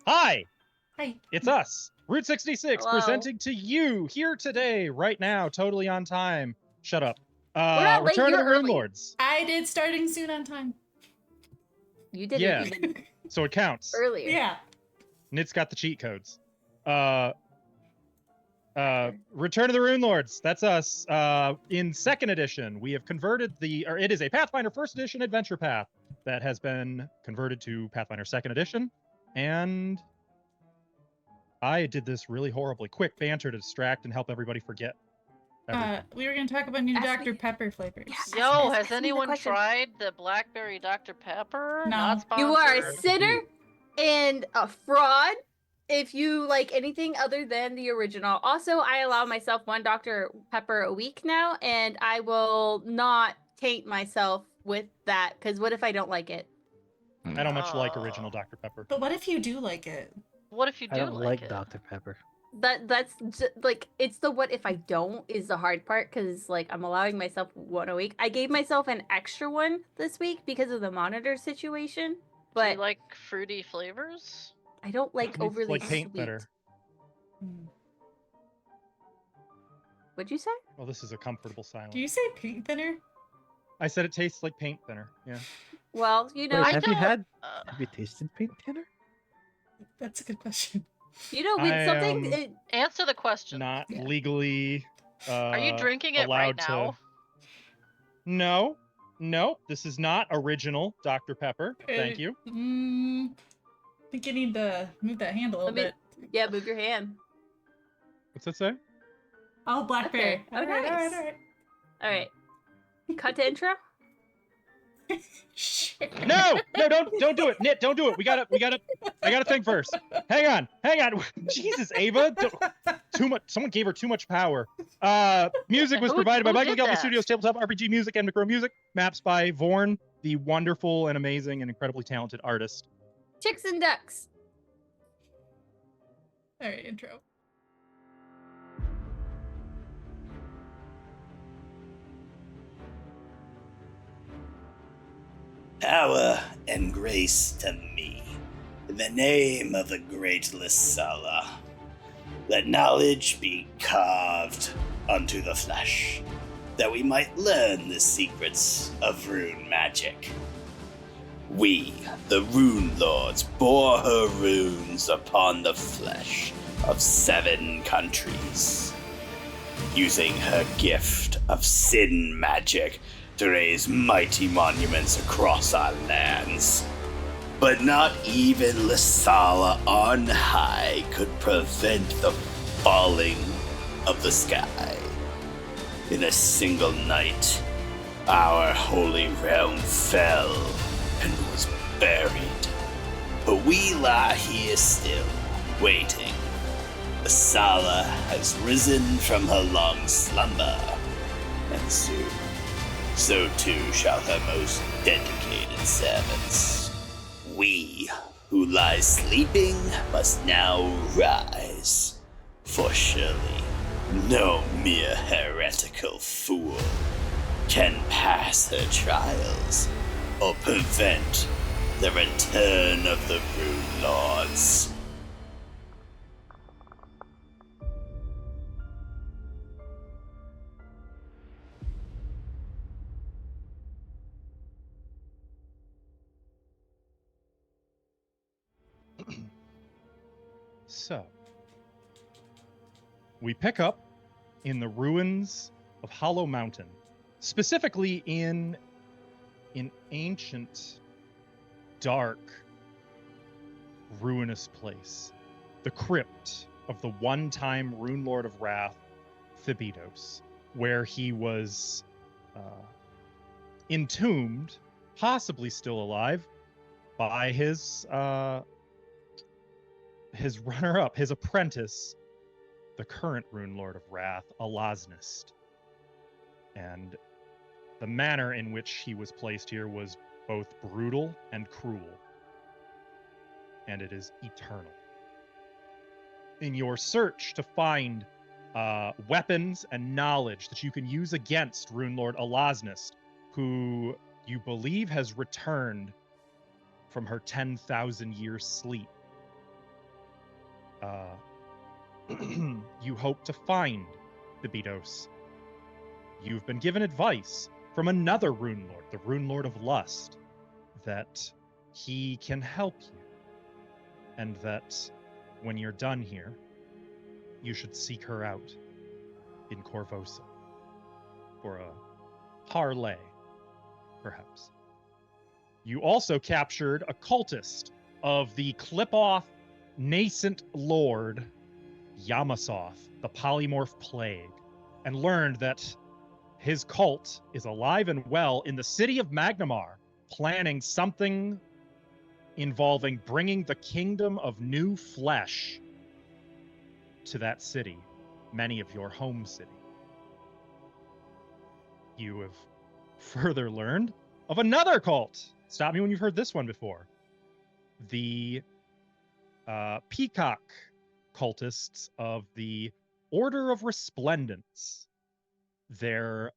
Hi, Hi. it's us, Route 66, Hello. presenting to you here today, right now, totally on time. Shut up. We're not late, Return of the you're early. Runelords. I did starting soon on time. You did Yeah. it even So it counts. earlier. Yeah. Nit's got the cheat codes. Return of the Runelords. That's us. In second edition, we have converted it is a Pathfinder first edition adventure path that has been converted to Pathfinder second edition, and I did this really horribly quick banter to distract and help everybody forget everything. We were gonna talk about new Ask Dr. me. Pepper flavors. Yeah. Yo, Ask has me the anyone question. tried the blackberry Dr. Pepper? No. Not sponsored. You are a sinner and a fraud if you like anything other than the original. Also, I allow myself one Dr. Pepper a week now, and I will not taint myself with that, because what if I don't like it? I don't much like original Dr. Pepper. But what if you do like it? What if you do I don't like it? Dr. Pepper. That's like, it's the what if I don't is the hard part, because like I'm allowing myself one a week. I gave myself an extra one this week because of the monitor situation, Do but you like fruity flavors? I don't like It's overly like paint sweet. thinner. What'd you say? Well, this is a comfortable silence. Do you say paint thinner? I said it tastes like paint thinner. Yeah. Well, you know, Wait, I have don't- you tasted paint thinner? That's a good question. you know, with I something. am Answer the question. Not Yeah. legally. Are you drinking it right allowed to- now? No, this is not original Dr. Pepper. Thank you. I think you need to move that hand a little Let me- bit. Yeah, move your hand. What's that say? Oh, blackberry. Okay. Oh, All right, nice. all right. All right. Cut to intro. Sure. No, don't do it, Nit. Don't do it. I gotta think first. Hang on. Jesus, Ava, too much. Someone gave her too much power. Music was Who- provided by who Michael did Galvin that? Studios, Tabletop RPG Music, and Macro Music. Maps by Vorn, the wonderful and amazing and incredibly talented artist. Chicks and ducks. All right, intro. Power and grace to me, in the name of the great Lysala. Let knowledge be carved unto the flesh, that we might learn the secrets of rune magic. We, the Rune Lords, bore her runes upon the flesh of 7 countries, using her gift of sin magic to raise mighty monuments across our lands. But not even Lysala on high could prevent the falling of the sky. In a single night, our holy realm fell and was buried. But we lie here still, waiting. Lysala has risen from her long slumber, and soon, so too shall her most dedicated servants. We, who lie sleeping, must now rise, for surely no mere heretical fool can pass her trials or prevent the return of the Rune Lords. So, we pick up in the ruins of Hollow Mountain, specifically in an ancient, dark, ruinous place, the crypt of the one-time Rune Lord of Wrath, Thybidos, where he was entombed, possibly still alive, by his runner-up, his apprentice, the current Rune Lord of Wrath, Alosnist. And the manner in which he was placed here was both brutal and cruel. And it is eternal. In your search to find weapons and knowledge that you can use against Rune Lord Alosnist, who you believe has returned from her 10,000-year sleep, you hope to find Thybidos. You've been given advice from another Rune Lord, the Rune Lord of Lust, that he can help you, and that when you're done here, you should seek her out in Corvosa for a parley, perhaps. You also captured a cultist of the clip-off nascent lord Yamasoth, the polymorph plague, and learned that his cult is alive and well in the city of Magnimar, planning something involving bringing the kingdom of new flesh to that city, many of your home city. You have further learned of another cult. Stop me when you've heard this one before. The peacock cultists of the Order of Resplendence. Their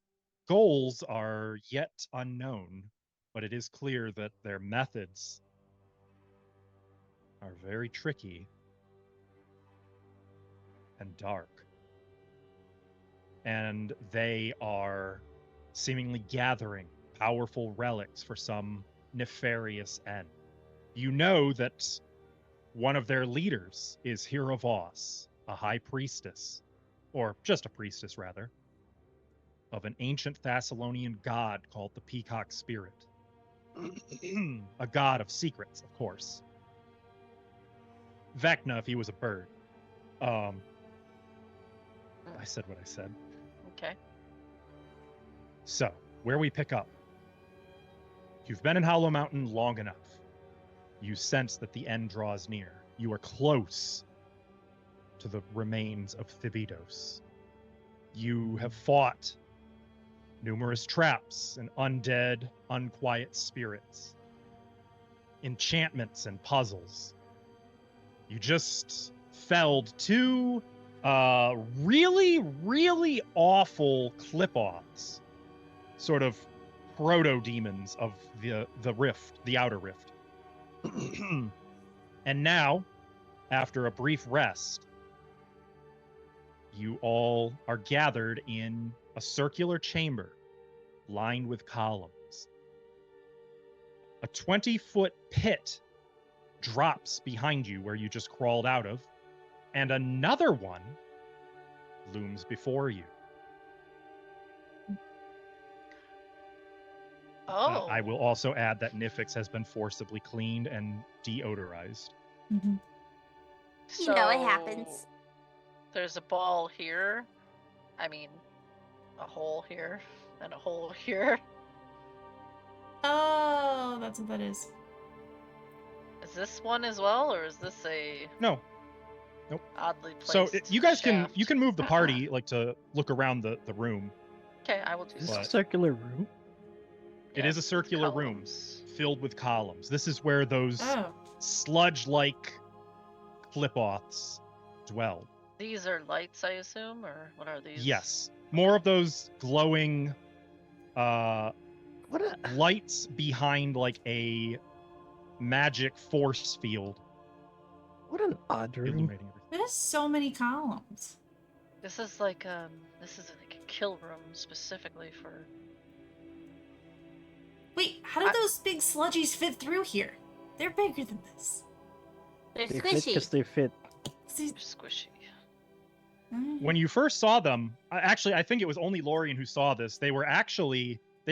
goals are yet unknown, but it is clear that their methods are very tricky and dark. And they are seemingly gathering powerful relics for some nefarious end. You know that one of their leaders is Hiravos, a high priestess, or just a priestess rather, of an ancient Thassilonian god called the Peacock Spirit. A god of secrets, of course. Vecna if he was a bird. I said what I said. Okay. So, where we pick up. You've been in Hollow Mountain long enough. You sense that the end draws near. You are close to the remains of Thybidos. You have fought numerous traps and undead, unquiet spirits, enchantments and puzzles. You just felled two really, really awful clip-offs, sort of proto-demons of the rift, the outer rift. And now, after a brief rest, you all are gathered in a circular chamber lined with columns. A 20-foot pit drops behind you where you just crawled out of, and another one looms before you. Oh. I will also add that Nifix has been forcibly cleaned and deodorized. Mm-hmm. You know it happens. There's a ball here. I mean, a hole here and a hole here. Oh, that's what that is. Is this one as well, or is this a No. Nope. oddly placed So you guys shaft? can move the party like to look around the room. Okay, I will do Is so. this a circular room? It Yes, is a circular room columns. filled with columns. This is where those Oh. sludge-like clip-offs dwell. These are lights, I assume, or what are these? Yes. More of those glowing What a... lights behind like a magic force field What an odd room. illuminating everything. There's so many columns. This is like a kill room specifically for. Wait, how did those big sludgies fit through here? They're bigger than this. They're They fit because squishy. they fit. See- Squishy. When you first saw them, actually, I think it was only Lorien who saw this. They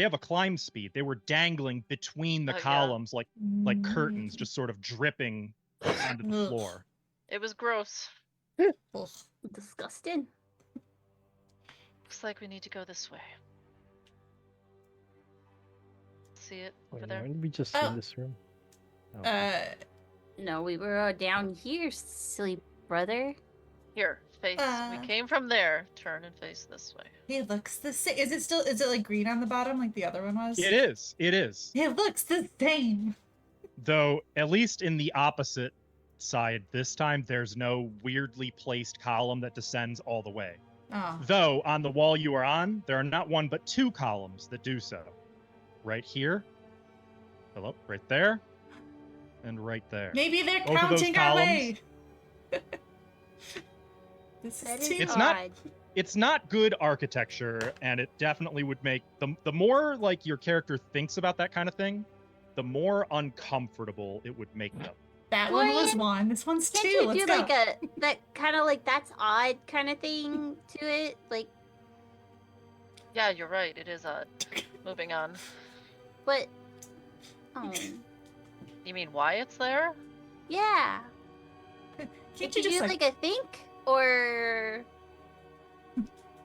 have a climb speed. They were dangling between the Oh, yeah. columns like curtains, just sort of dripping onto the Ugh. floor. It was gross. Ugh. Disgusting. Looks like we need to go this way. See it over Wait, there? why did we just Oh. in this room? Oh. No, we were down here, silly brother. Here, face. We came from there. Turn and face this way. It looks the same. Is it like green on the bottom like the other one was? It is. It is. It looks the same. Though, at least in the opposite side this time, there's no weirdly placed column that descends all the way. Oh. Though, on the wall you are on, there are not one but two columns that do so. Right here. Hello, right there. And right there. Maybe they're Both of those counting our way. This That is is too It's not- odd. It's not good architecture, and it definitely would make the more like your character thinks about that kind of thing, the more uncomfortable it would make them. That one was Florian, one. This one's Can't two. you Let's do go. like that kind of like that's odd kind of thing to it? Like, Yeah, you're right. It is odd. Moving on. but oh You mean why it's there? yeah. Can't Did you you just do like, like a think or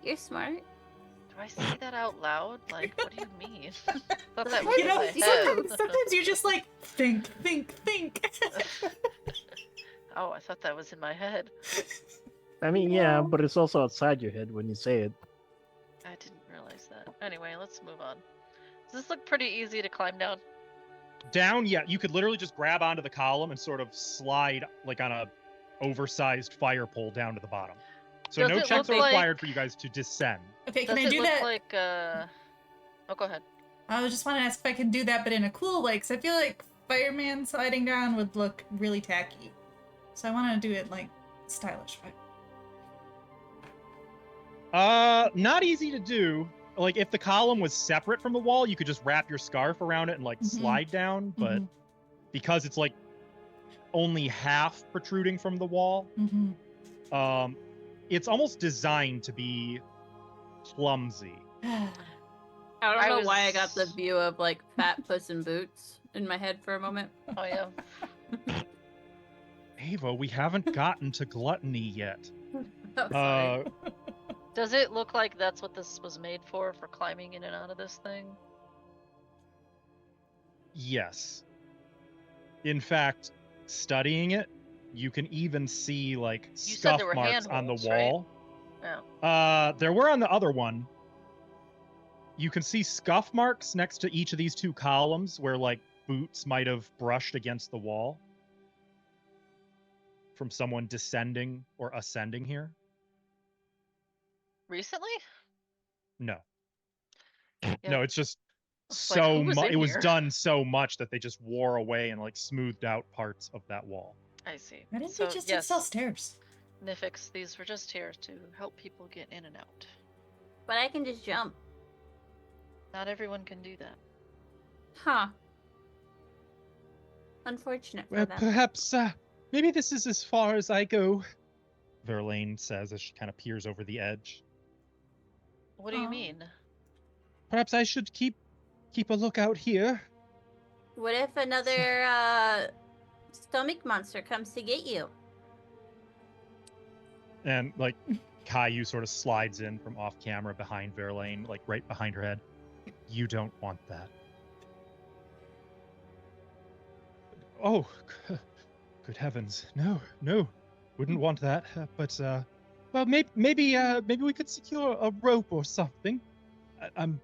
you're smart? Do I say that out loud? Like, what do you mean? Thought that was you in know, my head. sometimes you just like think. Oh, I thought that was in my head. I mean, yeah, but it's also outside your head when you say it. I didn't realize that. Anyway, let's move on. Does this look pretty easy to climb down? Down, yeah, you could literally just grab onto the column and sort of slide like on a oversized fire pole down to the bottom. So Does no it checks are look required like- for you guys to descend. Okay, Does can I it do look that? like Oh, go ahead. I was just want to ask if I can do that, but in a cool way, because I feel like fireman sliding down would look really tacky. So I want to do it like stylish. Not easy to do. Like if the column was separate from the wall, you could just wrap your scarf around it and like Mhm. slide down, but because it's like only half protruding from the wall, Mm-hmm. it's almost designed to be clumsy. I don't I know why I got the was- view of like fat Puss in Boots in my head for a moment. Oh yeah. Ava, we haven't gotten to gluttony yet. I'm sorry. Does it look like that's what this was made for climbing in and out of this thing? Yes. In fact, studying it, you can even see like said scuff there were marks on the handholds, right? wall. Oh. There were on the other one. You can see scuff marks next to each of these two columns where like boots might have brushed against the wall from someone descending or ascending here. Recently? No. Yeah. No, it's just It's like, so who was much. in It was here? done so much that they just wore away and like smoothed out parts of that wall. I see. Why didn't So, they just yes, install stairs? Nifix, these were just here to help people get in and out. But I can just jump. Not everyone can do that. Huh. Unfortunate for Well, them. perhaps, maybe this is as far as I go, Verlaine says as she kind of peers over the edge. What do you Aw. mean? Perhaps I should keep a lookout here. What if another stomach monster comes to get you? And like Caillou sort of slides in from off camera behind Verlaine, like right behind her head. You don't want that. Oh, good heavens. No, wouldn't want that. But well, maybe we could secure a rope or something. I'm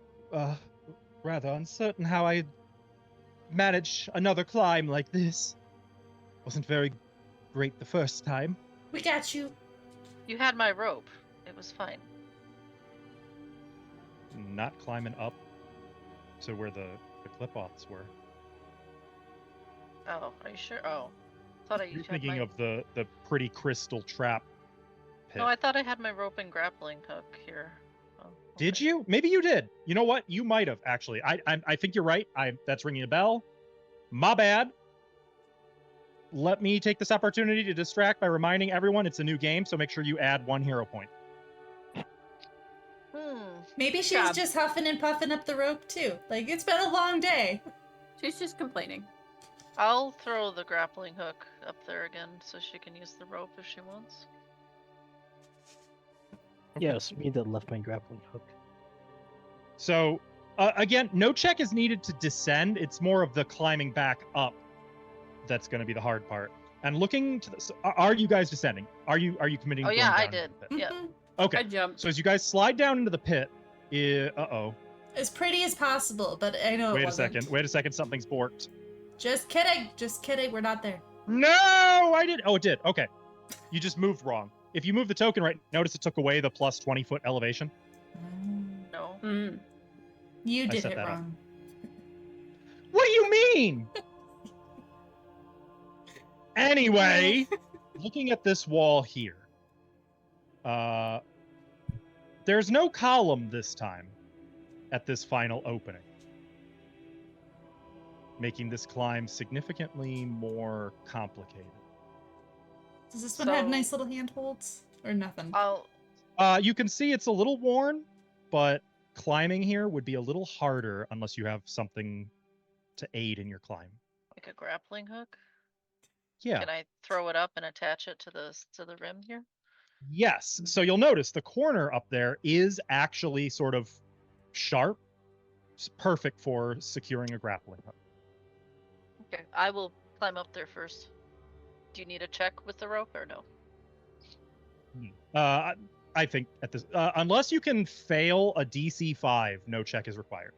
rather uncertain how I'd manage another climb like this. Wasn't very great the first time. We got you. You had my rope. It was fine. Not climbing up to where the clip-offs were. Oh, are you sure? Oh. Thought I You're had thinking my... of the pretty crystal trap pit. No, I thought I had my rope and grappling hook here. Oh, Did okay. you? Maybe you did. You know what? You might have actually. I think you're right. That's ringing a bell. My bad. Let me take this opportunity to distract by reminding everyone it's a new game, so make sure you add 1 hero point. Maybe she's Job. just huffing and puffing up the rope too. Like it's been a long day. She's just complaining. I'll throw the grappling hook up there again so she can use the rope if she wants. Yes, me that left my grappling hook. So again, no check is needed to descend. It's more of the climbing back up that's going to be the hard part. And looking to the, so are you guys descending? Are you committing? Oh going yeah, I down into did. the pit? Yeah. Mhm. Okay. I jumped. So as you guys slide down into the pit, uh-oh. As pretty as possible, but I know it Wait a wasn't. second. Wait a second. Something's borked. Just kidding. Just kidding. We're not there. No, I did. Oh, it did. Okay. You just moved wrong. If you move the token right, notice it took away the plus 20-foot elevation. No. Mm. You I did set it that up. wrong. What do you mean? Anyway, looking at this wall here, There's no column this time at this final opening, making this climb significantly more complicated. Does this one have So- nice little handholds or nothing? I'll You can see it's a little worn, but climbing here would be a little harder unless you have something to aid in your climb. like a grappling hook. Yeah. Can I throw it up and attach it to the rim here? Yes. So you'll notice the corner up there is actually sort of sharp. It's perfect for securing a grappling hook. Okay, I will climb up there first. Do you need a check with the rope or no? I think at this, unless you can fail a DC 5, no check is required.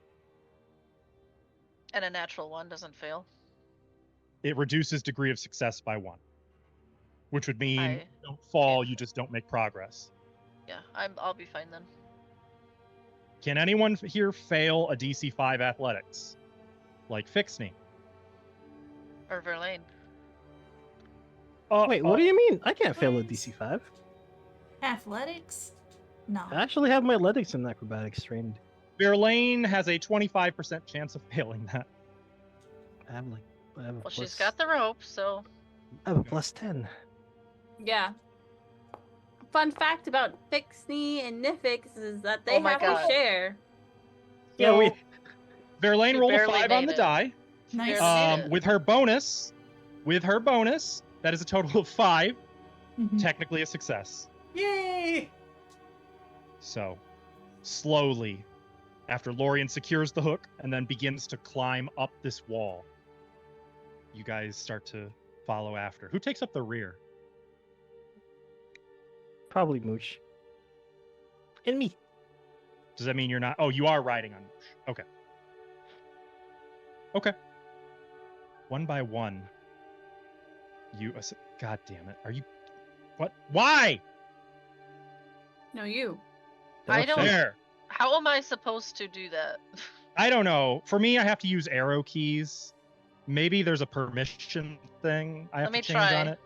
And a natural one doesn't fail. It reduces degree of success by 1, which would mean I you don't fall, can't- you just don't make progress. Yeah, I'll be fine then. Can anyone here fail a DC 5 athletics? Like Fixney? Or Verlaine. Wait, what do you mean? I can't fail a DC 5. Athletics? No. I actually have my athletics and acrobatics trained. Verlaine has a 25% chance of failing that. I have a Well, she's got the rope, so I have a plus 10. Yeah. Fun fact about Fixney and Nifix is that they Oh my have God. to share. Yeah, So, we. Verlaine She rolled a barely 5 on made the it. die. Nice. Barely made it. With her bonus, that is a total of 5. Mhm. Technically a success. Yay! So, slowly, after Lorien secures the hook and then begins to climb up this wall, you guys start to follow after. Who takes up the rear? Probably Mooch. And me. Does that mean you're not? Oh, you are riding on Moosh. Okay. Okay. One by one, God damn it! Are you? What? Why? No, you. I That's don't- There. how am I supposed to do that? I don't know. For me, I have to use arrow keys. Maybe there's a permission thing I have Let to me change try. on it.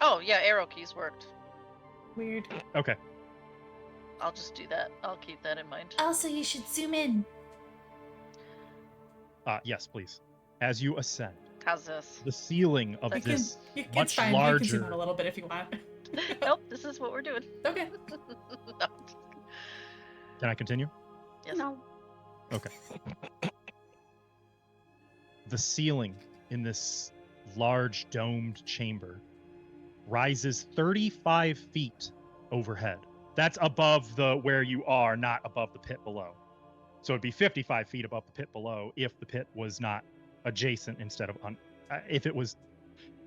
Oh yeah, arrow keys worked. Weird. Okay. I'll just do that. I'll keep that in mind. Also, you should zoom in. Yes, please. As you ascend, How's this? the ceiling of You can, this it's much fine. You can zoom larger. out a little bit if you want. Nope, this is what we're doing. Okay. No. Can I continue? Yes. No. The ceiling in this large domed chamber rises 35 feet overhead. That's above the where you are, not above the pit below. So it'd be 55 feet above the pit below if the pit was not adjacent instead of if it was.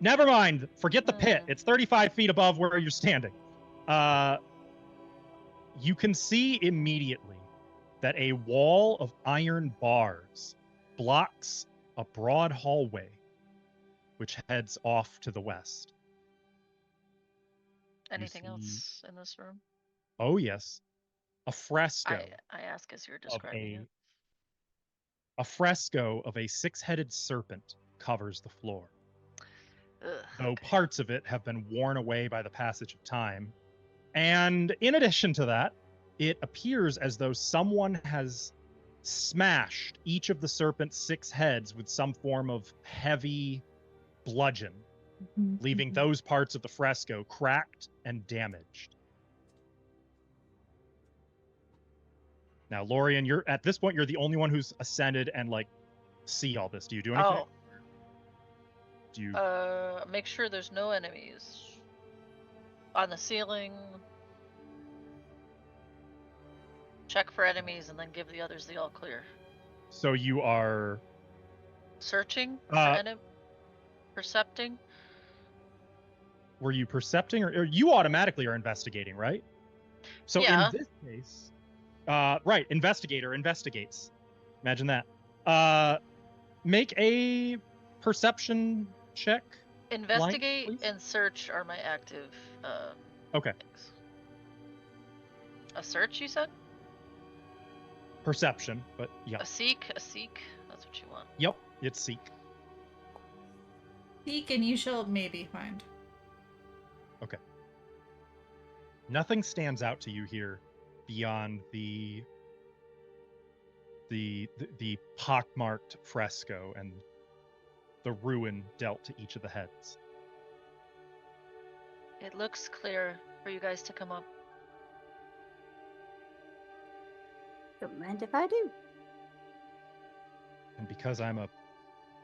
Never mind. Forget the pit. It's 35 feet above where you're standing. You can see immediately that a wall of iron bars blocks a broad hallway which heads off to the west. Anything see- else in this room? Oh, yes. A fresco. I ask as you're of describing it. a fresco of a 6-headed serpent covers the floor. Ugh, Though okay. parts of it have been worn away by the passage of time. And in addition to that, it appears as though someone has smashed each of the serpent's 6 heads with some form of heavy bludgeon, leaving those parts of the fresco cracked and damaged. Now, Lorien, you're at this point, you're the only one who's ascended and like see all this. Do you do anything? Do you? Make sure there's no enemies on the ceiling. Check for enemies and then give the others the all clear. So you are. Searching for percepting. Were you percepting, or you automatically are investigating, right? So Yeah. in this case, right, investigator investigates. Imagine that. Make a perception check. Investigate please? and search are my active Okay. things. A search, you said? Perception, but yeah. A seek? That's what you want. Yep, it's seek. Seek and you shall maybe find. Nothing stands out to you here beyond the pockmarked fresco and the ruin dealt to each of the heads. It looks clear for you guys to come up. Don't mind if I do. And because I'm a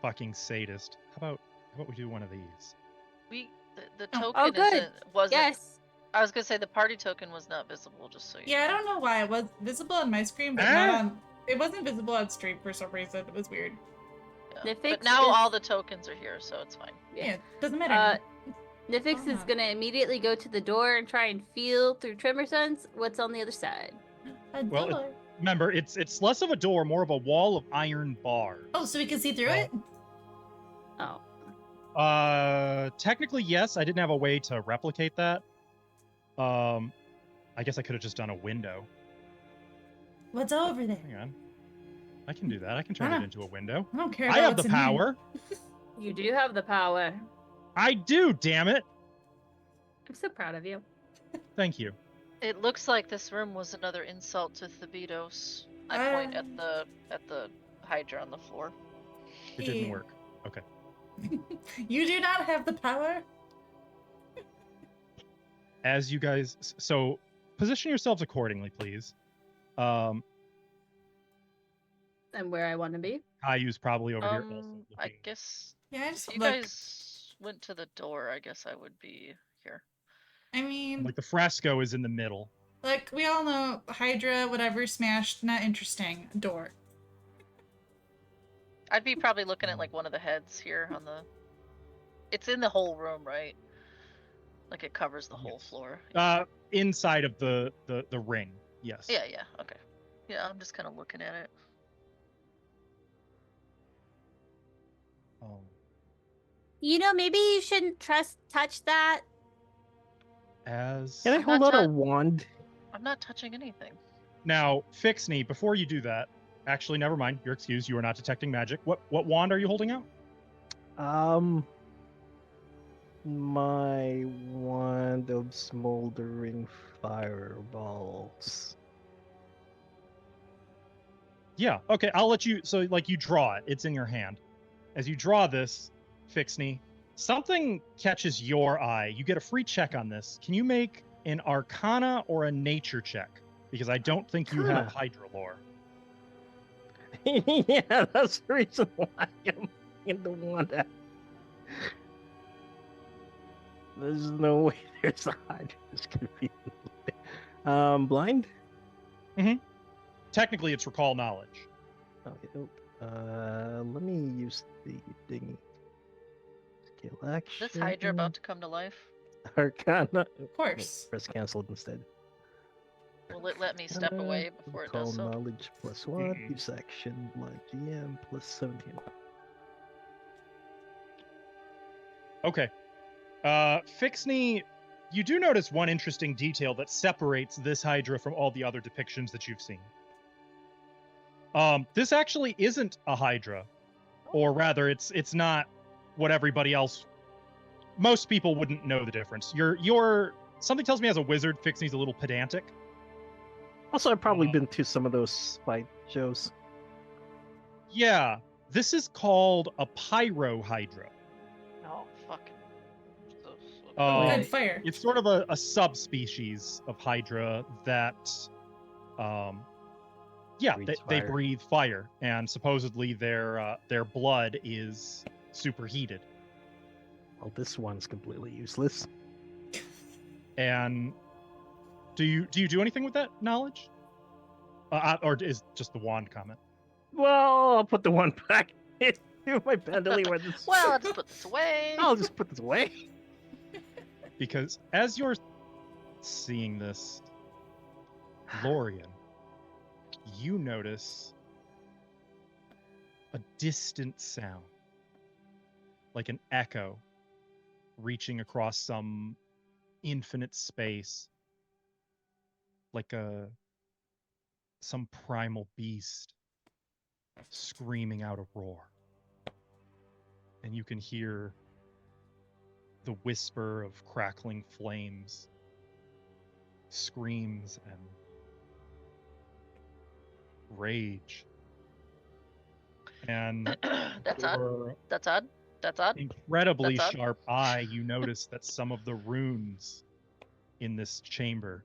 fucking sadist, how about we do one of these? The Oh. token Oh, good. wasn't. Yes. I was gonna say the party token was not visible, just so you Yeah, I know. don't know why it was visible on my screen, but not on. It wasn't visible on stream for some reason. It was weird. Yeah. Nifix But now is- all the tokens are here, so it's fine. Yeah, it doesn't matter. Nifix is Ah. gonna immediately go to the door and try and feel through Tremor Sense what's on the other side. A Well, door. Remember, it's less of a door, more of a wall of iron bars. Oh, so we can see through it? Oh. Technically, yes. I didn't have a way to replicate that. I guess I could have just done a window. What's over there? Hang on. I can do that. I can turn Ah. it into a window. I don't care. I about have the what's in here. power. You do have the power. I do, damn it. I'm so proud of you. Thank you. It looks like this room was another insult to Thybidos. I point at the Hydra on the floor. It didn't Yeah. work. Okay. You do not have the power. As you guys, so position yourselves accordingly, please. And where I want to be. Caillou's probably over here. Also I looking. guess Yeah, I if just you look. guys went to the door, I guess I would be here. I mean, Like the fresco is in the middle. like we all know, Hydra, whatever, smashed, not interesting. Door. I'd be probably looking at like one of the heads here on the. It's in the whole room, right? Like it covers the whole Yes. floor. Inside of the ring. Yes. Yeah, okay. Yeah, I'm just kind of looking at it. You know, maybe you shouldn't touch that. As Can I I'm hold not out a tou- wand? I'm not touching anything. now, Fixney, before you do that, actually, never mind. You're excused. You are not detecting magic. What wand are you holding out? My wand of smoldering fireballs. Yeah. Okay. I'll let you. So, like, you draw it. It's in your hand. As you draw this, Fixney, something catches your eye. You get a free check on this. Can you make an Arcana or a Nature check? Because I don't think you have Hydra lore. Yeah, that's the reason why I'm in the wand. There's no way there's a hide. It's confusing. Blind? Technically, it's recall knowledge. Okay, nope. Let me use the dingy skill action. Is this Hydra about to come to life? Arcana. Of course. Press canceled instead. Will it let me step away before it Recall does so? knowledge plus 1. Mm-mm. Use action blind GM plus 17. Okay. Fixney, you do notice one interesting detail that separates this Hydra from all the other depictions that you've seen. This actually isn't a Hydra, or rather, it's not what everybody else. Most people wouldn't know the difference. You're something tells me as a wizard, Fixney's a little pedantic. Also, I've probably been to some of those fight shows. Yeah, this is called a Pyro Hydra. Oh, fucking. Good fire. It's sort of a subspecies of Hydra that, Breathes they fire. breathe fire, and supposedly their blood is superheated. Well, this one's completely useless. And do you do anything with that knowledge, or is just the wand comment? Well, I'll put the one back into my bandolier. Where this... Well, let's put this away. I'll just put this away. Because as you're seeing this, Lorian, you notice a distant sound, like an echo, reaching across some infinite space, like some primal beast screaming out a roar. And you can hear the whisper of crackling flames screams and rage. And That's odd. your That's odd. That's odd. incredibly That's odd. sharp eye, you notice that some of the runes in this chamber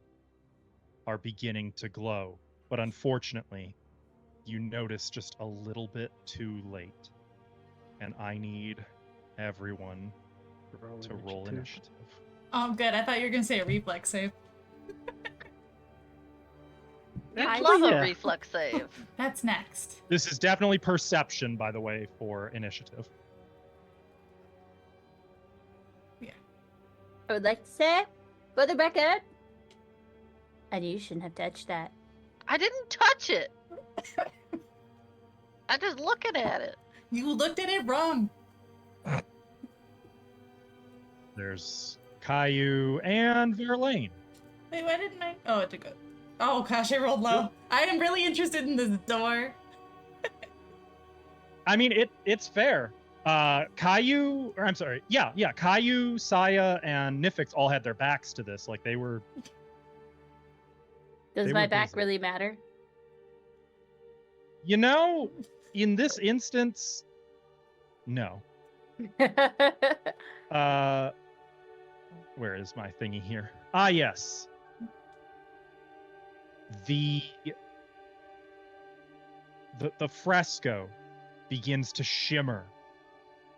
are beginning to glow. But unfortunately, you notice just a little bit too late. And I need everyone to roll initiative. Oh, good. I thought you were gonna say a reflex save. I Actually, love yeah. a reflex save. That's next. This is definitely perception, by the way, for initiative. I would like to say, for the record, and you shouldn't have touched that. I didn't touch it. I'm just looking at it. You looked at it wrong. There's Caillou and Verlaine. Wait, why didn't I? Oh, it did good. Oh gosh, I rolled low. I am really interested in this door. I mean, it's fair. Caillou, or I'm sorry, yeah, Caillou, Saya, and Nifix all had their backs to this. Like, they were... Does They my were back busy. really matter? You know, in this instance, no. Where is my thingy here? Ah, yes. The fresco begins to shimmer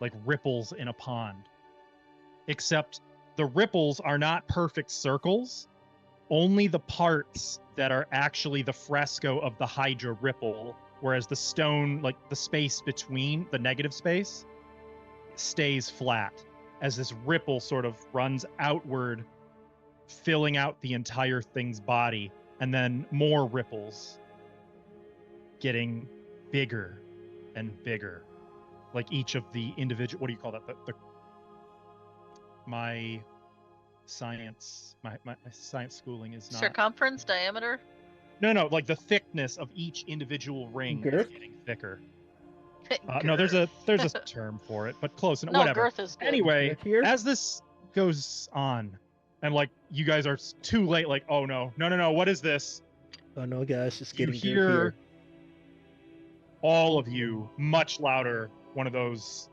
like ripples in a pond. Except the ripples are not perfect circles. Only the parts that are actually the fresco of the Hydra ripple, whereas the stone, like the space between, the negative space, stays flat as this ripple sort of runs outward, filling out the entire thing's body, and then more ripples getting bigger and bigger. Like each of the individual, what do you call that? My science schooling is not... Circumference, diameter. No, like the thickness of each individual ring is Girth? getting thicker. No, there's a term for it, but close enough. No, Whatever. girth is good. Anyway, Right here? as this goes on, and like you guys are too late, like, oh no, what is this? Oh no, guys, it's You getting hear goofier. all of you much louder, one of those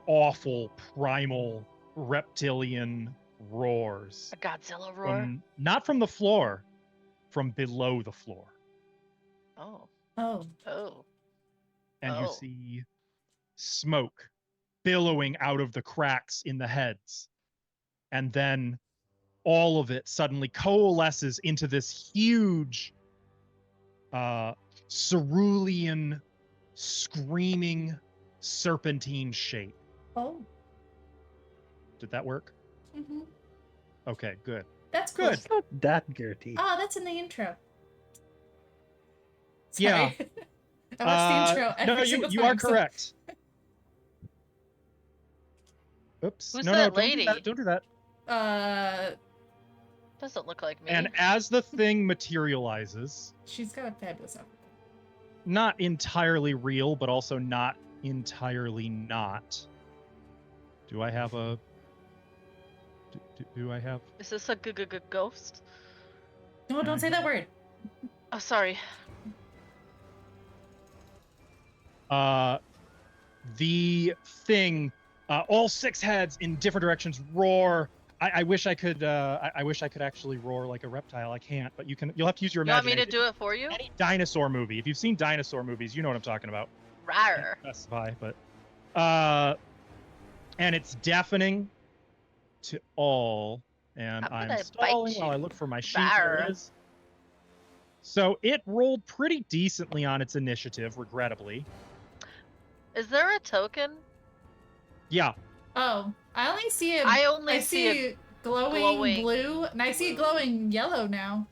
awful primal reptilian roars. A Godzilla roar. Not from the floor, from below the floor. Oh. Oh. Oh. And you Oh. see smoke billowing out of the cracks in the heads. And then all of it suddenly coalesces into this huge cerulean, screaming serpentine shape. Oh. Did that work? Mm-hmm. Okay, good. That's cool. Good. It's not that girthy. Oh, that's in the intro. Yeah. Sorry. I watched the intro every No, single you are time, so- correct. Oops. Who's no, that don't lady? do that. Don't do that. Doesn't look like me. And as the thing materializes, She's got a fabulous outfit. not entirely real, but also not entirely not. Do I have a... Do I have... Is this a ghost? No, don't say that word. Oh, sorry. The thing, all six heads in different directions roar. I wish I could. I wish I could actually roar like a reptile. I can't, but you can. You'll have to use your You want me imagination. to do it for you? Any dinosaur movie. If you've seen dinosaur movies, you know what I'm talking about. Rawr. Can't specify, but and it's deafening to all. And I'm I'm gonna stalling bite while I you. look for my sheet. There it Rawr. is. So it rolled pretty decently on its initiative, regrettably. Is there a token? Yeah. Oh, I only see it. I only I see see glowing blue, and I see blue. glowing yellow now.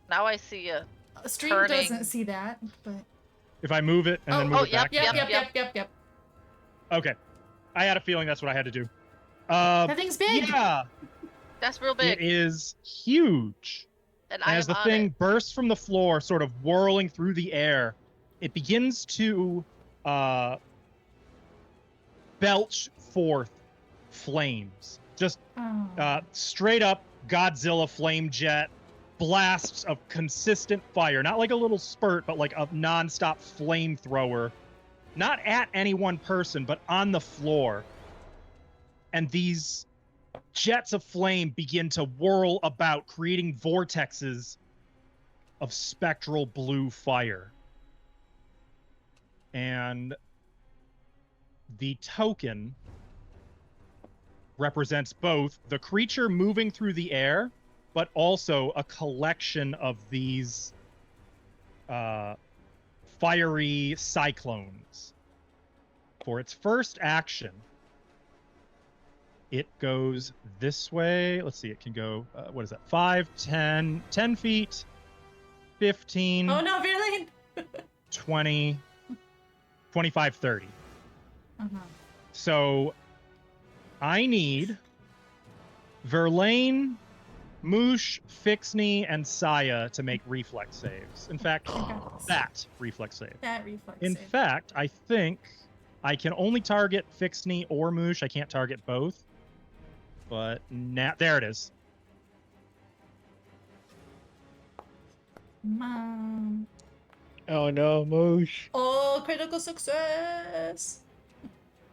Now I see a. Stream Turning. doesn't see that, but If I move it and then move oh, it yep, back. yep. Okay. I had a feeling that's what I had to do. That thing's big. Yeah, That's real it big. is huge. And I As am the on thing it. bursts from the floor, sort of whirling through the air, it begins to belch forth flames. Just Oh. straight up Godzilla flame jet, blasts of consistent fire, not like a little spurt, but like a nonstop flamethrower, not at any one person, but on the floor. And these jets of flame begin to whirl about, creating vortexes of spectral blue fire. And the token represents both the creature moving through the air, but also a collection of these fiery cyclones. For its first action, it goes this way. Let's see, it can go, what is that? 5, 10 feet, 15, Oh no, Verlaine! 20, 25, 30. Uh-huh. So I need Verlaine, Moosh, Fixney, and Saya to make reflex saves. In fact, that reflex save. That reflex In save. fact, I think I can only target Fixney or Moosh. I can't target both. But now, there it is. Mom. Oh no, Moosh. Oh, critical success!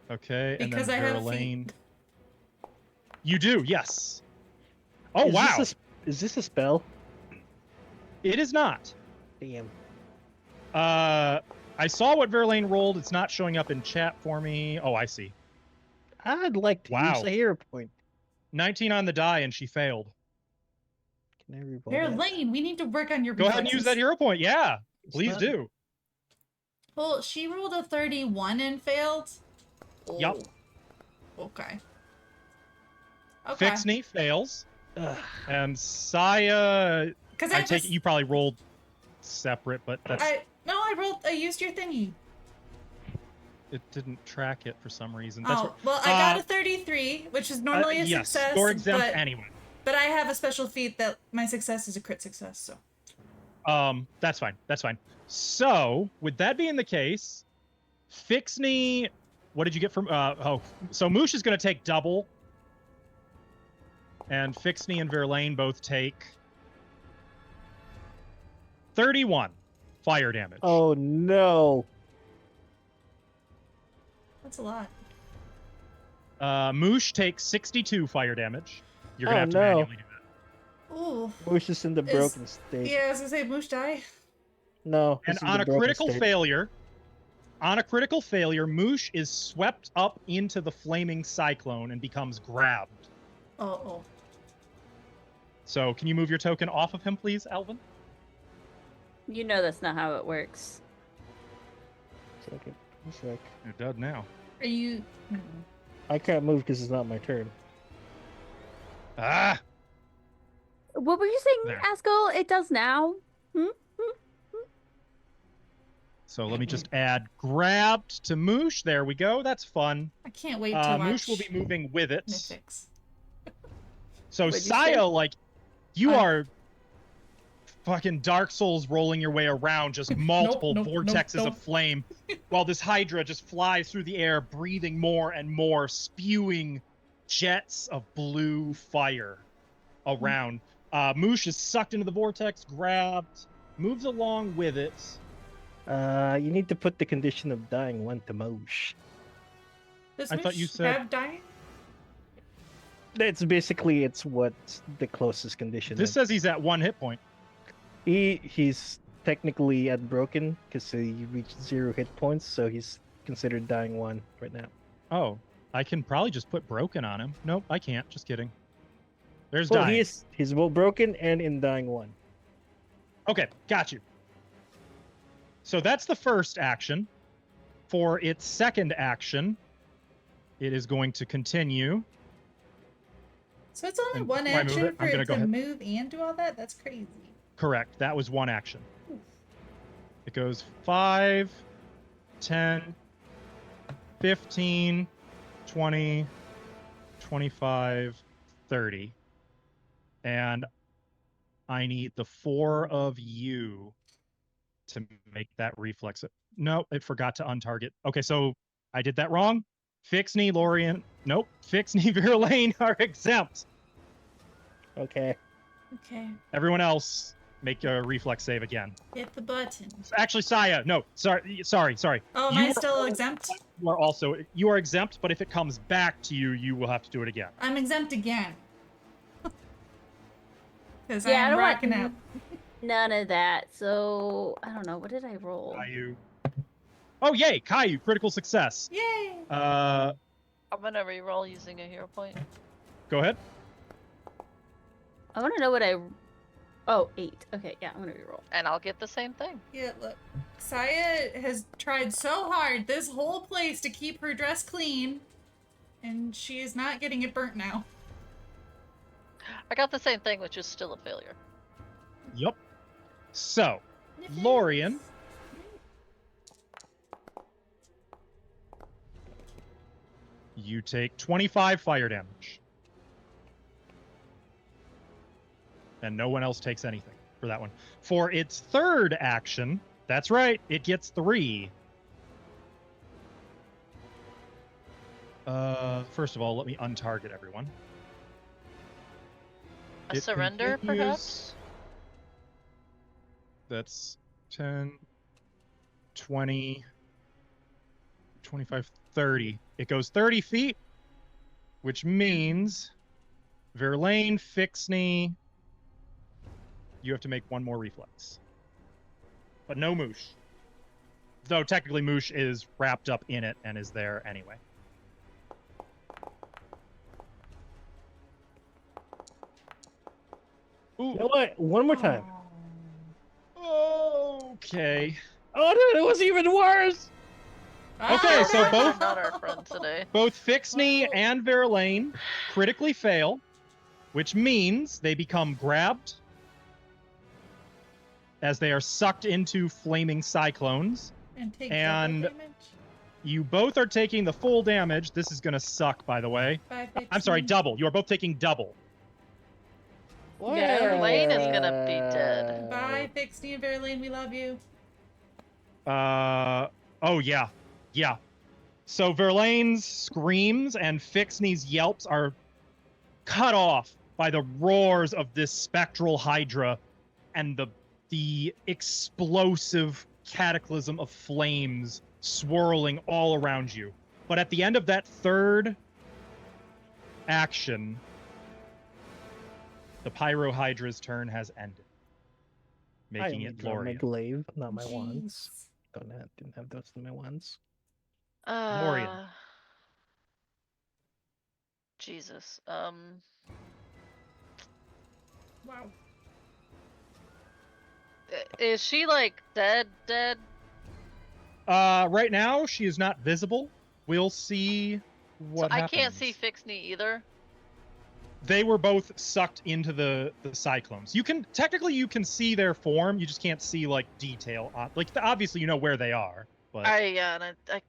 Okay, and Because then I have a Verlaine. feat. You do, yes. Oh, Is wow. Is this a spell? It is not. Damn. I saw what Verlaine rolled. It's not showing up in chat for me. Oh, I see. I'd like to Wow. use a hero point. 19 on the die, and she failed. Can I reroll that? Verlaine, we need to work on your Go ahead and use that hero point. Yeah, It's please not- do. Well, she rolled a 31 and failed. Yup. Oh. Okay. Okay. Fixney fails. Ugh. And Saya, Because I take it you probably rolled separate, but that's I used your thingy. it didn't track it for some reason. That's Oh, well, I got a 33, which is normally a yes, success. you're exempt but, anyway. but I have a special feat that my success is a crit success, so. That's fine. That's fine. So, with that being the case, Fixney, what did you get from? So Moosh is going to take double, and Fixney and Verlaine both take 31 fire damage. Oh no. That's a lot. Moosh takes 62 fire damage. You're gonna Oh, have to no. manually do that. Ooh. Moosh is in the broken state. Yeah, I was gonna say Moosh die. No. And he's in on the a broken critical state. failure, Moosh is swept up into the flaming cyclone and becomes grabbed. Oh. So, can you move your token off of him, please, Alvin? You know that's not how it works. Second. One sec. It does now. Are you? I can't move because it's not my turn. Ah! What were you saying, There. Askell? It does now. So let me just add grabbed to Moosh. There we go. That's fun. I can't wait to watch. Moosh will be moving with it. Mythics. So What'd you Saya, say? like, you I- are fucking Dark Souls rolling your way around just multiple nope, vortexes nope. of flame, while this Hydra just flies through the air, breathing more and more, spewing jets of blue fire around. Moosh is sucked into the vortex, grabbed, moves along with it. You need to put the condition of dying one to Moosh. Does I thought you Moosh said- have dying? It's basically what's the closest condition. This is. says he's at 1 hit point. He's technically at broken because he reached 0 hit points, so he's considered dying 1 right now. Oh, I can probably just put broken on him. Nope, I can't. Just kidding. There's Well, dying. he's well broken and in dying 1. Okay, got you. So that's the first action. For its second action, it is going to continue. So it's only And one before I move action it, for I'm gonna it go to ahead. move and do all that? That's crazy. Correct. That was one action. Oof. It goes 5, 10, 15, 20, 25, 30. And I need the 4 of you to make that reflex. No, it forgot to untarget. Okay, so I did that wrong. Fixney, Lorien. Nope. Fixney, Verlaine are exempt. Okay. Okay. Everyone else, make a reflex save again. Hit the button. Actually, Saya, no, sorry. Oh, am You I are- still exempt? You are exempt, but if it comes back to you, you will have to do it again. I'm exempt again. Because Yeah, I I'm don't want- rocking out. None of that. So I don't know. What did I roll? Caillou. Oh, yay, Caillou, critical success. Yay! Uh, I'm gonna reroll using a hero point. go ahead. I want to know what I. Oh, 8. Okay, yeah, I'm gonna reroll. And I'll get the same thing. Yeah, look. Saya has tried so hard this whole place to keep her dress clean, and she is not getting it burnt now. I got the same thing, which is still a failure. Yup. So, Lorian. You take 25 fire damage. And no one else takes anything for that one. For its third action, that's right, it gets 3. First of all, let me untarget everyone. A It surrender, continues- perhaps? That's 10, 20, 25, 30. It goes 30 feet, which means Verlaine, Fixney, you have to make one more reflex. But no Moosh. Though technically Moosh is wrapped up in it and is there anyway. Ooh. You know what? One more time. Okay. Oh, dude, it was even worse. Okay, so Our friends both- are not our friends today. Both Fixney and Verlaine critically fail, which means they become grabbed as they are sucked into flaming cyclones. And take And- double damage. You both are taking the full damage. This is gonna suck, by the way. 5, I'm sorry, 15. double. You are both taking double. Yeah, Lane is gonna be dead. Bye, Fixie and Verlaine. We love you. Oh yeah. Yeah. So Verlaine's screams and Fixney's yelps are cut off by the roars of this spectral hydra and the explosive cataclysm of flames swirling all around you. But at the end of that third action, the Pyro Hydra's turn has ended, making it My Lorian. glaive, not my wands. Jeez. Didn't have those in my wands. Lorian. Jesus. Wow. Is she like dead? Right now, she is not visible. We'll see what So I happens. can't see Fixney either. They were both sucked into the cyclones. You can technically see their form. You just can't see like detail on. Like obviously you know where they are, but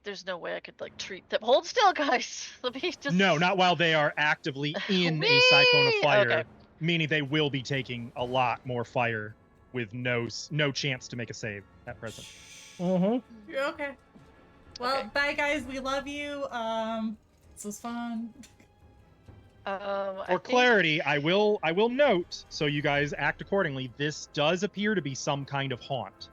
There's no way I could like treat them. Hold still, guys. Let me just. no, not while they are actively in a cyclone of Whee! fire. Okay. Meaning they will be taking a lot more fire with no chance to make a save at present. Mm-hmm. You're okay. Well, Okay. bye guys. We love you. This was fun. For clarity, I will note, so you guys act accordingly, this does appear to be some kind of haunt.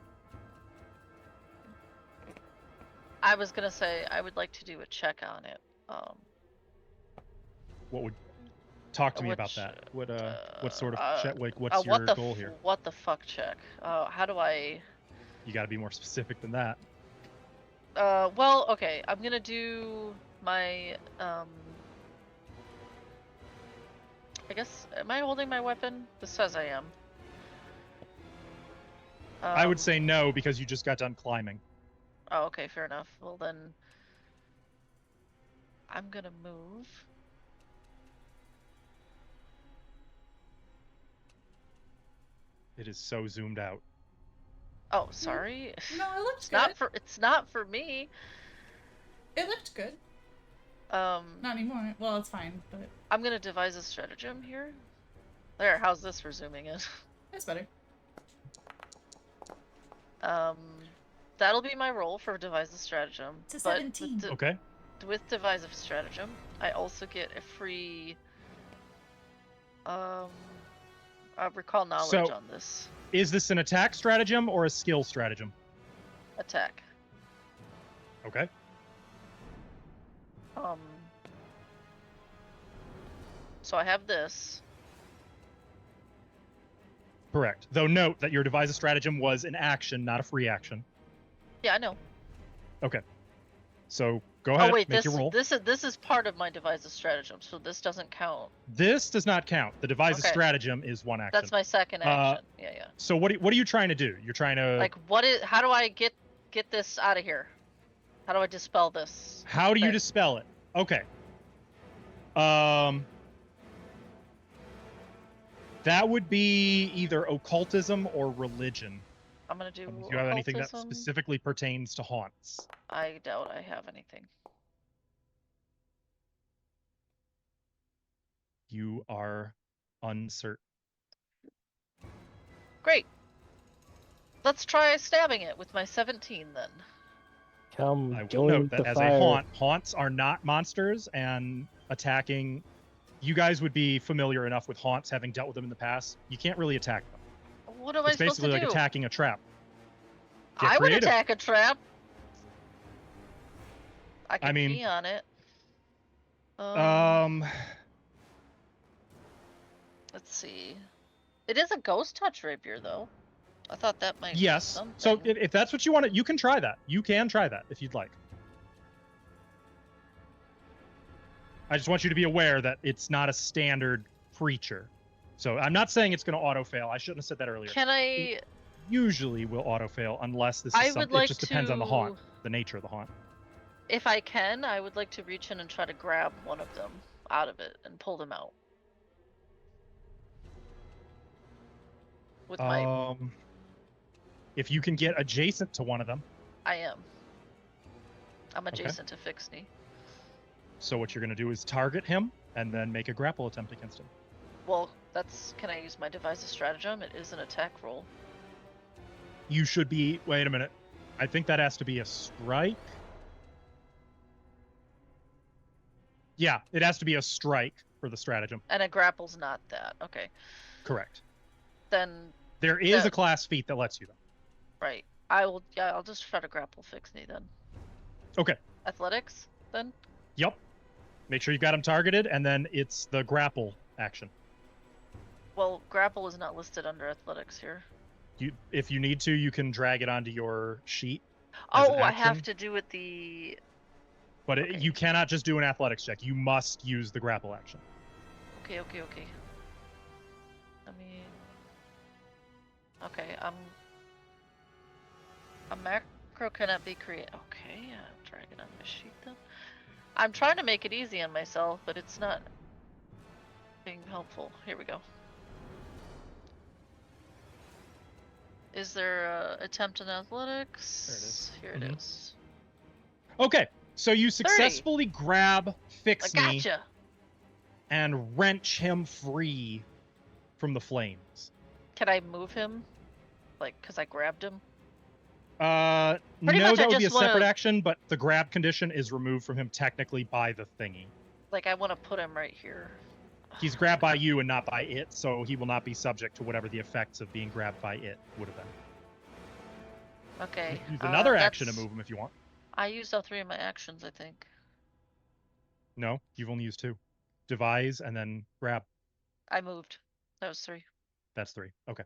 I was gonna say I would like to do a check on it. What would talk to me about Which, that? What sort of check? Like, what's what your the goal here? What the fuck check? How do I? You got to be more specific than that. Well, okay. I'm gonna do my I guess, am I holding my weapon? This says I am. I would say no because you just got done climbing. Oh, okay, fair enough. Well then, I'm gonna move. It is so zoomed out. Oh, sorry. No, it looked It's good. not for me. It looked good. Um, Not anymore. Well, it's fine, but I'm gonna devise a stratagem here. There, how's this for zooming in? it's better. That'll be my roll for devise a stratagem. It's a but 17. Okay. With devise a stratagem, I also get a free recall knowledge So- on this Is this an attack stratagem or a skill stratagem? attack. Okay. So I have this. Correct. Though note that your devise a stratagem was an action, not a free action. Yeah, I know. So go ahead, Oh wait, make this your roll. this is part of my devise a stratagem, so this doesn't count. This does not count. The devise a Okay. stratagem is one action. That's my second action. Yeah. So what are you trying to do? You're trying to Like how do I get this out of here? How do I dispel this? how do you thing? dispel it? Okay. That would be either occultism or religion. I'm gonna do. Do you have anything that occultism. specifically pertains to haunts? I doubt I have anything. You are uncertain. Great. Let's try stabbing it with my 17 then. Come I will join note that the as fire. a haunt, haunts are not monsters, and attacking. You guys would be familiar enough with haunts, having dealt with them in the past. You can't really attack them. What am I It's supposed to basically do? like attacking a trap. Get I would creative. attack a trap. I can mean- pee on it. Let's see. It is a ghost touch rapier, though. I thought that might. be Yes. something. So if that's what you want, you can try that. You can try that if you'd like. I just want you to be aware that it's not a standard creature. So I'm not saying it's going to auto fail. I shouldn't have said that earlier. Can I? Usually will auto fail unless this is I something. would like It just depends on the haunt, to- the nature of the haunt. If I can, I would like to reach in and try to grab one of them out of it and pull them out. With my, If you can get adjacent to one of them. I am. I'm Okay. adjacent to Fixney. So what you're going to do is target him and then make a grapple attempt against him. Well, that's. Can I use my devise a stratagem? It is an attack roll. You should be. Wait a minute. I think that has to be a strike. Yeah, it has to be a strike for the stratagem. And a grapple's not that. Okay. Correct. Then, There is Yeah. a class feat that lets you though. right. I will. Yeah, I'll just try to grapple Fixney then. Okay. Athletics then. Yep. Make sure you've got him targeted, and then it's the grapple action. Well, grapple is not listed under athletics here. If you need to, you can drag it onto your sheet. As an Oh, I have action? to do it the. But Okay. you cannot just do an athletics check. You must use the grapple action. Okay. Let me. Okay, a macro cannot be created. Okay, drag it on my sheet then. I'm trying to make it easy on myself, but it's not being helpful. Here we go. Is there a attempt in athletics? There it is. Here it Mhm. is. Okay, so you successfully grab I Fixney gotcha. and wrench him free from the flames. Can I move him? Like, cause I grabbed him. No, Pretty much I that would be a just wanna- separate action, but the grab condition is removed from him technically by the thingy. Like, I want to put him right here. He's grabbed by you and not by it, so he will not be subject to whatever the effects of being grabbed by it would have been. Okay. Use another action to that's- move him if you want. I used all 3 of my actions, I think. No, you've only used 2. Devise and then grab. I moved. That was 3. That's 3. Okay.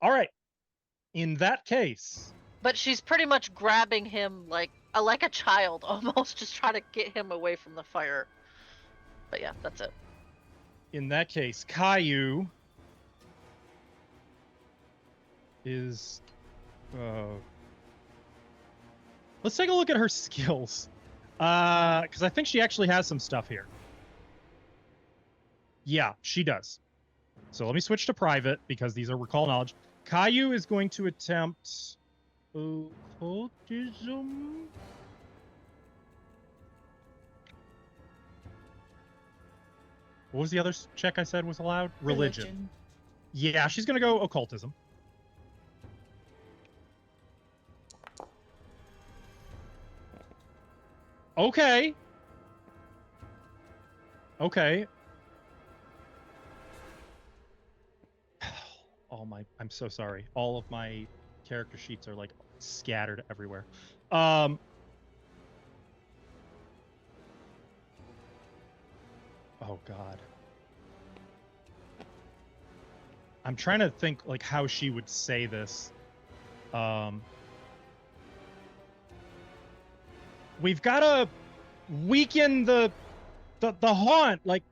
All right. In that case, But she's pretty much grabbing him like a child, almost just trying to get him away from the fire. But yeah, that's it. Caillou is. Let's take a look at her skills, because I think she actually has some stuff here. Yeah, she does. So let me switch to private because these are recall knowledge. Caillou is going to attempt occultism. What was the other check I said was allowed? Religion. Yeah, she's gonna go occultism. Okay. Okay. I'm so sorry. All of my character sheets are like scattered everywhere. Oh God. I'm trying to think like how she would say this. We've got to weaken the haunt. Like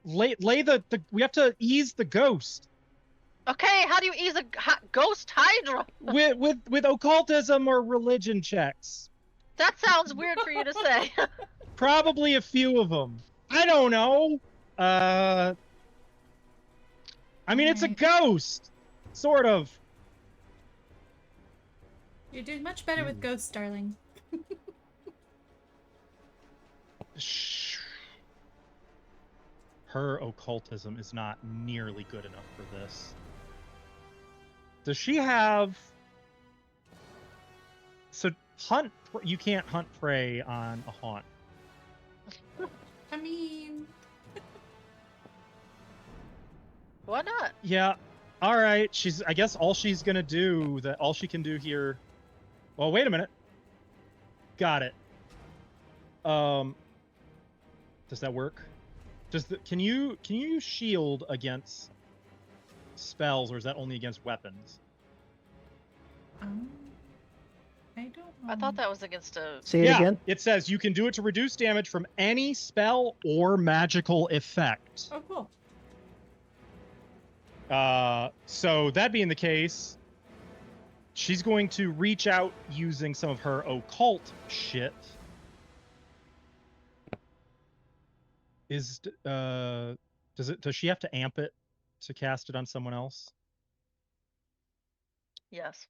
lay the we have to ease the ghost Okay, how do you ease a ghost hydra? with occultism or religion checks. That sounds weird for you to say. Probably a few of them. I don't know. I mean, it's a ghost, sort of. You're doing much better with ghosts, darling. Her occultism is not nearly good enough for this. Does she have... So, hunt... You can't hunt prey on a haunt. I mean... Why not? Yeah, alright. I guess all she's gonna do... All she can do here... Well, wait a minute. Got it. Does that work? Can you shield against spells, or is that only against weapons? I don't know. I thought that was against a... Say it again. It says you can do it to reduce damage from any spell or magical effect. Oh, cool. So that being the case, she's going to reach out using some of her occult shit. Does she have to amp it to cast it on someone else? Yes.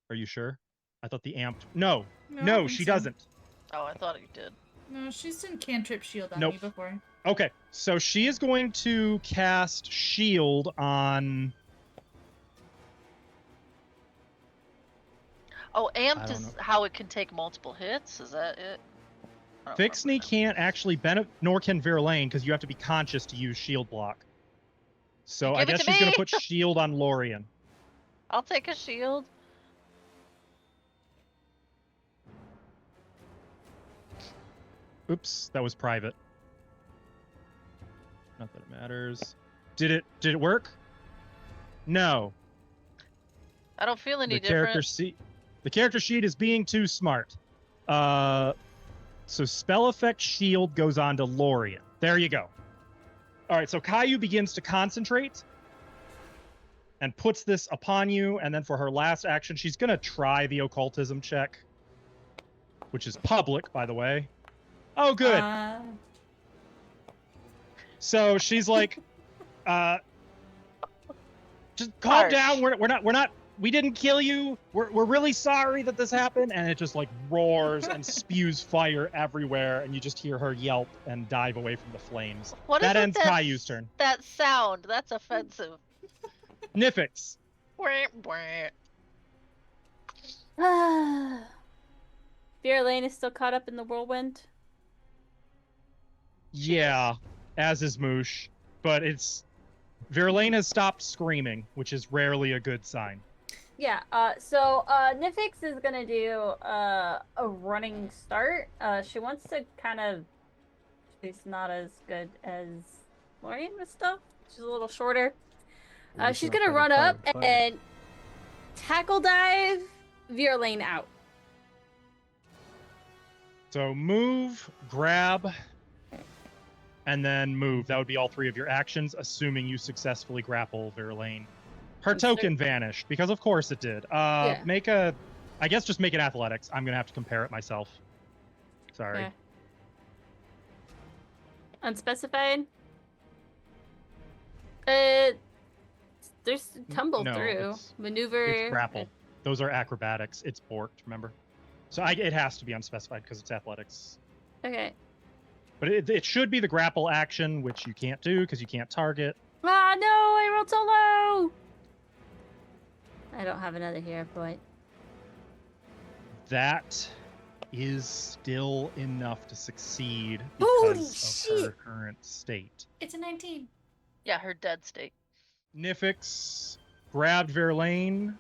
Are you sure? I thought the amped... No, I think she so. doesn't. Oh, I thought you did. No, she's done cantrip shield on Nope. me before. Okay, so she is going to cast shield on... Oh, I amped don't is know. how it can take multiple hits? Is that it? I don't Fixney remember now. can't actually benefit, nor can Verlaine, because you have to be conscious to use shield block. So I Give it guess to she's going me! to put shield on Lorien. I'll take a shield. Oops, that was private. Not that it matters. Did it work? No. I don't feel any The different. the character sheet is being too smart. So spell effect shield goes on to Lorien. There you go. All right, so Caillou begins to concentrate and puts this upon you, and then for her last action, she's gonna try the occultism check, which is public, by the way. Oh, good. So she's like, just calm Harsh. down. We didn't kill you. We're really sorry that this happened. And it just like roars and spews fire everywhere. And you just hear her yelp and dive away from the flames. What is That it ends Caillou's turn. That sound. That's offensive. Nifix. Wah, wah. Vera Lane is still caught up in the whirlwind. Yeah, as is Moosh. But Verlaine has stopped screaming, which is rarely a good sign. Yeah, so Nifix is gonna do a running start. She wants to kind of... She's not as good as Lorien with stuff. She's a little shorter. She's gonna run up and tackle dive Vera Lane out. So move, grab, and then move. That would be all three of your actions, assuming you successfully grapple Verlaine. Her I'm token vanished, because of course it did. Yeah. I guess just make it athletics. I'm going to have to compare it myself. Sorry. Okay. Unspecified? There's tumble No, through. it's Maneuver. grapple. Those are acrobatics. It's borked, remember? So it has to be unspecified because it's athletics. Okay. But it should be the grapple action, which you can't do because you can't target. Ah, no, I rolled so low! I don't have another hero point. That is still enough to succeed Holy because of her shit. current state. It's a 19. Yeah, her dead state. Nifix grabbed Verlaine.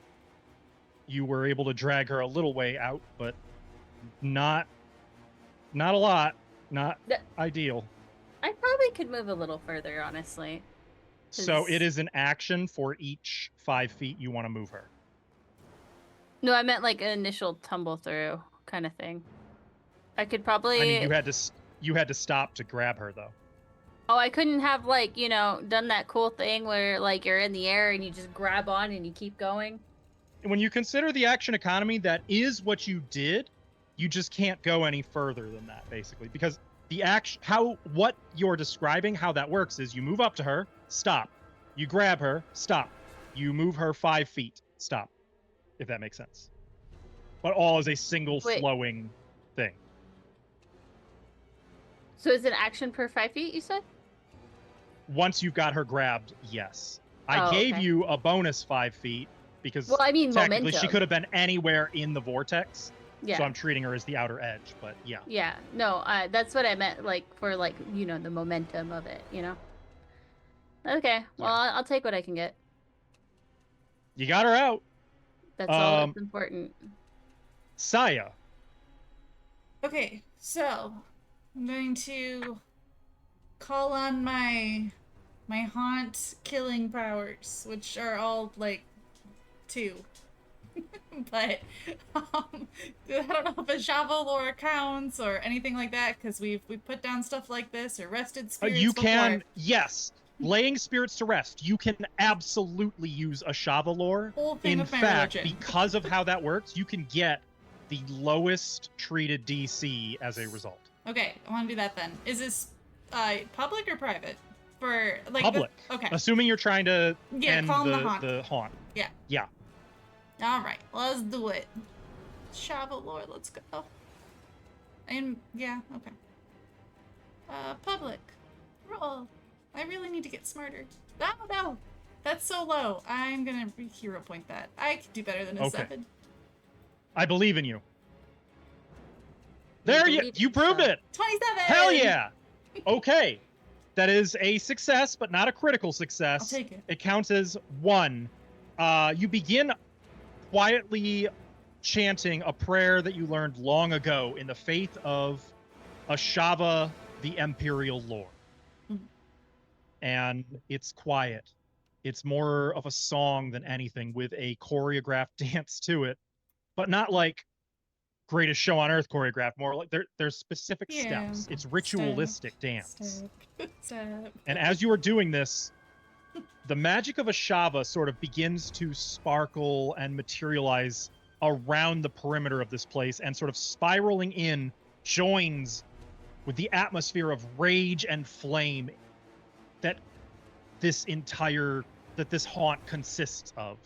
You were able to drag her a little way out, but not a lot. Not Th- ideal. I probably could move a little further, honestly. So 'Cause- it is an action for each 5 feet you want to move her. No, I meant like an initial tumble through kind of thing. I could probably. I mean, you had to stop to grab her though. Oh, I couldn't have like, done that cool thing where like you're in the air and you just grab on and you keep going. When you consider the action economy, that is what you did. You just can't go any further than that, basically, because the action, what you're describing, how that works is you move up to her, stop. You grab her, stop. You move her 5 feet, stop. If that makes sense. But all is a single Wait. flowing thing. So is it action per 5 feet, you said? Once you've got her grabbed, yes. I Oh, gave okay. you a bonus 5 feet because Well, I mean technically momentum. she could have been anywhere in the vortex. Yeah. So I'm treating her as the outer edge, but yeah. Yeah. No, that's what I meant, like, for, like, the momentum of it, Okay. Well, I'll take what I can get. You got her out. That's all that's important. Saya. Okay, so I'm going to call on my haunt killing powers, which are all like 2. But I don't know if a Javelor counts or anything like that, because we've put down stuff like this or rested spirits. You before. can, yes. Laying spirits to rest. You can absolutely use a Shavalor. Whole thing In of my fact, religion. because of how that works, you can get the lowest treated DC as a result. Okay, I want to do that then. Is this public or private? For like Public. Okay. Assuming you're trying to Yeah, end calm the the haunt. haunt. Yeah. Yeah. All right, let's do it. Shavalor, let's go. And yeah, okay. Public. Roll. I really need to get smarter. No, that's so low. I'm gonna hero point that. I could do better than a Okay. 7. I believe in you. There you believe in proved yourself. it. 27. Hell yeah. Okay. That is a success, but not a critical I'll success. take it. It counts as 1. You begin quietly chanting a prayer that you learned long ago in the faith of Ashava, the Imperial Lord. Mhm. And it's quiet. It's more of a song than anything, with a choreographed dance to it, but not like greatest show on earth choreographed, more like there's specific Yeah. steps. It's ritualistic dance. Step. And as you are doing this, the magic of Ashava sort of begins to sparkle and materialize around the perimeter of this place, and sort of spiraling in joins with the atmosphere of rage and flame that this haunt consists of.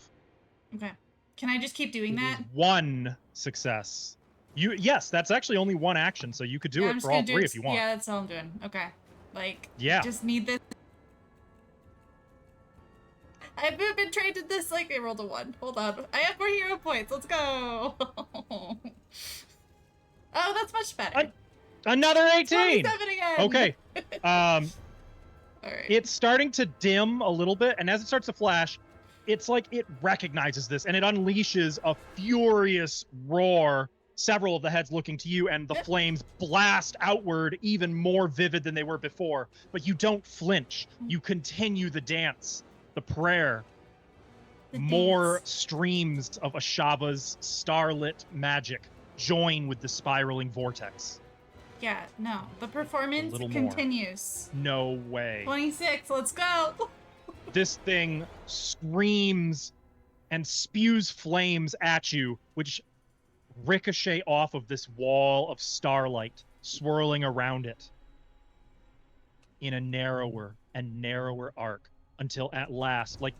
Okay. Can I just keep doing It that? is 1 success. Yes, that's actually only 1 action, so you could do Yeah, I'm it just for all gonna do 3 it- if you want. Yeah, that's all I'm doing. Okay. Like, Yeah. just need this. I've been trained in this, like, I rolled a 1. Hold on. I have more hero points. Let's go. Oh, that's much better. Another 18. 27 again. Okay. All right. It's starting to dim a little bit, and as it starts to flash, it's like it recognizes this, and it unleashes a furious roar, several of the heads looking to you, and the flames blast outward, even more vivid than they were before. But you don't flinch. You continue the dance, the prayer. The More dance. streams of Ashava's starlit magic join with the spiraling vortex. Yeah, no. The performance little more. continues. No way. 26, let's go. This thing screams and spews flames at you, which ricochet off of this wall of starlight, swirling around it in a narrower and narrower arc, until at last, like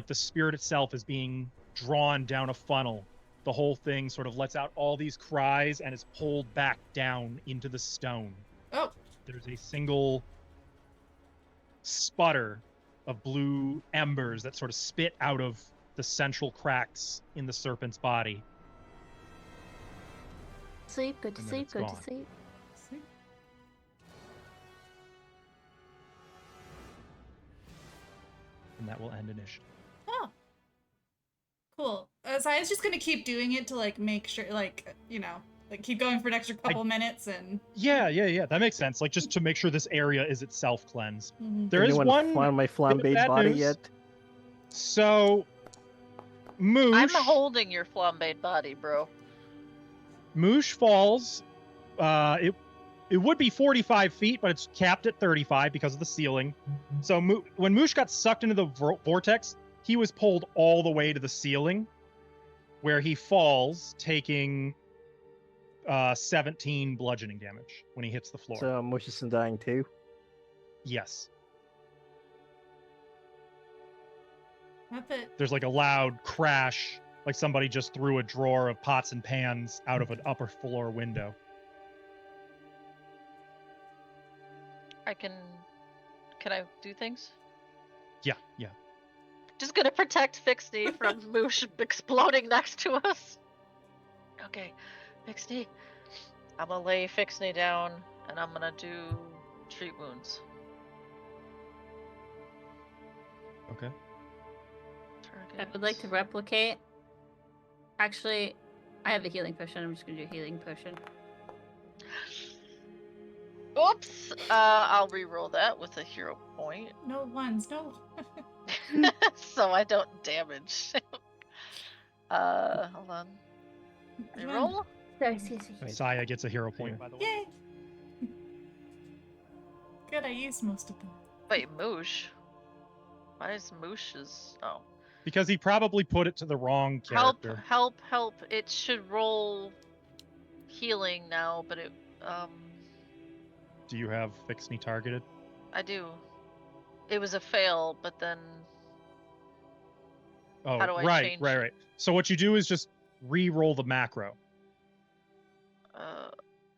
the spirit itself is being drawn down a funnel, the whole thing sort of lets out all these cries and is pulled back down into the stone. Oh, There's a single sputter of blue embers that sort of spit out of the central cracks in the serpent's body. Sleep, good to And then sleep, it's good gone. to sleep. And that will end initiative. Oh. Cool. So I was just gonna keep doing it to like make sure, like, you know, like keep going for an extra couple minutes and. Yeah. That makes sense. Like just to make sure this area is itself cleansed. Mhm. There is Anyone one found my bit of flambéed bad body news. yet? So, Moosh. I'm holding your flambéed body, bro. Moosh falls. It would be 45 feet, but it's capped at 35 because of the ceiling. So when Moosh got sucked into the vortex, he was pulled all the way to the ceiling, where he falls, taking 17 bludgeoning damage when he hits the floor. So Mush isn't dying too. Yes. Not that. There's like a loud crash, like somebody just threw a drawer of pots and pans out of an upper floor window. Can I do things? Yeah. Just gonna protect Fixney from Moosh exploding next to us. Okay, Fixney. I'm gonna lay Fixney down and I'm gonna do treat wounds. Okay. I would like to replicate. Actually, I have a healing potion. I'm just gonna do a healing potion. Oops! I'll re-roll that with a hero point. No ones, no. So I don't damage. Hold on. Reroll? Sorry, excuse me. Saya gets a hero point, by the way. Yay! Good, I used most of them. Wait, Moosh? Why is Moosh's... Oh. Because he probably put it to the wrong character. Help. It should roll healing now, but it... Do you have Fixney targeted? I do. It was a fail, but then... Oh, How do I right. change? Right. So what you do is just re-roll the macro.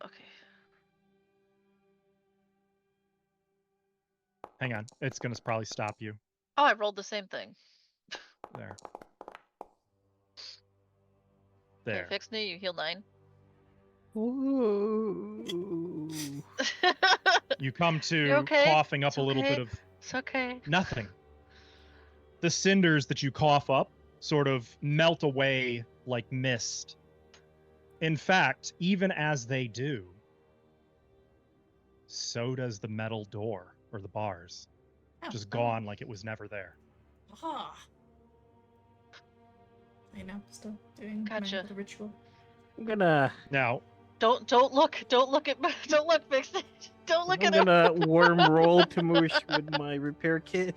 Okay. Hang on. It's going to probably stop you. Oh, I rolled the same thing. There. Okay, There. Fixney, you heal 9. Ooh. You come to You okay? coughing up It's a little okay. bit of It's okay. nothing. The cinders that you cough up sort of melt away like mist. In fact, even as they do, so does the metal door or the bars. Oh, Just gone like it was never there. Ah. I know, still doing Gotcha. my little ritual. I'm gonna Now, Don't look at Fixney. Don't look I'm at him. gonna worm roll to Moosh with my repair kit.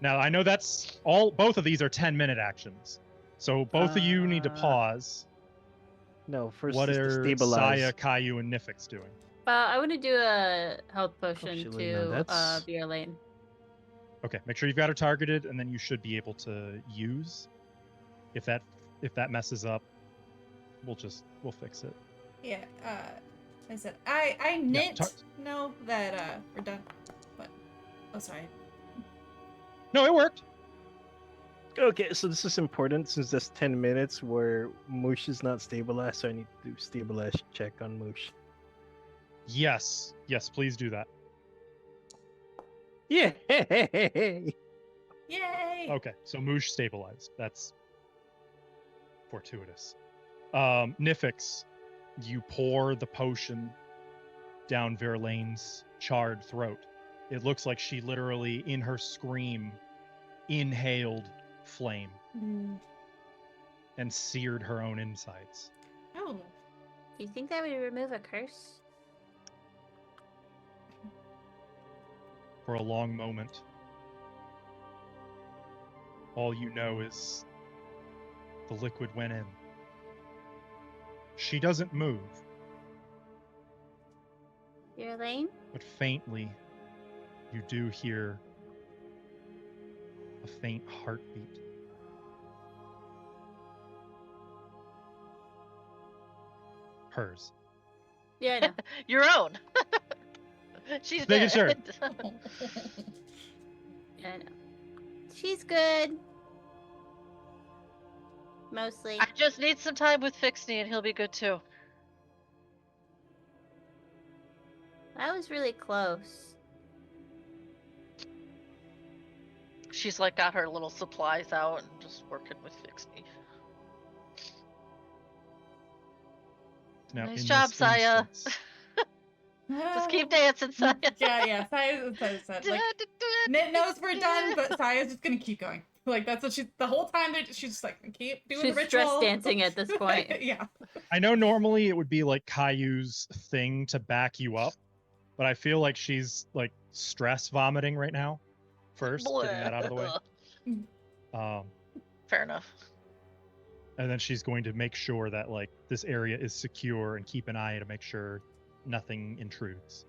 now I know that's all. Both of these are 10-minute actions, so both of you need to Uh, pause. No, first What is to are stabilize. Saya, Caillou, and Nifix doing? I want to do a health potion Actually, no, to that's- Vera Lane. Okay, make sure you've got her targeted, and then you should be able to use. If that messes up, we'll fix it. Yeah, I said, I knit tar- know that, we're done. But, oh, sorry. No, it worked. Okay, so this is important since there's 10 minutes where Moosh is not stabilized, so I need to do stabilize check on Moosh. Yes, please do that. Yeah. Yay! Okay, so Moosh stabilized. That's fortuitous. Nifix, you pour the potion down Verlaine's charred throat. It looks like she literally, in her scream, inhaled flame and seared her own insides. Oh, Do you think that would remove a curse? For a long moment, all you know is the liquid went in. She doesn't move, Vera Lane? but faintly you do hear a faint heartbeat. Hers. Yeah, I know. Your own. She's Making dead. sure. Yeah, I know. She's good. Mostly. I just need some time with Fixney and he'll be good too. That was really close. she's like got her little supplies out and just working with Fixie. Now, Nice in job, this Saya. instance- Just keep dancing, Saya. Yeah. Saya's like, Nit knows we're done, but Saya's just gonna keep going. Like that's what the whole time she's just like keep doing She's the ritual. stress dancing at this point. Yeah. I know normally it would be like Caillou's thing to back you up, but I feel like she's like stress vomiting right now. First, getting that out of the way. Fair enough. And then she's going to make sure that like this area is secure and keep an eye to make sure nothing intrudes.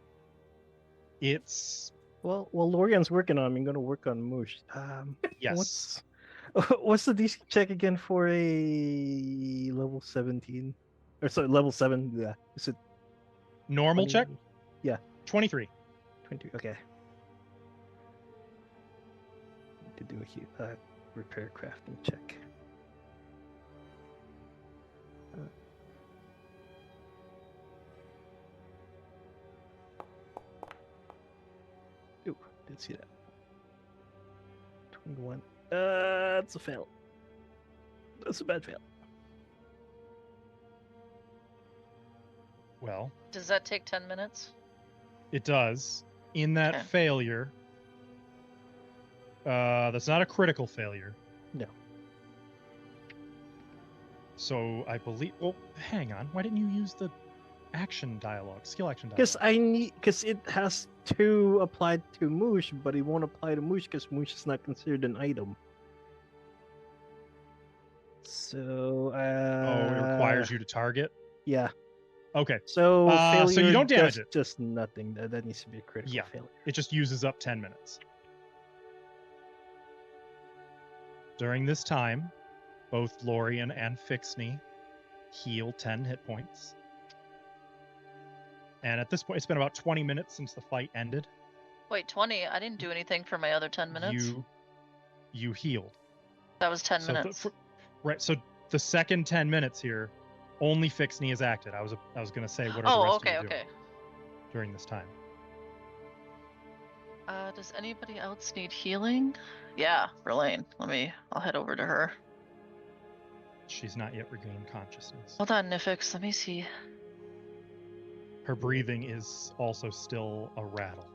It's Well, while Lorian's working on, I'm gonna work on Moosh. yes. What's the DC check again for a level 17? Or sorry, level 7? Yeah. Is it Normal 20? check? Yeah. 23. 20? Okay. Need to do a repair crafting check. Ooh, did see that. 21. That's a fail. That's a bad fail. Well, Does that take 10 minutes? it does. In that Okay. failure, that's not a critical failure. No. So I believe. Well, hang on. Why didn't you use the action dialogue, skill action dialogue? Because it has to apply to Moosh, but it won't apply to Moosh because Moosh is not considered an item. So it requires you to target. Yeah. Okay, So so you failure don't damage does it. just nothing. That needs to be a critical Yeah. failure. it just uses up 10 minutes. During this time, both Lorian and Fixney heal 10 hit points. And at this point, it's been about 20 minutes since the fight ended. Wait, 20? I didn't do anything for my other 10 minutes. You healed. That was 10 So minutes. right. So the second 10 minutes here, only Fixney is acted. I was gonna say what are the Oh, rest okay, of you doing okay. during this time? Does anybody else need healing? Yeah, Verlaine. I'll head over to her. She's not yet regained consciousness. Hold on, Nifix. Let me see. Her breathing is also still a rattle.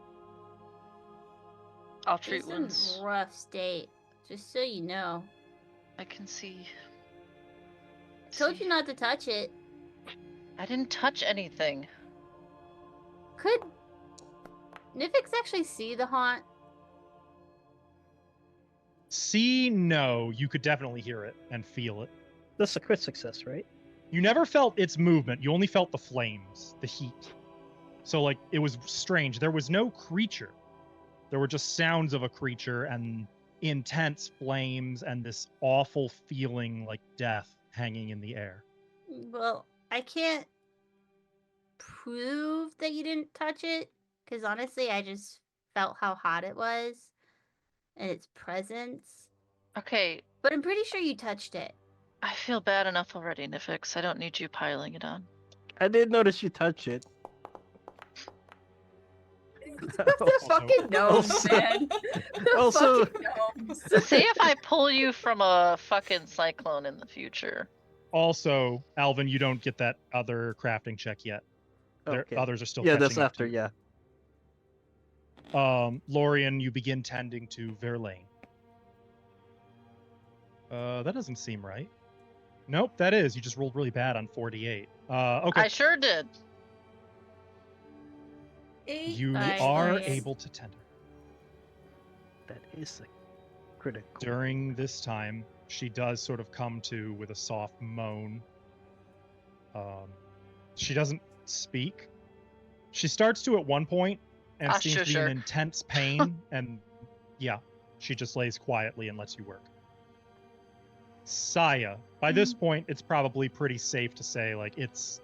I'll treat It's in wounds. a rough state, just so you know. I can see. Told you not to touch it. I didn't touch anything. Could Nifix actually see the haunt? See, no, you could definitely hear it and feel it. That's a crit success, right? You never felt its movement. You only felt the flames, the heat. So, like, it was strange. There was no creature. There were just sounds of a creature and intense flames and this awful feeling like death hanging in the air. Well, I can't prove that you didn't touch it, because honestly, I just felt how hot it was and its presence. Okay, But I'm pretty sure you touched it. I feel bad enough already, Nifix. I don't need you piling it on. I did notice you touch it. The fucking gnomes, also- man. The also- fucking gnomes. See if I pull you from a fucking cyclone in the future. Also, Alvin, you don't get that other crafting check yet. Okay. Others are still Yeah, catching that's up after, to you. yeah. Lorian, you begin tending to Verlaine. That doesn't seem right. Nope, that is. You just rolled really bad on 48. Okay. I sure did. 8. You Nice. are Nice. able to tend her. That is a critical. During this time, she does sort of come to with a soft moan. She doesn't speak. She starts to at one point and Ah, seems to be sure. in intense pain, and yeah, she just lays quietly and lets you work. Saya, by this point, it's probably pretty safe to say, like, it's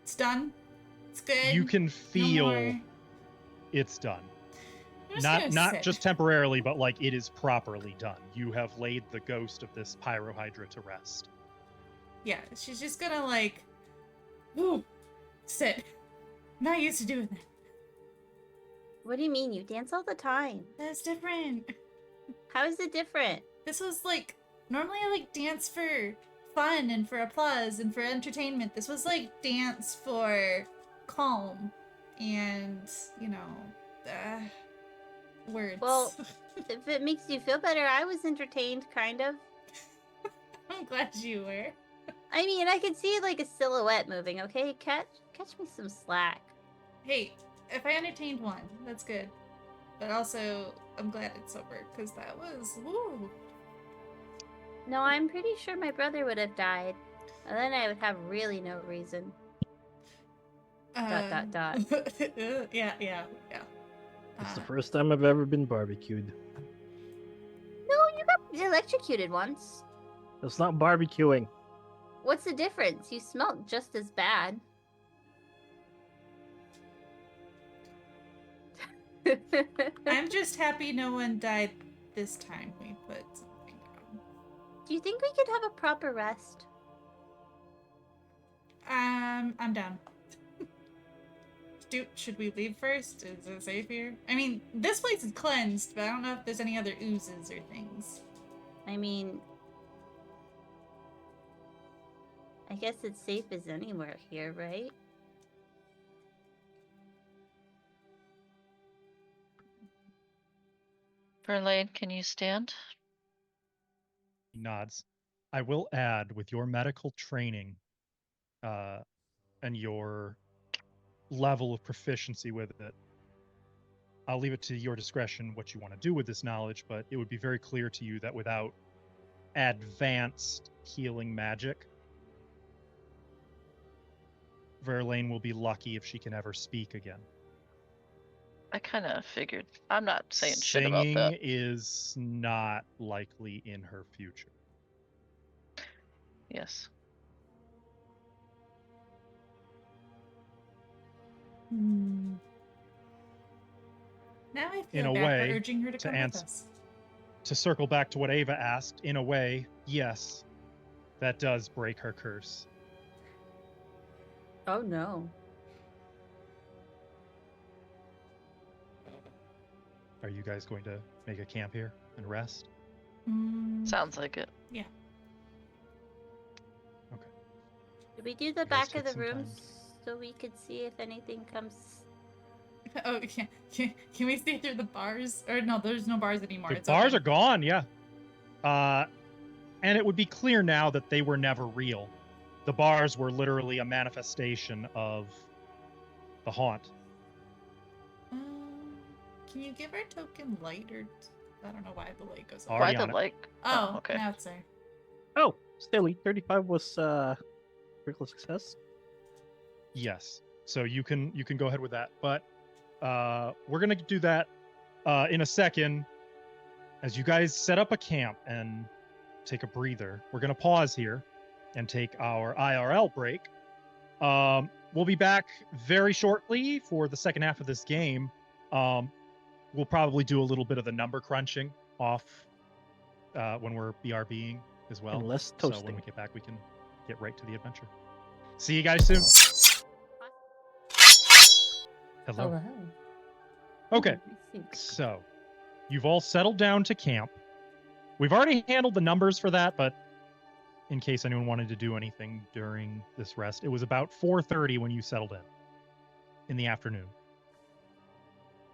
It's done. It's good. you can No feel more. it's done. I'm just gonna Not sit. just temporarily, but like it is properly done. You have laid the ghost of this pyrohydra to rest. Yeah, she's just gonna like, ooh, sit. Not used to doing that. What do you mean? You dance all the time. That's different. How is it different? This was like, normally I like dance for fun and for applause and for entertainment. This was like dance for calm and, words. Well, if it makes you feel better, I was entertained, kind of. I'm glad you were. I mean, I could see like a silhouette moving. Okay, catch me some slack. Hey, if I entertained one, that's good. But also, I'm glad it's over, because that was, woo. No, I'm pretty sure my brother would have died. And then I would have really no reason. ... Yeah. It's the first time I've ever been barbecued. No, you got electrocuted once. It's not barbecuing. What's the difference? You smelled just as bad. I'm just happy no one died this time we put something down. Do you think we could have a proper rest? I'm down. Should we leave first? Is it safe here? I mean, this place is cleansed, but I don't know if there's any other oozes or things. I mean, I guess it's safe as anywhere here, right? Verlaine, can you stand? He nods. I will add, with your medical training and your level of proficiency with it, I'll leave it to your discretion what you want to do with this knowledge, but it would be very clear to you that without advanced healing magic, Verlaine will be lucky if she can ever speak again. I kind of figured. I'm not saying shit about that. Singing is not likely in her future. Yes. Now I In feel a bad way, for urging her to to come with answer- us. To circle back to what Ava asked, in a way, yes, that does break her curse. Oh no. Are you guys going to make a camp here and rest? Sounds like it. Yeah. Did we do the guys back take of the some room time. so we could see if anything comes? Oh, can we see through the bars? Or no, there's no bars anymore. The It's bars are open. gone, yeah. And it would be clear now that they were never real. The bars were literally a manifestation of the haunt. Can you give our token light, or I don't know why the light goes off. Already Why on the it. like? Oh, okay. now it's there. Oh, Stilly, 35 was critical success. Yes. So you can go ahead with that. But we're gonna do that in a second. As you guys set up a camp and take a breather, we're gonna pause here and take our IRL break. We'll be back very shortly for the second half of this game. We'll probably do a little bit of the number crunching off when we're BRBing as well. And less So toasting. when we get back, we can get right to the adventure. See you guys soon. Hello. Okay, so you've all settled down to camp. We've already handled the numbers for that, but in case anyone wanted to do anything during this rest, it was about 4:30 when you settled in the afternoon.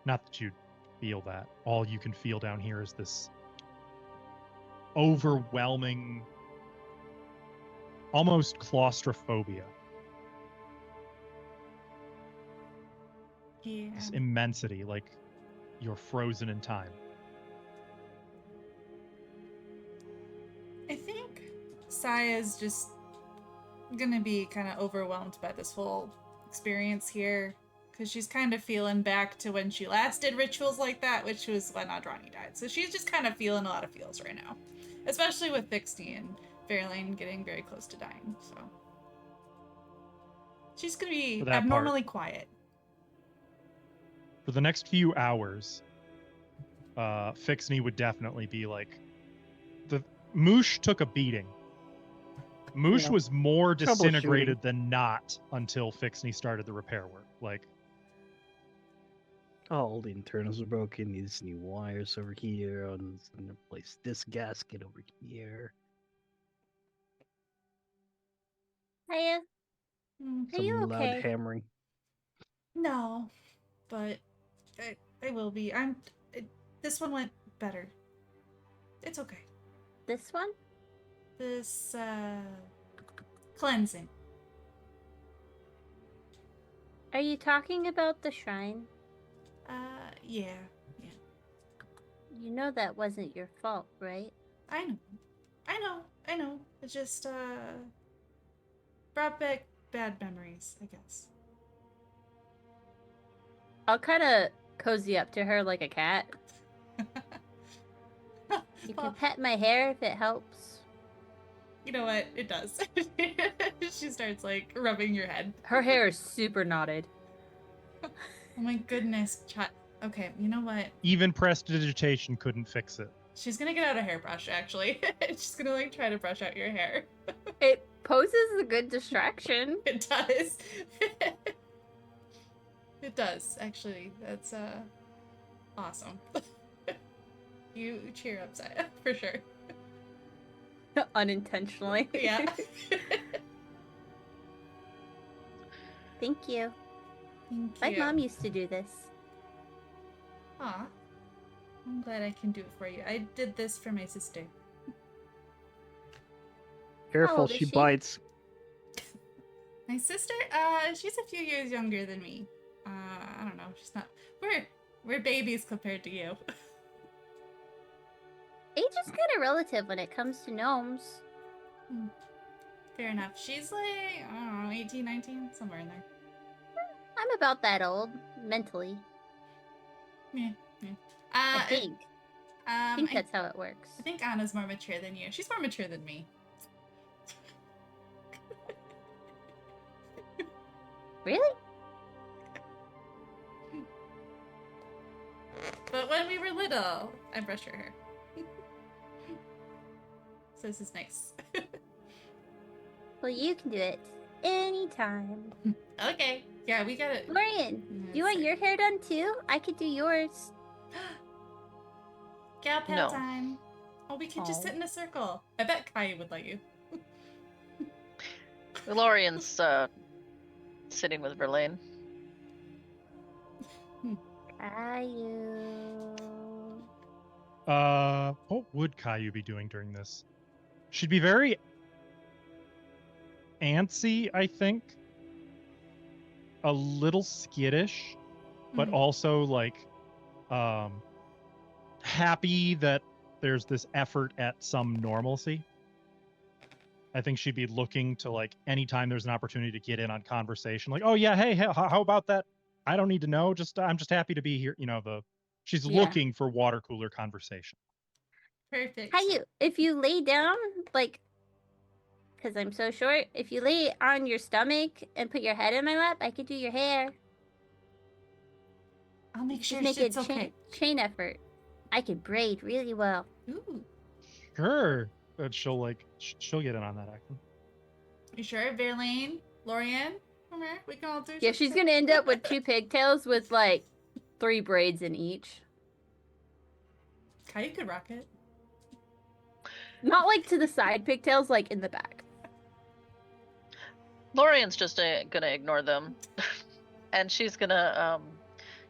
Not that you'd feel that. All you can feel down here is this overwhelming, almost claustrophobia. Yeah. This immensity, like you're frozen in time. I think Saya's just gonna be kind of overwhelmed by this whole experience here, because she's kind of feeling back to when she last did rituals like that, which was when Adrani died. So she's just kind of feeling a lot of feels right now, especially with Fixie and Verlaine getting very close to dying. So she's gonna be For that abnormally quiet. For the next few hours, Fixney would definitely be like, the Moosh took a beating. Moosh Yeah. was more disintegrated Troubleshooting. than not until Fixney started the repair work. Like, All the internals are broken. Needs new wires over here. And replace this gasket over here. Hiya, Mm, are you Some loud okay? hammering. no, but I will be. This one went better. It's okay. This one? This cleansing. Are you talking about the shrine? Yeah. You know that wasn't your fault, right? I know. It just brought back bad memories, I guess. I'll kind of cozy up to her like a cat. You can Well, pet my hair if it helps. you know what? It does. She starts like rubbing your head. Her hair is super knotted. Oh my goodness, chat. Okay, you know what? Even prestidigitation couldn't fix it. She's gonna get out a hairbrush, actually. She's gonna like try to brush out your hair. It poses a good distraction. It does. It does, actually. That's awesome. You cheer up, Saya, for sure. Unintentionally. Yeah. Thank you. Thank My you. mom used to do this. Aw. I'm glad I can do it for you. I did this for my sister. Careful, old is she she? bites. My sister? She's a few years younger than me. I don't know. She's not. We're babies compared to you. Age is kind of relative when it comes to gnomes. Fair enough. She's like, I don't know, 18, 19, somewhere in there. I'm about that old, mentally. Yeah. I think. I think I that's how it works. think Anna's more mature than you. She's more mature than me. Really? But when we were little, I brushed her hair. So this is nice. Well, you can do it anytime. Okay. Yeah, we got it. Lorian, do you want your hair done too? I could do yours. Gal pal No. time. Oh, we can just Aw. sit in a circle. I bet Kai would let you. Lorian's sitting with Verlaine. Caillou. What would Caillou be doing during this? She'd be very antsy, I think. A little skittish, but also like happy that there's this effort at some normalcy. I think she'd be looking to like anytime there's an opportunity to get in on conversation, like, oh yeah, hey, how about that? I don't need to know. I'm just happy to be here. You know, she's Yeah. looking for water cooler conversation. Perfect. Caillou, if you lay down, like, because I'm so short, if you lay on your stomach and put your head in my lap, I could do your hair. I'll make sure Just make it's a okay. chain effort. I can braid really well. Ooh. Sure. But she'll get in on that action. You sure? Verlaine? Lorian? Come here. We can all do Yeah, she's gonna end up with 2 pigtails with like 3 braids in each. Kai could rock it. Not like to the side pigtails, like in the back. Lorian's just gonna ignore them. And she's gonna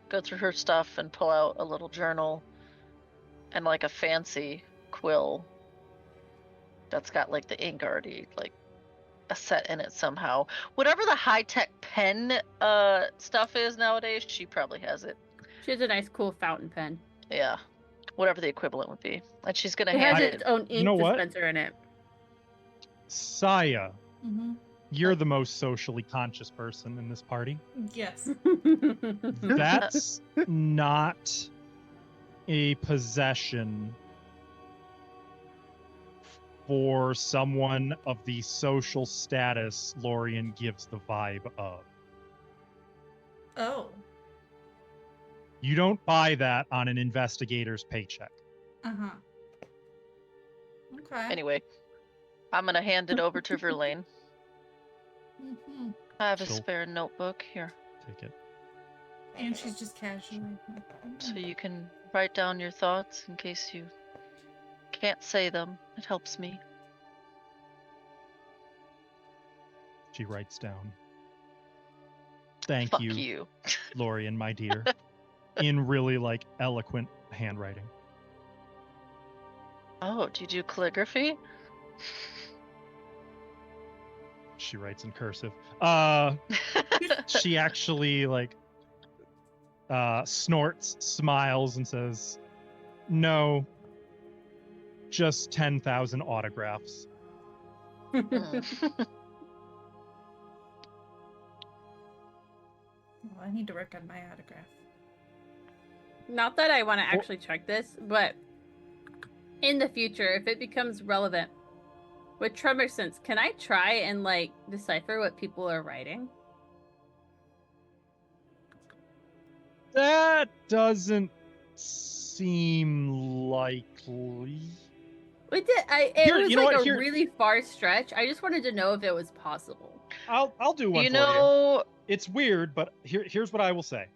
go through her stuff and pull out a little journal and like a fancy quill that's got like the ink already like a set in it somehow. Whatever the high-tech pen stuff is nowadays, she probably has it. She has a nice, cool fountain pen. Yeah, whatever the equivalent would be. And she's gonna It has hand its it. own ink You know what? dispenser in it. Saya, Mm-hmm. you're the most socially conscious person in this party. Yes. That's not a possession for someone of the social status Lorian gives the vibe of. Oh. You don't buy that on an investigator's paycheck. Uh-huh. Okay. Anyway, I'm gonna hand it over to Verlaine. Mm-hmm. I have a She'll- spare notebook here. Take it. And she's just casually. So you can write down your thoughts in case you can't say them. It helps me. She writes down. Thank Fuck you, you. Lorian, my dear. In really like eloquent handwriting. Oh, do you do calligraphy? She writes in cursive. She actually like snorts, smiles, and says, "No, just 10,000 autographs." Mm. Oh, I need to work on my autograph. Not that I want to actually check this, but in the future, if it becomes relevant with Tremor Sense, can I try and like decipher what people are writing? That doesn't seem likely. It did. Here, was you know like what? a Here- really far stretch. I just wanted to know if it was possible. I'll do one You for you. know, It's weird, but here's what I will say.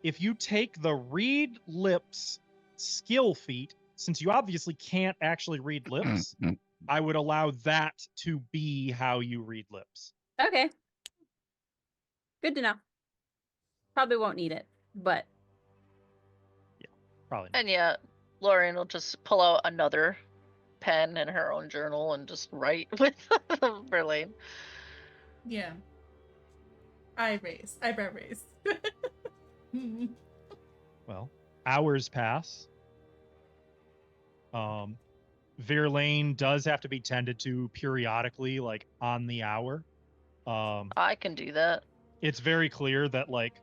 If you take the read lips skill feat, since you obviously can't actually read lips, I would allow that to be how you read lips. Okay. Good to know. Probably won't need it, but Probably not. and yeah, Lorian will just pull out another pen in her own journal and just write with Verlaine. Yeah. Eyebrow raise. Well, hours pass. Verlaine does have to be tended to periodically, like on the hour. I can do that. It's very clear that like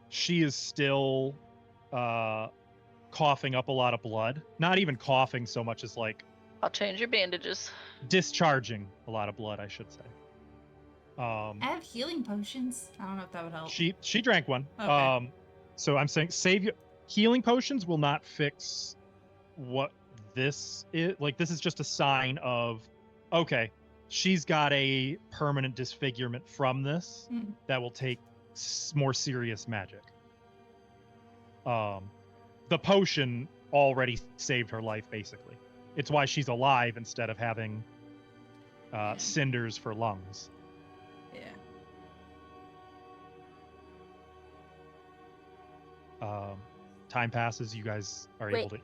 she is still coughing up a lot of blood. Not even coughing so much as like I'll change your bandages. discharging a lot of blood, I should say. I have healing potions. I don't know if that would help. She drank one. Okay. So I'm saying save your healing potions will not fix what this is. Like this is just a sign of okay, she's got a permanent disfigurement from this Mm. that will take more serious magic. The potion already saved her life basically. It's why she's alive instead of having cinders for lungs. Yeah. Time passes, you guys are able to.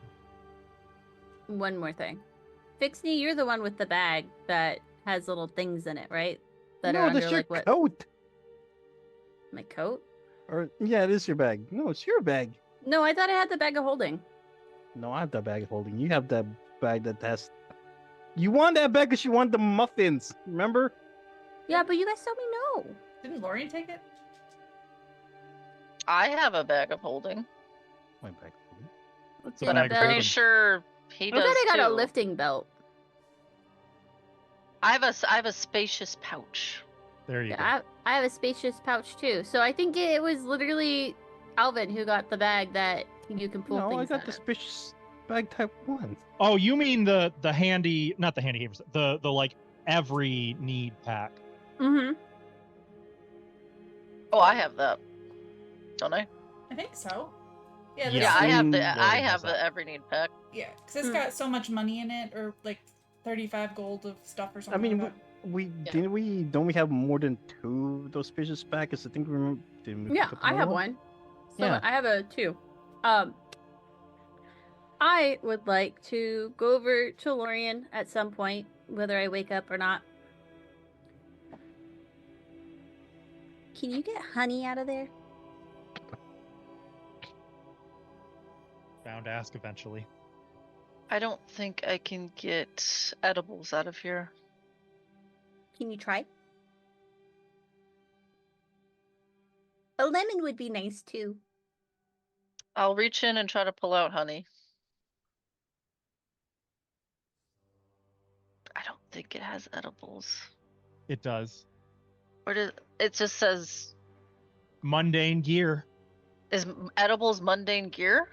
one more thing. Fixney, you're the one with the bag that has little things in it, right? That are No, under that's your like what? coat. My coat? Or yeah, it is your bag. No, it's your bag. No, I thought I had the bag of holding. No, I have that bag holding. You have that bag that has. You want that bag because you want the muffins. Remember? Yeah, but you guys told me no. Didn't Lorian take it? I have a bag of holding, My bag holding. What's a in but I'm bag of pretty holding. sure he I does thought I got a too. lifting belt. I have a spacious pouch. There you go. Yeah, I have a spacious pouch too. So I think it was literally Alvin who got the bag that you can pull No, I things got out the of. suspicious bag type 1. Oh, you mean the handy, not the handy gamers, the like every need pack. Mm-hmm. Oh, I have that. Don't I? I think so. Yeah, Yeah. Yeah, I have the Lorian I has have that. the every need pack. Yeah, because it's Hmm. got so much money in it, or like 35 gold of stuff or I something. mean, like we Yeah. don't we have more than 2 of those suspicious bags? I think we remember. Didn't we Yeah, pick up I another have one. So Yeah. I have a 2. I would like to go over to Lorian at some point, whether I wake up or not. Can you get honey out of there? Bound to ask eventually. I don't think I can get edibles out of here. Can you try? A lemon would be nice too. I'll reach in and try to pull out honey. I don't think it has edibles. It does. Or does it just says Mundane gear. is edibles mundane gear?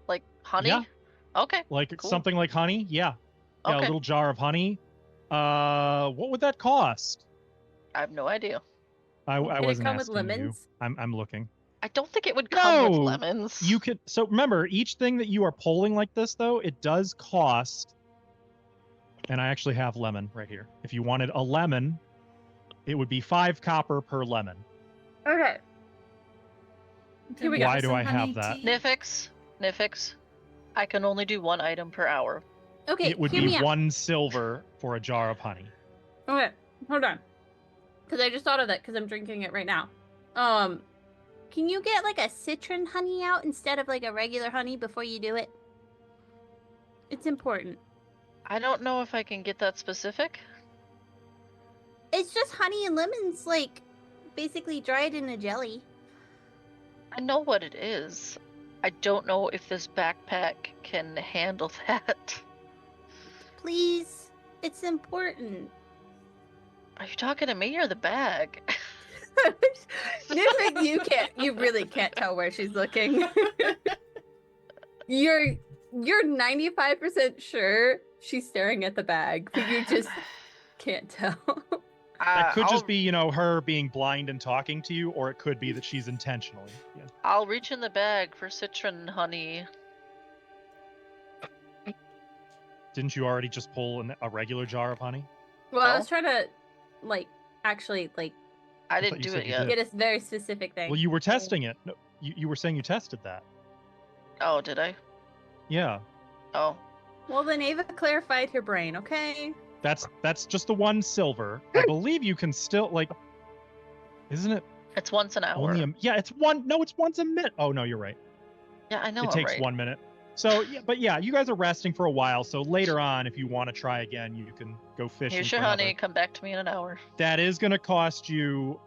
Like honey? Yeah. Okay. Like Cool. something like honey. Yeah. Yeah, a Okay. little jar of honey. What would that cost? I have no idea. I Did it wasn't come with asking you. lemons? I'm looking. I don't think it would come with No, lemons. You could. So remember, each thing that you are pulling like this, though, it does cost. And I actually have lemon right here. If you wanted a lemon, it would be 5 copper per lemon. Okay. Here we go. Why do Some I have honey that? tea? Nifix, I can only do 1 item per hour. Okay, It would hear be me out. 1 silver for a jar of honey. Okay, hold on. Because I just thought of that because I'm drinking it right now. Can you get like a citron honey out instead of like a regular honey before you do it? It's important. I don't know if I can get that specific. It's just honey and lemons, like basically dried in a jelly. I know what it is. I don't know if this backpack can handle that. Please, it's important. Are you talking to me or the bag? Nifix, you really can't tell where she's looking. You're 95% sure she's staring at the bag, but you just can't tell. That could just I'll- be, her being blind and talking to you, or it could be that she's intentionally. Yeah. I'll reach in the bag for citron honey. Didn't you already just pull a regular jar of honey? Well, I No. was trying to actually I thought didn't you do said it you yet. did. get a very specific thing. Well, you were testing it. No, you were saying you tested that. Oh, did I? Yeah. Oh. Well, then Ava clarified her brain, okay? That's just the 1 silver. I believe you can still isn't it It's once an hour. only yeah, it's one no, it's once a minute. Oh no, you're right. Yeah, I know. It takes right? 1 minute. So yeah, but yeah, you guys are resting for a while. So later on, if you want to try again, you can go fishing. Here's for your honey. another. Come back to me in an hour. That is going to cost you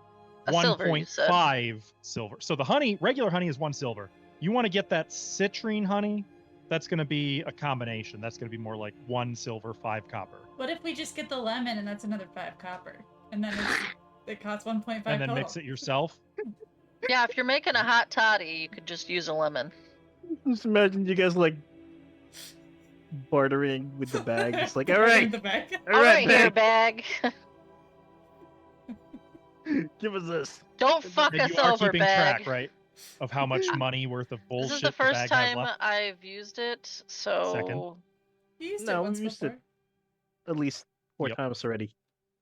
A silver, you said. 1.5 silver. So the honey, regular honey, is 1 silver. You want to get that citrine honey? That's going to be a combination. That's going to be more like 1 silver, 5 copper, What if we just get the lemon and that's another 5 copper? And then it costs 1.5 and then total. mix it yourself. Yeah, if you're making a hot toddy, you could just use a lemon. Just imagine you guys like bartering with the bag. It's like, all In right, the bag. all right, here, bag, bag. give us this. Don't fuck And us you are over, keeping bag. track, right? Of how much money worth of bullshit This is the bag first has time left. I've used it, so Second. You used No, it once we used before. it at least 4 Yep. times already.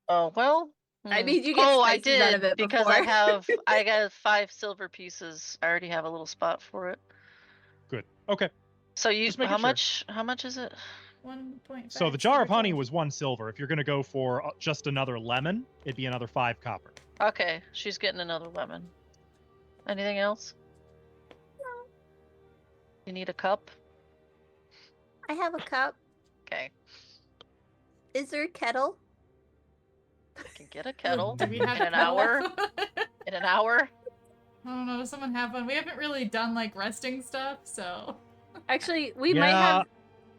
oh well. I hmm. mean, you get oh, I spices out did of it because before. I got 5 silver pieces. I already have a little spot for it. Good. Okay. So you Just making how sure. much? How much is it? 1.5. So the jar of silver honey total. was 1 silver. If you're going to go for just another lemon, it'd be another 5 copper. Okay, she's getting another lemon. Anything else? No. You need a cup? I have a cup. Okay. Is there a kettle? I can get a kettle Do we have in a an kettle? hour. In an hour? I don't know. Does someone have one? We haven't really done like resting stuff, so. Actually, we might have.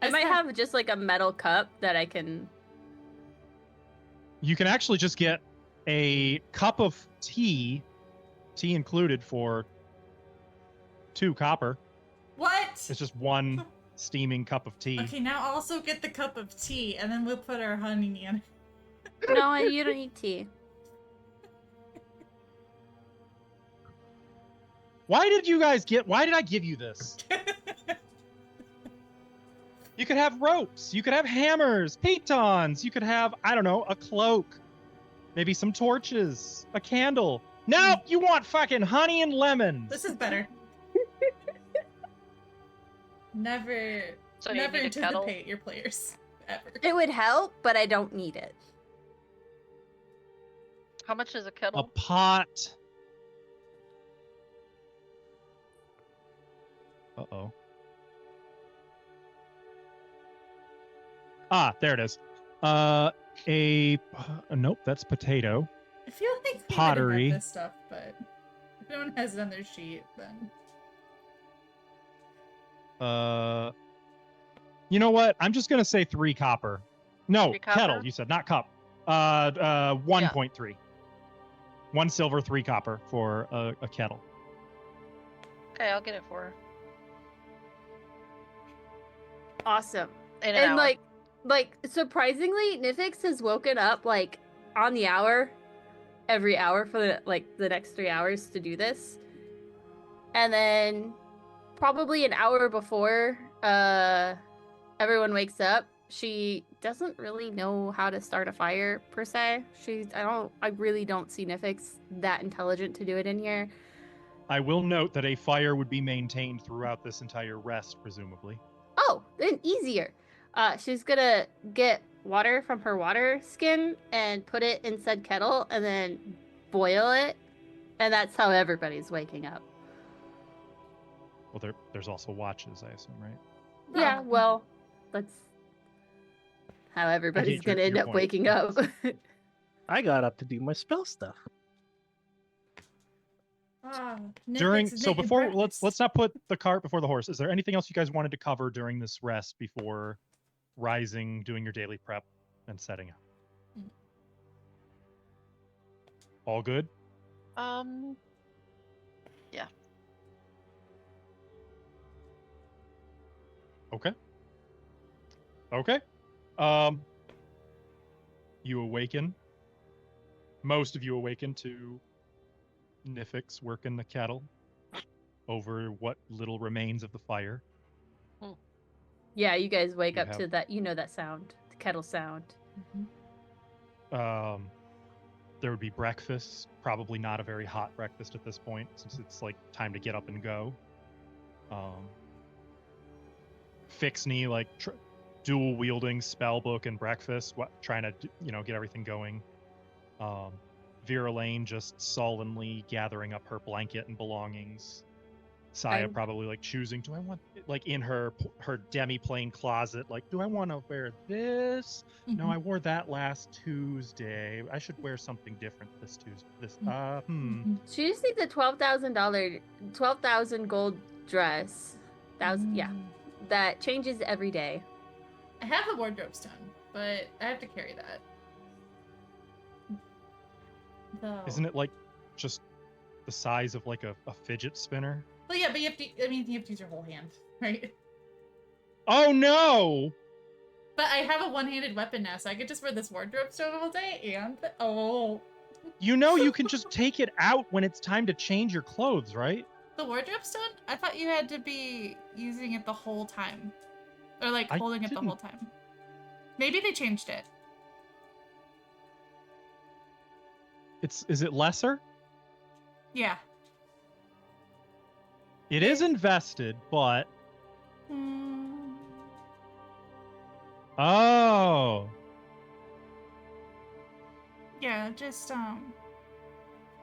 I Just might have just like a metal cup that I can. You can actually just get a cup of tea included, for 2 copper. What? It's just 1 steaming cup of tea. Okay, now also get the cup of tea, and then we'll put our honey in. No, you don't need tea. Why did I give you this? You could have ropes, you could have hammers, pitons, you could have, I don't know, a cloak, maybe some torches, a candle. No, you want fucking honey and lemons. This is better. Never, So you never need a kettle? anticipate your players ever. It would help, but I don't need it. How much is a A kettle? pot. Uh-oh. Ah, there it is. Nope, that's potato. I feel like we would have Pottery. got this stuff, but if no one has it on their sheet, then You know what? I'm just gonna say 3 copper. No, 3 copper? kettle. You said not cup. 1.3. 1 silver, 3 copper for a kettle. Okay, I'll get it for her. Awesome. In an And hour. like surprisingly, Nifix has woken up like on the hour, every hour for the next 3 hours to do this. And then probably an hour before everyone wakes up, she doesn't really know how to start a fire per se. I really don't see Nifix that intelligent to do it in here. I will note that a fire would be maintained throughout this entire rest, presumably. Oh, then easier. She's gonna get water from her water skin and put it in said kettle and then boil it. And that's how everybody's waking up. Well, there's also watches, I assume, right? Yeah, well, that's how I everybody's get your- gonna end your up point. waking up. I got up to do my spell stuff. Before let's not put the cart before the horse. Is there anything else you guys wanted to cover during this rest before rising, doing your daily prep, and setting up? All good? Yeah. Okay. You awaken. Most of you awaken to Nifix working the kettle over what little remains of the fire. Yeah, you guys wake You up have- to that. You know that sound, the kettle sound. There would be breakfast, probably not a very hot breakfast at this point, since it's like time to get up and go. Fixney, like dual wielding spell book and breakfast, trying to get everything going. Vera Lane just sullenly gathering up her blanket and belongings. Saya probably like choosing, do I want, like in her demi-plane closet, like, do I want to wear this? No, I wore that last Tuesday. I should wear something different this Tuesday. She just needs a $12,000 gold dress. That changes every day. I have a wardrobe stone, but I have to carry that. Though. Isn't it like just the size of like a fidget spinner? Well, yeah, but you have to use your whole hand, right? Oh no! But I have a one-handed weapon now, so I could just wear this wardrobe stone all day and You can just take it out when it's time to change your clothes, right? The wardrobe stone? I thought you had to be using it the whole time. Or like holding it the whole time. Maybe they changed it. Is it lesser? Yeah. It is invested, but oh. Yeah, just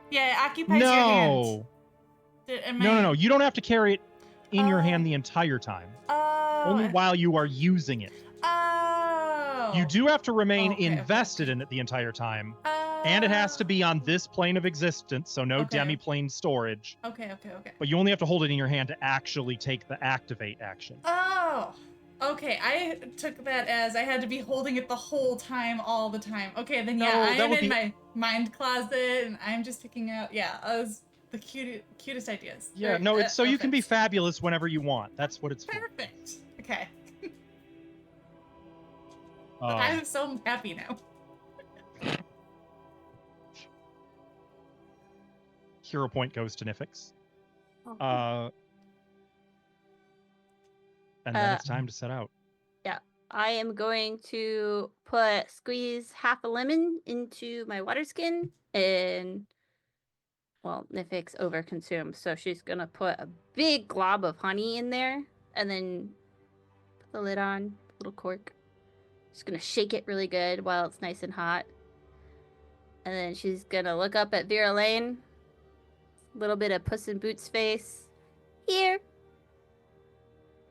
yeah, it occupies your hand. No. You don't have to carry it in your hand the entire time. Only while you are using it. Oh. You do have to remain invested in it the entire time. And it has to be on this plane of existence, so no demi-plane storage. Okay. But you only have to hold it in your hand to actually take the activate action. Oh. Okay, I took that as I had to be holding it the whole time, all the time. Okay, then yeah, I'm in my mind closet, and I'm just picking out, the cutest ideas. Yeah, no, it's so you can be fabulous whenever you want. That's what it's for. Perfect. Okay. I'm so happy now. Hero point goes to Nifix. And then it's time to set out. Yeah, I am going to squeeze half a lemon into my water skin, and well, Nifix overconsumes, so she's gonna put a big glob of honey in there, and then put the lid on, little cork. Just gonna shake it really good while it's nice and hot, and then she's gonna look up at Vera Lane. A little bit of Puss in Boots face. Here.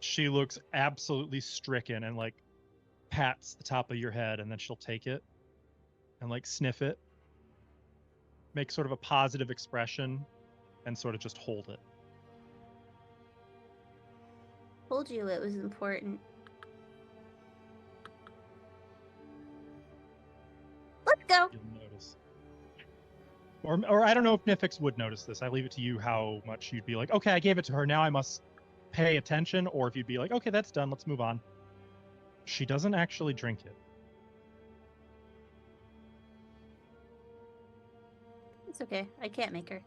She looks absolutely stricken and like pats the top of your head, and then she'll take it and like sniff it, make sort of a positive expression, and sort of just hold it. Told you it was important. Let's go. You'll notice. Or I don't know if Nifix would notice this. I leave it to you how much you'd be like, okay, I gave it to her, now I must pay attention, or if you'd be like, okay, that's done, let's move on. She doesn't actually drink it. It's okay. I can't make her.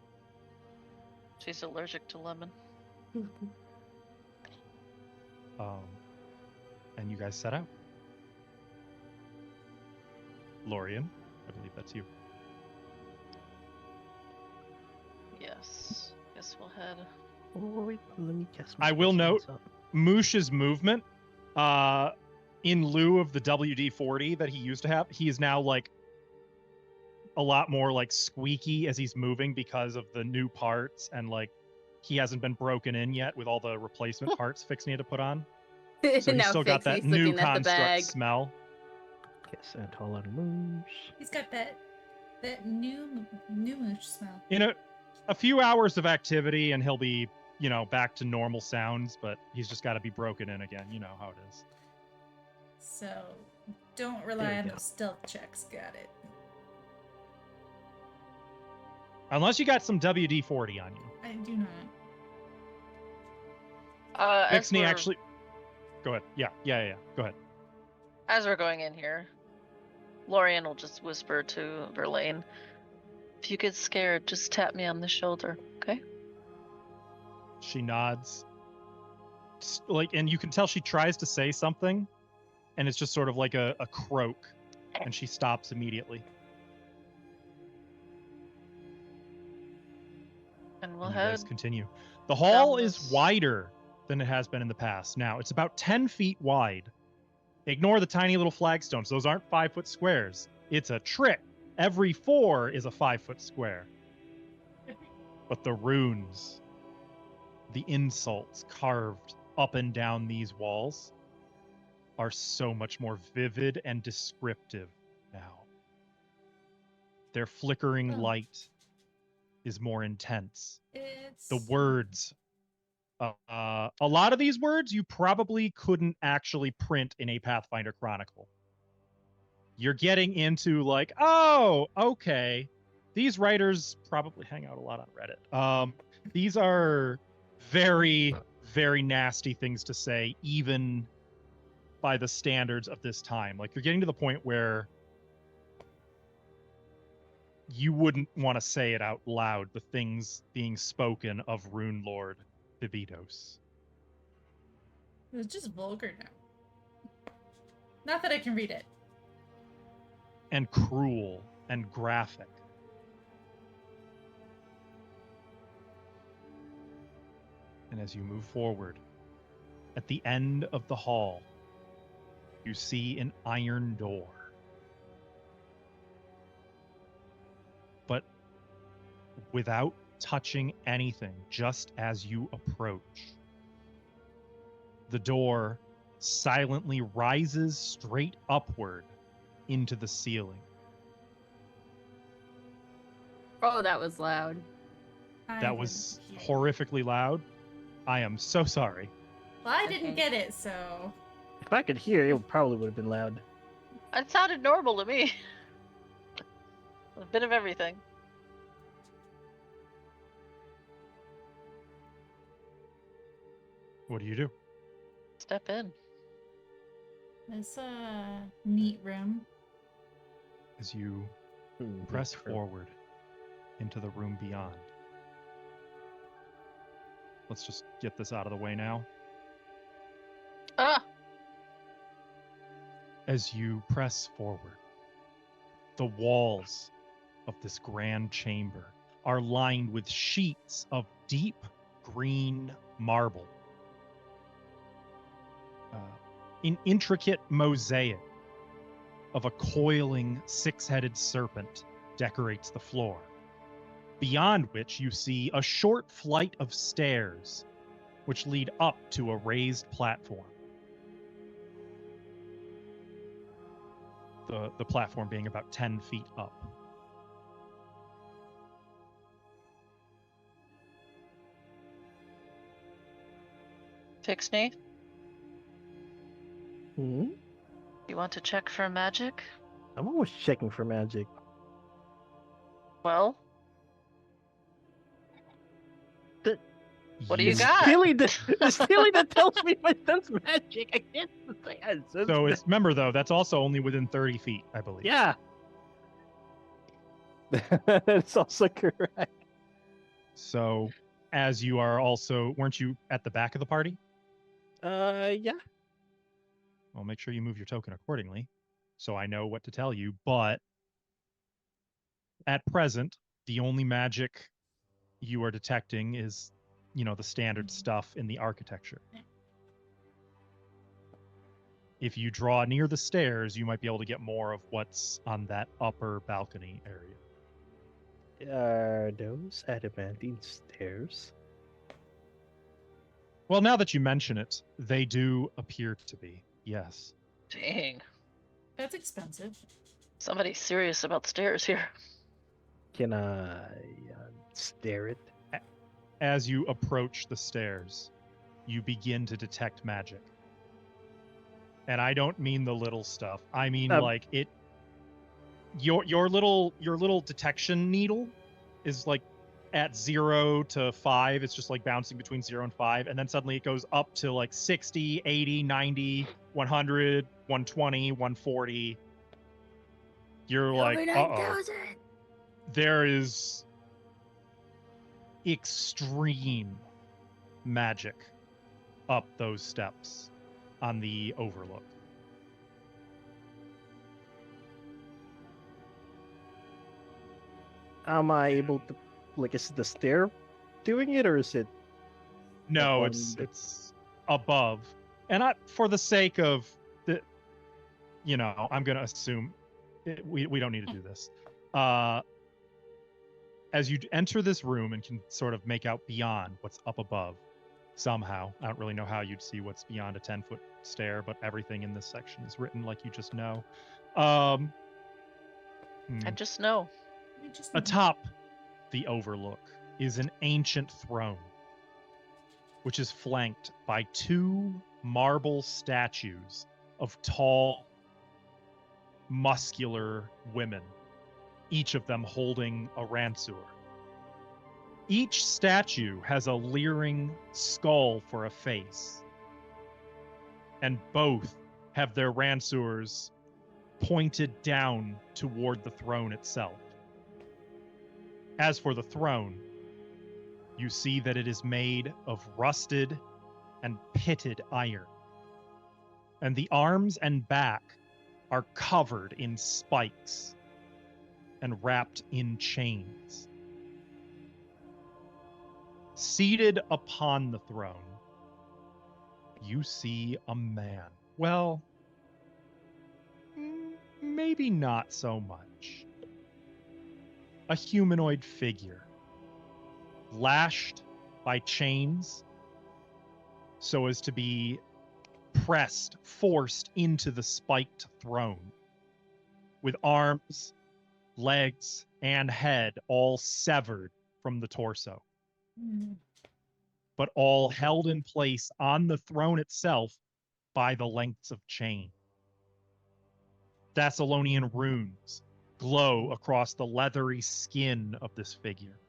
She's allergic to lemon. And you guys set out. Lorian, I believe that's you. Yes. Guess we'll head. Oh, wait, let me cast my I will spell note, slots up. Moosh's movement, in lieu of the WD-40 that he used to have, he is now like a lot more like squeaky as he's moving because of the new parts, and like he hasn't been broken in yet with all the replacement parts Fixney had to put on. So he's Now still got that Fixie's new looking at the construct bag. smell. Yes, and all out of moves. He's got that new moosh smell. A few hours of activity and he'll be, back to normal sounds, but he's just got to be broken in again. You know how it is. So don't rely There we on go. those stealth checks. Got it. Unless you got some WD-40 on you. I do not. As Fixney we're- actually... Go ahead. Yeah. Go ahead. As we're going in here, Lorian will just whisper to Verlaine, "If you get scared, just tap me on the shoulder, okay?" She nods. And you can tell she tries to say something, and it's just sort of like a croak, and she stops immediately. And we'll And you head. guys continue. The hall down is this- wider than it has been in the past. Now, it's about 10 feet wide. Ignore the tiny little flagstones. Those aren't 5-foot squares. It's a trick. Every 4 is a 5-foot square. But the runes, the insults carved up and down these walls are so much more vivid and descriptive now. Their flickering Oh. light is more intense. It's The words, a lot of these words you probably couldn't actually print in a Pathfinder Chronicle. You're getting into like, oh, okay, these writers probably hang out a lot on Reddit. These are very, very nasty things to say, even by the standards of this time. Like, you're getting to the point where you wouldn't want to say it out loud, the things being spoken of Runelord Thybidos. It's just vulgar now. Not that I can read it. And cruel and graphic. And as you move forward, at the end of the hall, you see an iron door. But without touching anything, just as you approach, the door silently rises straight upward into the ceiling. Oh, that was loud. That was didn't hear it. horrifically loud. I am so sorry. Well, I didn't Okay. get it, so If I could hear, it probably would have been loud. It sounded normal to me. A bit of everything. What do you do? Step in. it's a neat room. As you Hmm, press true. forward into the room beyond. Let's just get this out of the way now. Ah! As you press forward, the walls of this grand chamber are lined with sheets of deep green marble. An intricate mosaic of a coiling 6-headed serpent decorates the floor, beyond which you see a short flight of stairs which lead up to a raised platform. The platform being about 10 feet up. Fixney, Hmm? you want to check for magic? I'm always checking for magic. Well, what do you Yes. got? Steely that tells me my sense magic. I can't say I sense So ma- it's, remember though, that's also only within 30 feet, I believe. Yeah. That's also correct. So as you are also, weren't you at the back of the party? Yeah. Well, make sure you move your token accordingly, so I know what to tell you. But at present, the only magic you are detecting is, the standard stuff in the architecture. If you draw near the stairs, you might be able to get more of what's on that upper balcony area. Are those adamantine stairs? Well, now that you mention it, they do appear to be, yes. Dang. That's expensive. Somebody's serious about stairs here. Can I stare it? As you approach the stairs, you begin to detect magic. And I don't mean the little stuff. I mean like it. Your little detection needle is like at 0 to 5. It's just like bouncing between 0 and 5, and then suddenly it goes up to like 60, 80, 90, 100, 120, 140. You're like, uh-oh. There is extreme magic up those steps on the overlook. Am I able to, like, is the stair doing it, or is it? No, on it's above. And for the sake of the, I'm going to assume we don't need to do this. As you enter this room and can sort of make out beyond what's up above somehow. I don't really know how you'd see what's beyond a 10-foot stair, but everything in this section is written like you just know. I just know. Atop the overlook is an ancient throne, which is flanked by 2 marble statues of tall, muscular women, each of them holding a ransuer. Each statue has a leering skull for a face, and both have their ransuers pointed down toward the throne itself. As for the throne, you see that it is made of rusted and pitted iron, and the arms and back are covered in spikes and wrapped in chains. Seated upon the throne, you see a man. Well, maybe not so much. A humanoid figure, lashed by chains so as to be forced into the spiked throne, with arms, legs, and head all severed from the torso, but all held in place on the throne itself by the lengths of chain. Thassilonian runes glow across the leathery skin of this figure,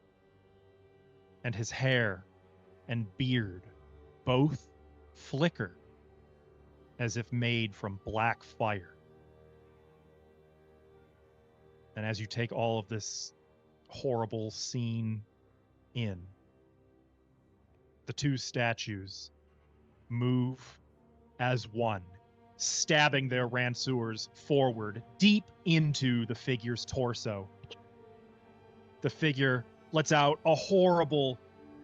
and his hair and beard both flicker as if made from black fire. And as you take all of this horrible scene in, the 2 statues move as one, stabbing their ransuers forward deep into the figure's torso. The figure lets out a horrible,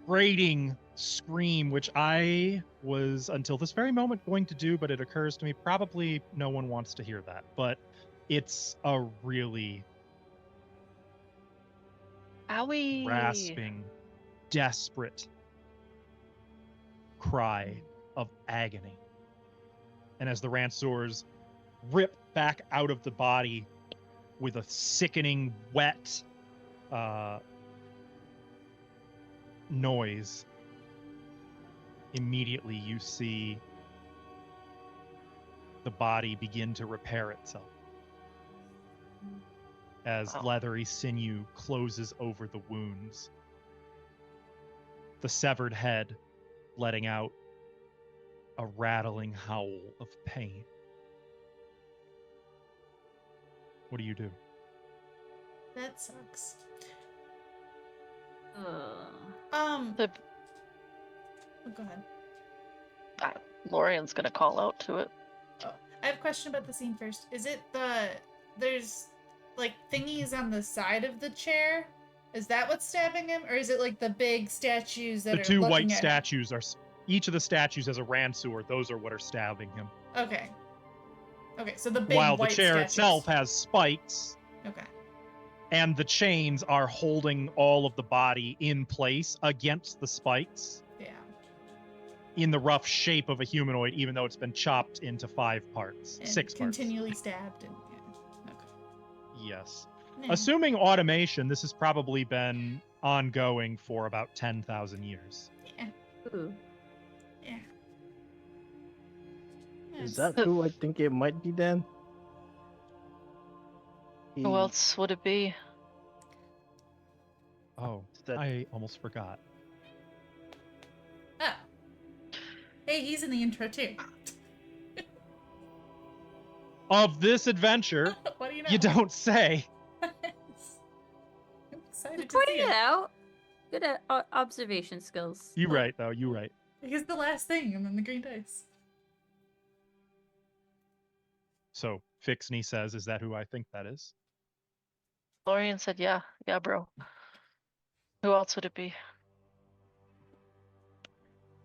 grating scream, which I was, until this very moment, going to do, but it occurs to me probably no one wants to hear that. But it's a really Owie. rasping, desperate cry of agony. And as the ransuers rip back out of the body with a sickening, wet noise, immediately you see the body begin to repair itself as leathery sinew closes over the wounds. The severed head letting out a rattling howl of pain. What do you do? That sucks. Oh, go ahead. Lorian's gonna call out to it. Oh, I have a question about the scene first. Is it there's like thingies on the side of the chair? Is that what's stabbing him, or is it like the big statues that The are two looking white at him? statues are. Each of the statues has a Ransuer. Those are what are stabbing him. Okay. Okay, so the big While the white chair statues. itself has spikes, Okay. and the chains are holding all of the body in place against the spikes Yeah. in the rough shape of a humanoid, even though it's been chopped into 5 parts, And 6 parts. continually stabbed and yeah. Okay. Yes. Yeah. Assuming automation, this has probably been ongoing for about 10,000 years. Yeah. Ooh. Yeah. Is Yes. that who I think it might be then? Who else would it be? Oh, That- I almost forgot. Oh. Hey, he's in the intro too. Of this adventure, What do you know? you don't say. I'm excited Just to pointing see it it. out. Good at observation skills. You right, though. You right. He's the last thing, and then the green dice. So Fixney says, is that who I think that is? Lorian said, yeah, bro. Who else would it be?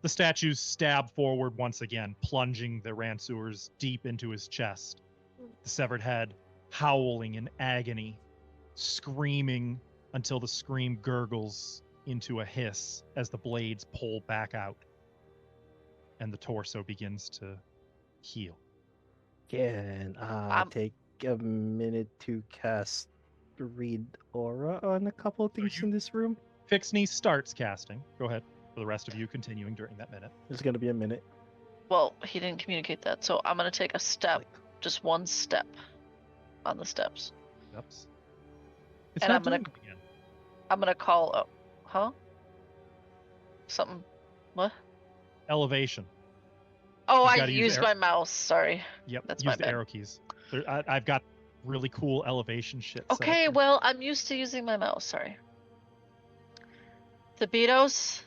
The statues stab forward once again, plunging the Ransuers deep into his chest. The severed head howling in agony, screaming until the scream gurgles into a hiss as the blades pull back out and the torso begins to heal. Can I take a minute to cast Read Aura on a couple things in this room? Fixney starts casting. Go ahead. For the rest of you continuing during that minute. There's gonna be a minute. Well, he didn't communicate that, so I'm gonna take a step, just one step on the steps. It's And not I'm gonna- doing it again. I'm gonna call up. Huh? Something. What? Elevation. Oh, You've I gotta use used air- my mouse. Sorry. Yep. That's use my the bad. arrow keys. I've got really cool elevation shit. set up Okay, here. well, I'm used to using my mouse. Sorry. Thybidos,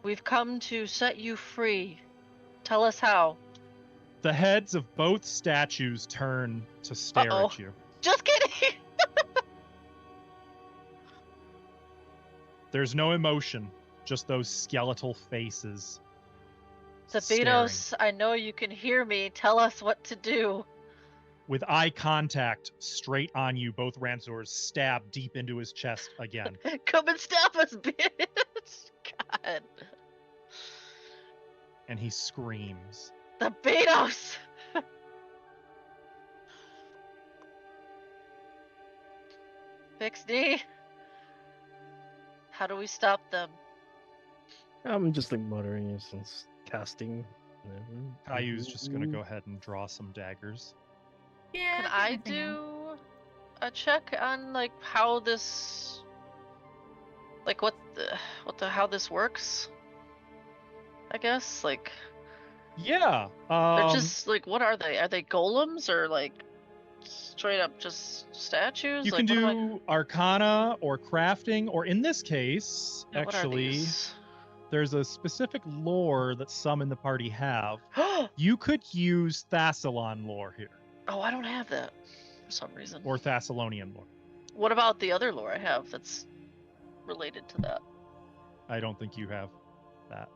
we've come to set you free. Tell us how. The heads of both statues turn to stare Uh-oh. at you. Just kidding. There's no emotion, just those skeletal faces. Thybidos, I know you can hear me. Tell us what to do. With eye contact straight on you, both Ransuers stab deep into his chest again. Come and stop us, bitch. God. And he screams. Thybidos. Fixney. How do we stop them? I'm just like muttering it since casting. Caillou's just gonna go ahead and draw some daggers. Yeah. Can get I anything on. do a check on like how this, like how this works? I guess like Yeah. they're just like, what are they? Are they golems or like straight up just statues? You like, can what do Arcana or crafting, or in this case, Yeah, what are actually, these? there's a specific lore that some in the party have. Oh, You could use Thassilon lore here, I don't have that for some reason. or Thassilonian lore. What about the other lore I have that's related to that? I don't think you have that.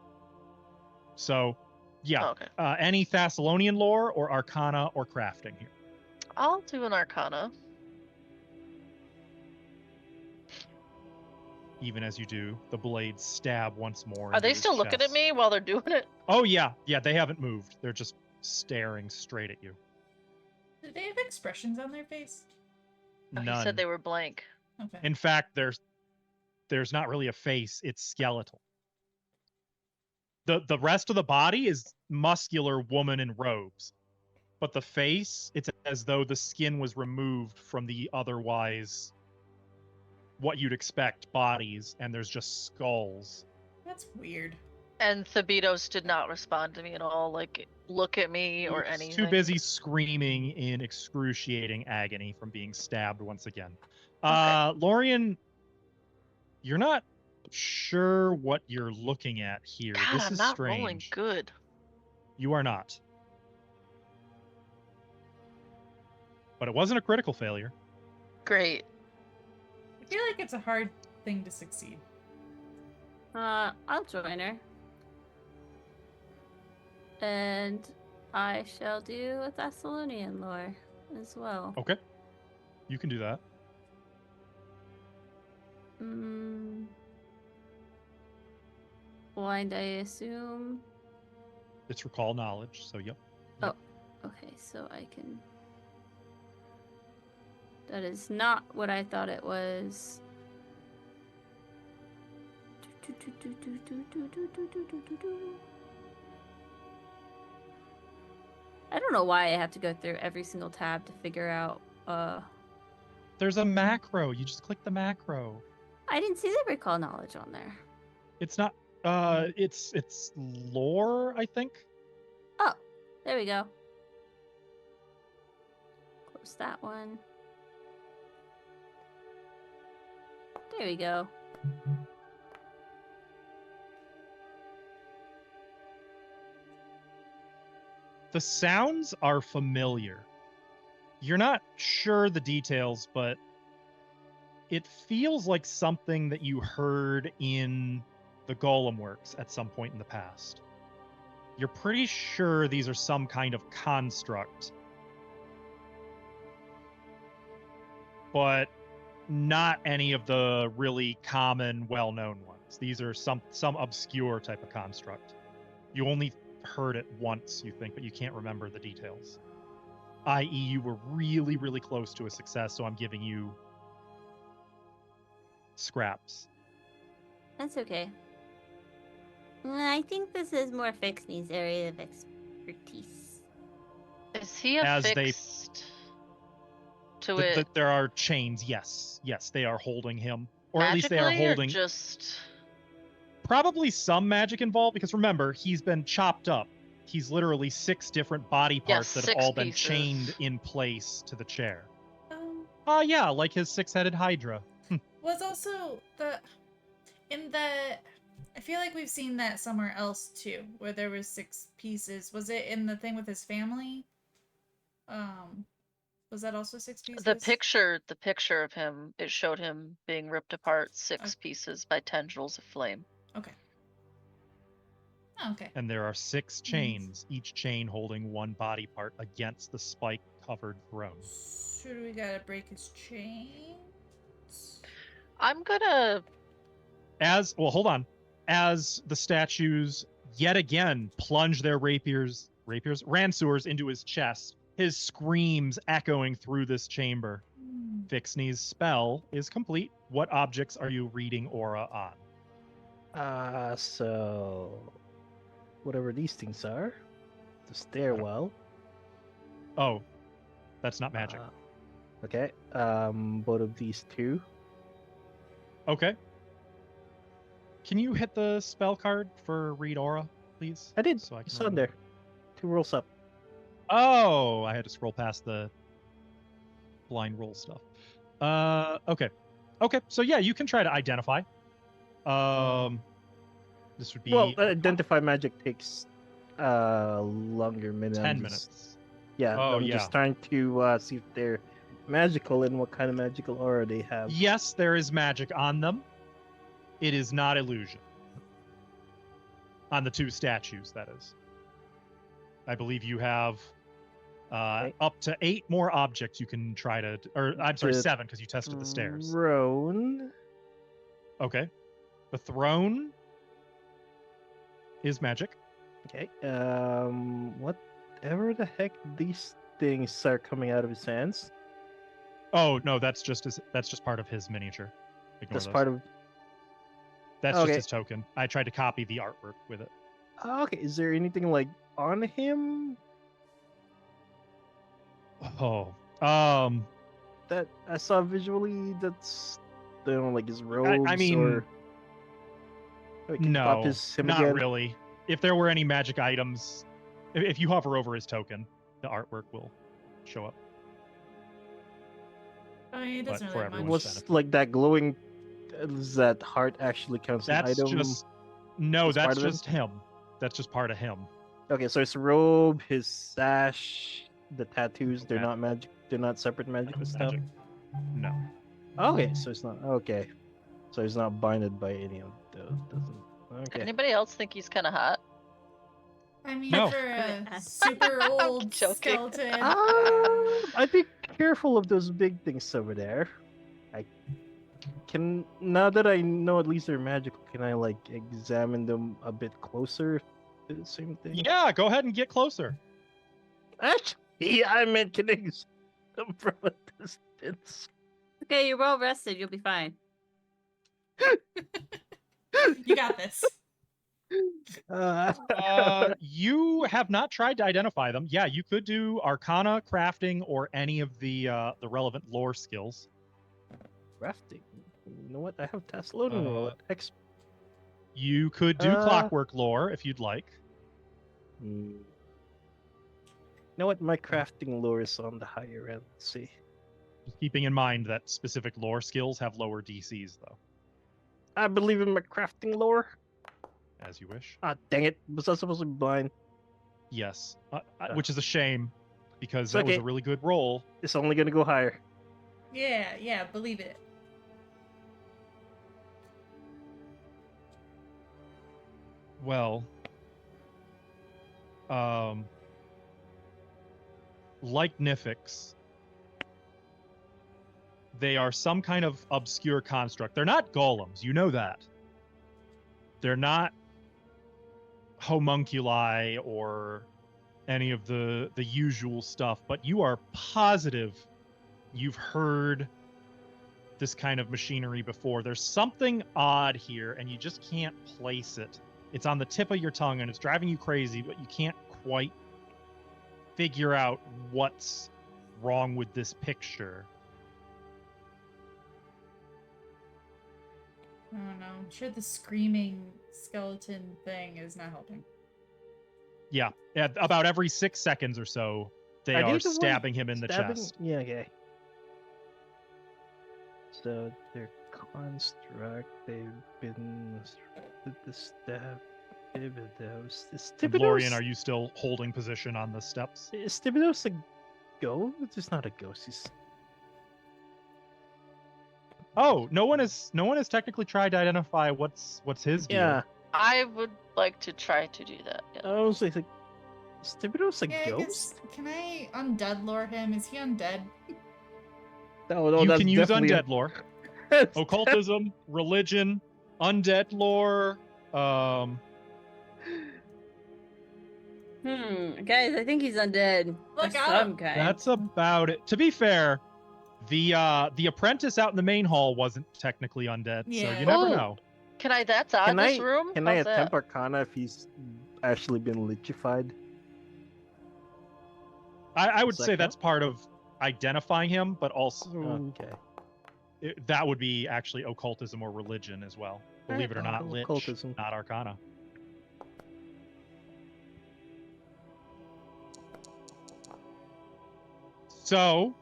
So, yeah, Oh, okay. any Thassilonian lore or Arcana or crafting here. I'll do an Arcana. Even as you do, the blades stab once more. Are into they his still looking at chest. me while they're doing it? Oh yeah, they haven't moved. They're just staring straight at you. Do they have expressions on their face? Oh, None. he said they were blank. Okay. In fact, there's not really a face. It's skeletal. The rest of the body is muscular woman in robes, but the face, it's as though the skin was removed from the otherwise what you'd expect bodies, and there's just skulls. That's weird. And Thybidos did not respond to me at all, like look at me or He's anything. too busy screaming in excruciating agony from being stabbed once again. Okay. Lorian, you're not sure what you're looking at here. God, This I'm is not strange. rolling good. You are not. But it wasn't a critical failure. Great. I feel like it's a hard thing to succeed. I'll join her. And I shall do a Thassilonian lore as well. Okay. You can do that. Blind, I assume. It's recall knowledge, so yep. Oh, okay, so I can... That is not what I thought it was. I don't know why I have to go through every single tab to figure out, There's a macro. You just click the macro. I didn't see the recall knowledge on there. It's not it's lore, I think. Oh, there we go. Close that one. There we go. The sounds are familiar. You're not sure the details, but it feels like something that you heard in the Golem Works at some point in the past. You're pretty sure these are some kind of construct, but not any of the really common, well-known ones. These are some obscure type of construct. You only heard it once, you think, but you can't remember the details. I.e., you were really, really close to a success, so I'm giving you scraps. That's okay. I think this is more Fixney's area of expertise. Is he As they- affixed to it? There are chains, yes. Yes, they are holding him. Or at least they are magically, or holding... just... Probably some magic involved, because remember, he's been chopped up. He's literally 6 different body parts that have 6 all been pieces. chained in place to the chair. Oh, Yeah, like his 6-headed Hydra. was also I feel like we've seen that somewhere else too, where there was 6 pieces. Was it in the thing with his family? Was that also 6 pieces? The picture of him, it showed him being ripped apart 6 pieces by tendrils of flame. Okay. Oh, okay. And there are 6 chains, each chain holding 1 body part against the spike-covered throne. So do we gotta break his chains? I'm gonna... Hold on. As the statues yet again plunge their ransewers into his chest, his screams echoing through this chamber. Fixney's spell is complete. What objects are you reading aura on? So whatever these things are, the stairwell. Oh, that's not magic. Okay. Both of these 2. Okay. Can you hit the spell card for read aura, please? I did. So I can It's on remember. there. 2 rolls up. Oh, I had to scroll past the blind roll stuff. Okay. Okay, so yeah, you can try to identify. This would be Well, identify magic takes longer minutes. 10 minutes. Yeah, Oh, I'm yeah. just trying to see if they're magical and what kind of magical aura they have. Yes, there is magic on them. It is not illusion. On the 2 statues, that is. I believe you have up to 8 more objects you can try to... Or, I'm sorry, The 7, because you tested the stairs. Throne. Okay. The throne is magic. Okay. Whatever the heck these things are coming out of his hands. Oh, no, that's just part of his miniature. Ignore That's those. part of. That's Okay. just his token. I tried to copy the artwork with it. Okay. Is there anything like on him Oh. that I saw visually? That's like his robes. mean, or... We can pop No, him not again. really. If there were any magic items, if you hover over his token, the artwork will show up. I mean, it doesn't But for really have everyone. much. What's like that glowing Does that heart actually counts as an That's item? just no. as part That's of it? just him. That's just part of him. Okay, so his robe, his sash, the tattoos, they're Okay. not magic. They're not separate magical stuff. Magic. No. Okay, so it's not okay. So he's not binded by any of those. Doesn't. Okay. Anybody else think he's kind of hot? I mean, No. for a super old joking. skeleton. I'd be careful of those big things over there. I can now that I know at least they're magical. Can I like examine them a bit closer? Do the same thing. Yeah, go ahead and get closer. Actually, I meant can examine them from a distance. Okay, you're well rested. You'll be fine. You got this. You have not tried to identify them. Yeah, you could do Arcana, crafting, or any of the relevant lore skills. Crafting. You know what? I have Thassilon roll it. You could do clockwork lore if you'd like. You know what? My crafting lore is on the higher end. Let's see. Just keeping in mind that specific lore skills have lower DCs, though. I believe in my crafting lore. As you wish. Ah, dang it. Was I supposed to be blind? Yes, which is a shame because It's that was okay. a really good roll. It's only gonna go higher. Yeah, believe it. Well, like Nifix, they are some kind of obscure construct. They're not golems, you know that. They're not homunculi or any of the usual stuff, but you are positive you've heard this kind of machinery before. There's something odd here, and you just can't place it. It's on the tip of your tongue, and it's driving you crazy, but you can't quite figure out what's wrong with this picture. I don't know. I'm sure the screaming skeleton thing is not helping. Yeah, about every 6 seconds or so, they Are are they the one stabbing him in the stabbing? chest. Yeah, okay. So their construct, they've been the stab. Thybidos. Is And Lorian, Thybidos? are you still holding position on the steps? Is Thybidos a ghost? It's not a ghost. He's... Oh, no one has technically tried to identify what's his deal. Yeah. I would like to try to do that. Yeah. I was like, is Thybidos a Yeah, I ghost? guess, can I undead lore him? Is he undead? No, You that's can use definitely undead lore, occultism, religion, undead lore. Guys, I think he's undead. Look of out. some kind. That's about it. To be fair, the apprentice out in the main hall wasn't technically undead, so Yeah. you never Ooh. know. Can I? That's odd. Can This I- room. Can I How's attempt that? Arcana if he's actually been lichified? I would Does that say count? that's part of identifying him, but also Okay. that would be actually occultism or religion as well. Believe it or not, lich, Occultism. not arcana. So,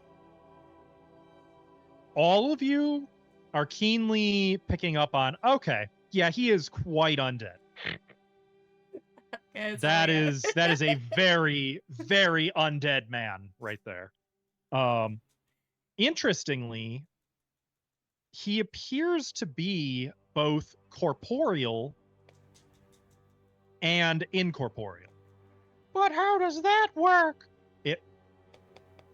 all of you are keenly picking up on, okay, yeah, he is quite undead. Yeah, it's That Maria. is a very, very undead man right there. Interestingly, he appears to be both corporeal and incorporeal. But how does that work?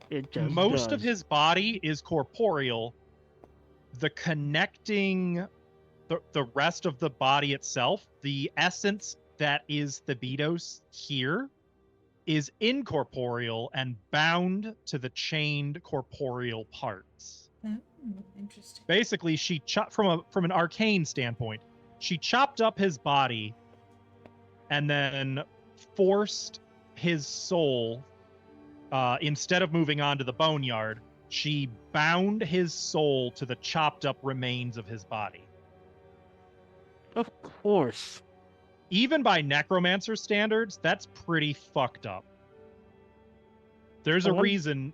It just Most of does. his body is corporeal. The connecting the rest of the body itself, the essence that is Thybidos here, is incorporeal and bound to the chained corporeal parts. Oh, interesting. Basically, she chopped from an arcane standpoint, she chopped up his body and then forced his soul, instead of moving on to the boneyard, she bound his soul to the chopped up remains of his body. Of course. Even by necromancer standards, that's pretty fucked up. There's a Well, reason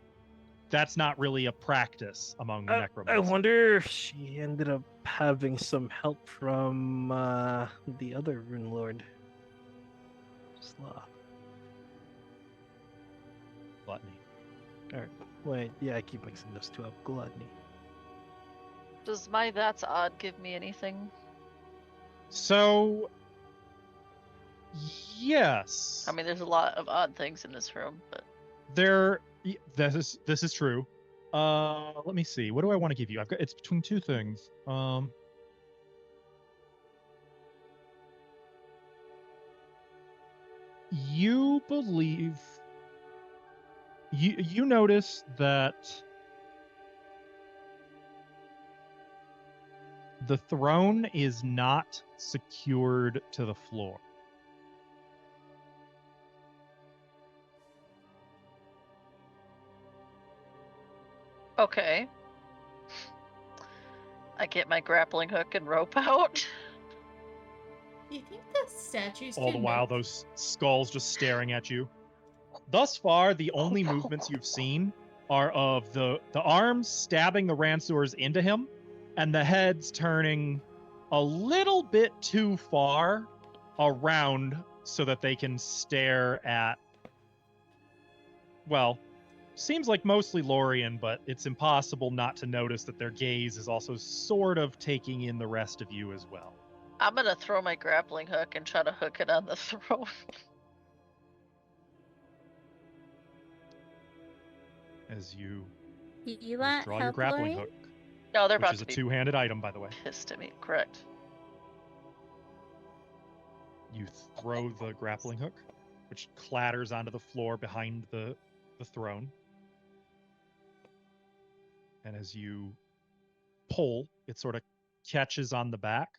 that's not really a practice among I necromancers. wonder if she ended up having some help from the other Rune Lord. Slaw. Gluttony. Or, wait, yeah, I keep mixing those two up. Gluttony. Does my that's odd give me anything? So, yes. I mean, there's a lot of odd things in this room, but This is true. Let me see. What do I want to give you? It's between two things. You believe you notice that the throne is not secured to the floor. okay. I get my grappling hook and rope out. You think the statues All the can while, move? those skulls just staring at you. Thus far, the only movements you've seen are of the arms stabbing the Ransors into him, and the heads turning a little bit too far around so that they can stare at, well, seems like mostly Lorien, but it's impossible not to notice that their gaze is also sort of taking in the rest of you as well. I'm gonna throw my grappling hook and try to hook it on the throne. As you You want draw your help, grappling Lori? hook, No, they're which about is to a be two-handed item, by the way. pissed at me. Correct. You throw the grappling hook, which clatters onto the floor behind the throne. And as you pull, it sort of catches on the back.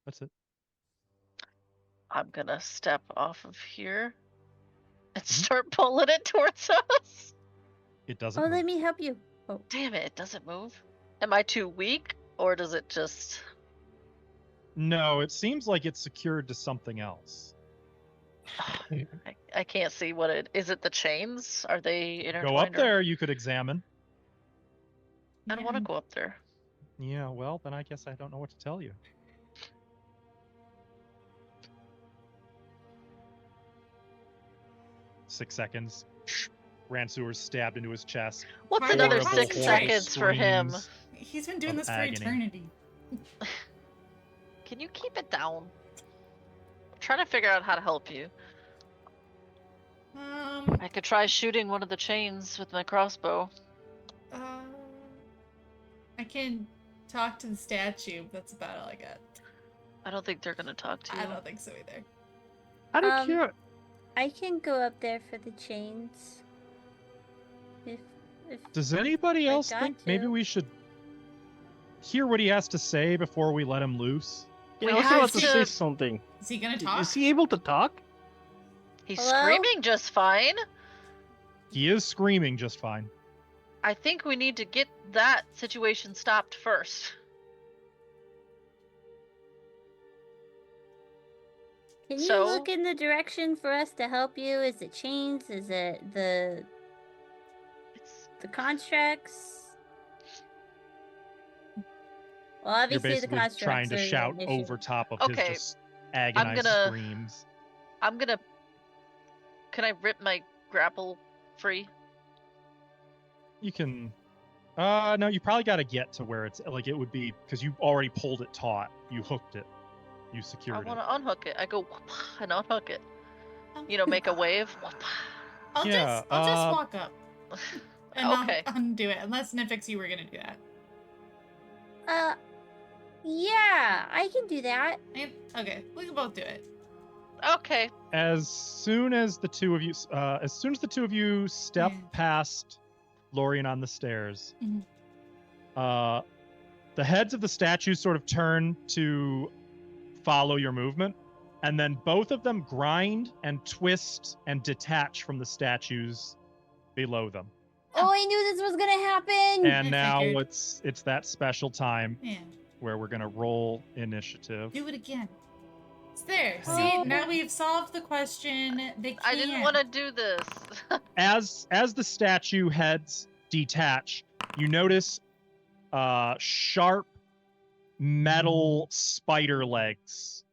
That's it. I'm gonna step off of here and Mhm. start pulling it towards us. It doesn't Oh, move. let me help you. Oh, Damn it, it doesn't move. Am I too weak, or does it just... No, it seems like it's secured to something else. I can't see what it... Is it the chains? Are they intertwined? Go up or- there, you could examine. I don't want to go up there. Yeah, well, then I guess I don't know what to tell you. Six seconds. Ransur's stabbed into his chest. What's Horrible, another horrible 6 seconds for him? screams. He's been doing of this for agony. eternity. Can you keep it down? I'm trying to figure out how to help you. I could try shooting one of the chains with my crossbow. I can talk to the statue. That's about all I got. I don't think they're gonna talk to you. I don't think so either. I don't care. I can go up there for the chains. If Does anybody I else got think maybe to. we should hear what he has to say before we let him loose? Yeah, We I was have about to say to- something. Is he gonna talk? Is he able to talk? He's Hello? screaming just fine. He is screaming just fine. I think we need to get that situation stopped first. Can you So? look in the direction for us to help you? Is it chains? Is it the constructs? Well, You're obviously the basically constructs trying to are shout an issue. over top of Okay, his just agonized gonna- screams. I'm gonna... Can I rip my grapple free? You can. No, you probably got to get to where it's like it would be because you already pulled it taut. You hooked it. You I secured want it. to unhook it. I go whoop, and unhook it. You know, make a wave. Whoop. I'll Yeah, just walk up and Okay. I'll undo it. Unless Nifix, you were gonna do that. Yeah, I can do that. Okay, we can both do it. Okay. As soon as the two of you step Yeah. past Lorien on the stairs, Mhm. the heads of the statues sort of turn to follow your movement, and then both of them grind and twist and detach from the statues below them. Oh, I knew this was gonna happen. And I now figured. it's that special time Yeah. where we're gonna roll initiative. Do it again. There. See, now we've solved the question. They can't. I didn't want to do this. As the statue heads detach, you notice sharp metal spider legs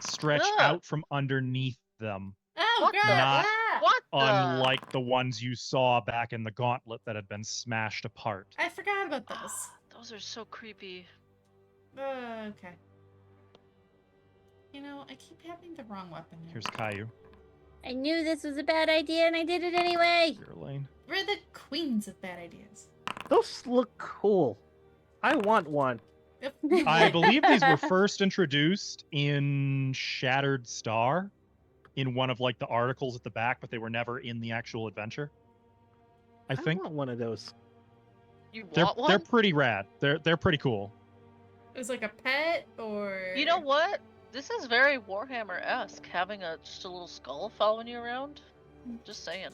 stretch Ugh. out from underneath them, Oh, What God. the- Not- ah! What the? unlike the ones you saw back in the gauntlet that had been smashed apart. I forgot about those. Those are so creepy. Okay. You know, I keep having the wrong weapon here. Here's Caillou. I knew this was a bad idea and I did it anyway. Your lane. We're the queens of bad ideas. Those look cool. I want one. I believe these were first introduced in Shattered Star, in one of like the articles at the back, but they were never in the actual adventure. I think want one of those. You they're want one? they're pretty rad. They're pretty cool. It was like a pet, or You know what? This is very Warhammer-esque, having just a little skull following you around. Just saying.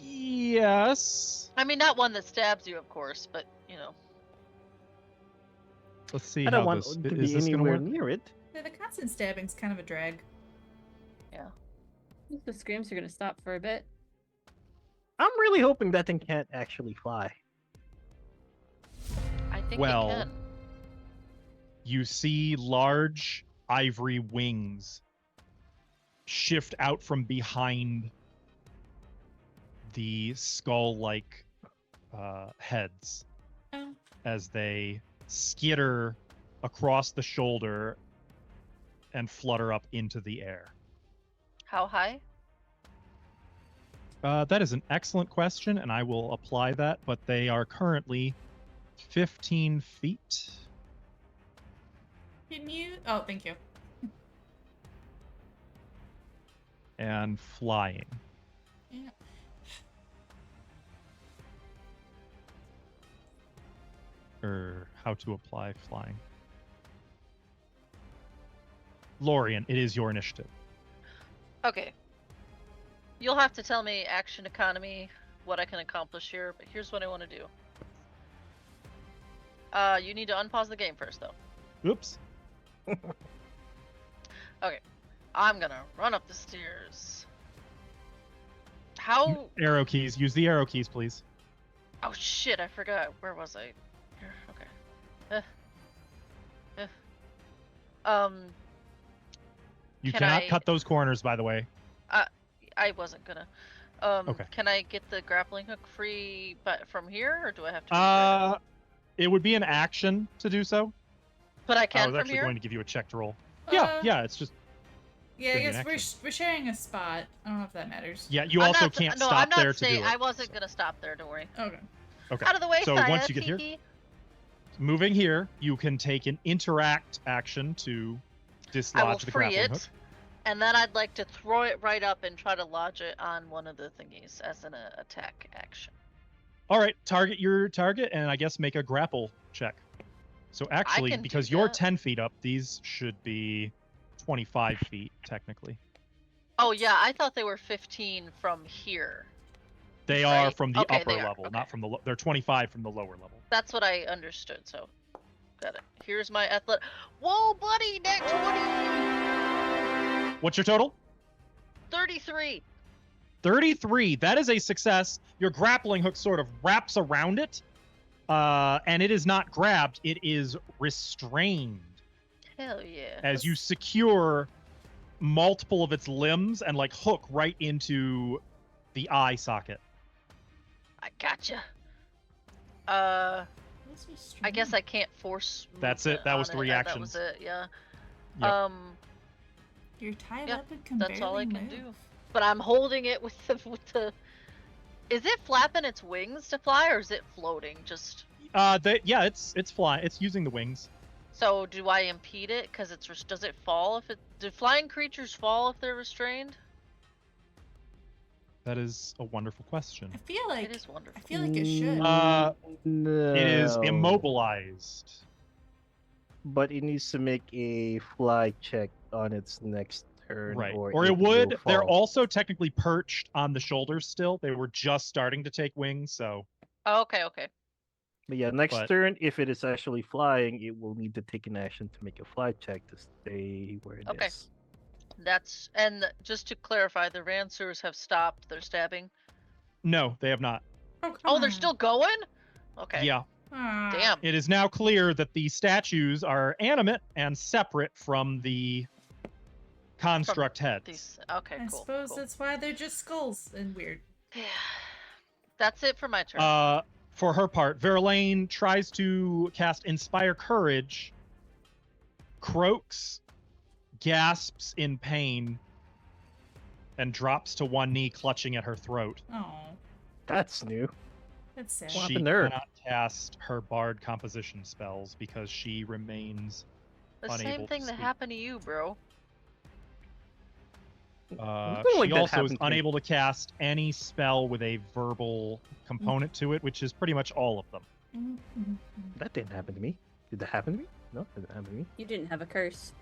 Yes. I mean, not one that stabs you, of course, but you know. Let's see I don't how want this to is. be This gonna anywhere work? near it. Yeah, the constant stabbing's kind of a drag. Yeah. I think the screams are gonna stop for a bit. I'm really hoping that thing can't actually fly. I think Well, it can. You see large ivory wings shift out from behind the skull-like heads Oh. as they skitter across the shoulder and flutter up into the air. How high? That is an excellent question, and I will apply that, but they are currently 15 feet. Can you? Oh, thank you. And flying. Yeah. Or how to apply flying. Lorian, it is your initiative. Okay. You'll have to tell me action economy, what I can accomplish here, but here's what I want to do. You need to unpause the game first, though. Oops. Okay. I'm gonna run up the stairs. How? Arrow keys. Use the arrow keys, please. Oh shit, I forgot. Where was I? Here, okay. You Can cannot I- cut those corners, by the way. I wasn't gonna. Okay. Can I get the grappling hook free but from here, or do I have to? It would be an action to do so. But I I can was from actually here? going to give you a check to roll. Uh, Yeah, it's just Yeah, I Bring an guess action. we're sharing a spot. I don't know if that matters. yeah. You I'm also not- can't no, stop I'm not there to do saying, it. I wasn't gonna stop there, don't worry. Okay. Okay. Out of the way, So Saya, once you get here, Kiki. moving here, you can take an interact action to I will dislodge the free grappling it, hook. and then I'd like to throw it right up and try to lodge it on one of the thingies as an attack action. All right, target your target, and I guess make a grapple check. So actually, can do because you're that. 10 feet up, these should be 25 feet technically. Oh yeah, I thought they were 15 from here. They are Right. from the Okay, upper they are, level, okay. not from the. They're 25 from the lower level. That's what I understood. So, got it. Here's my athletic. Whoa, buddy, net 20, What's your total? 33. 33. That is a success. Your grappling hook sort of wraps around it, and it is not grabbed. It is restrained Hell yeah. as you secure multiple of its limbs and like hook right into the eye socket. I gotcha. What's my I guess stream? I can't force. That's it. movement That was on the it. That was reactions. it. Yeah. Yep. You're tied yeah, up and can that's all I barely can move. do. But I'm holding it with the. Is it flapping its wings to fly, or is it floating? Just. Yeah, it's flying. It's using the wings. So do I impede it? Cause does it fall if it? Do flying creatures fall if they're restrained? That is a wonderful question. I feel like It is wonderful. I feel like it should. No. It is immobilized. But it needs to make a fly check on its next turn. Right. Or Or it will would. They're fall. also technically perched on the shoulders still. They were just starting to take wings, so Oh, okay. But yeah, next But- turn, if it is actually flying, it will need to take an action to make a fly check to stay where it is. Okay. That's just to clarify, the Rancers have stopped their stabbing. No, they have not. Oh, they're still going? Okay. Yeah. Damn. It is now clear that the statues are animate and separate from the construct heads. Okay, I cool. suppose cool. that's why they're just skulls and weird. Yeah. That's it for my turn. For her part, Verlaine tries to cast Inspire Courage, croaks, gasps in pain, and drops to one knee, clutching at her throat. Oh, That's new. that's sad. What She happened there? cannot cast her Bard composition spells because she remains The unable same to thing that speak. happened to you, bro. Nothing like she that also is happened to me. unable to cast any spell with a verbal component to it, which is pretty much all of them. Mhm. That didn't happen to me. Did that happen to me? No, it didn't happen to me. You didn't have a curse.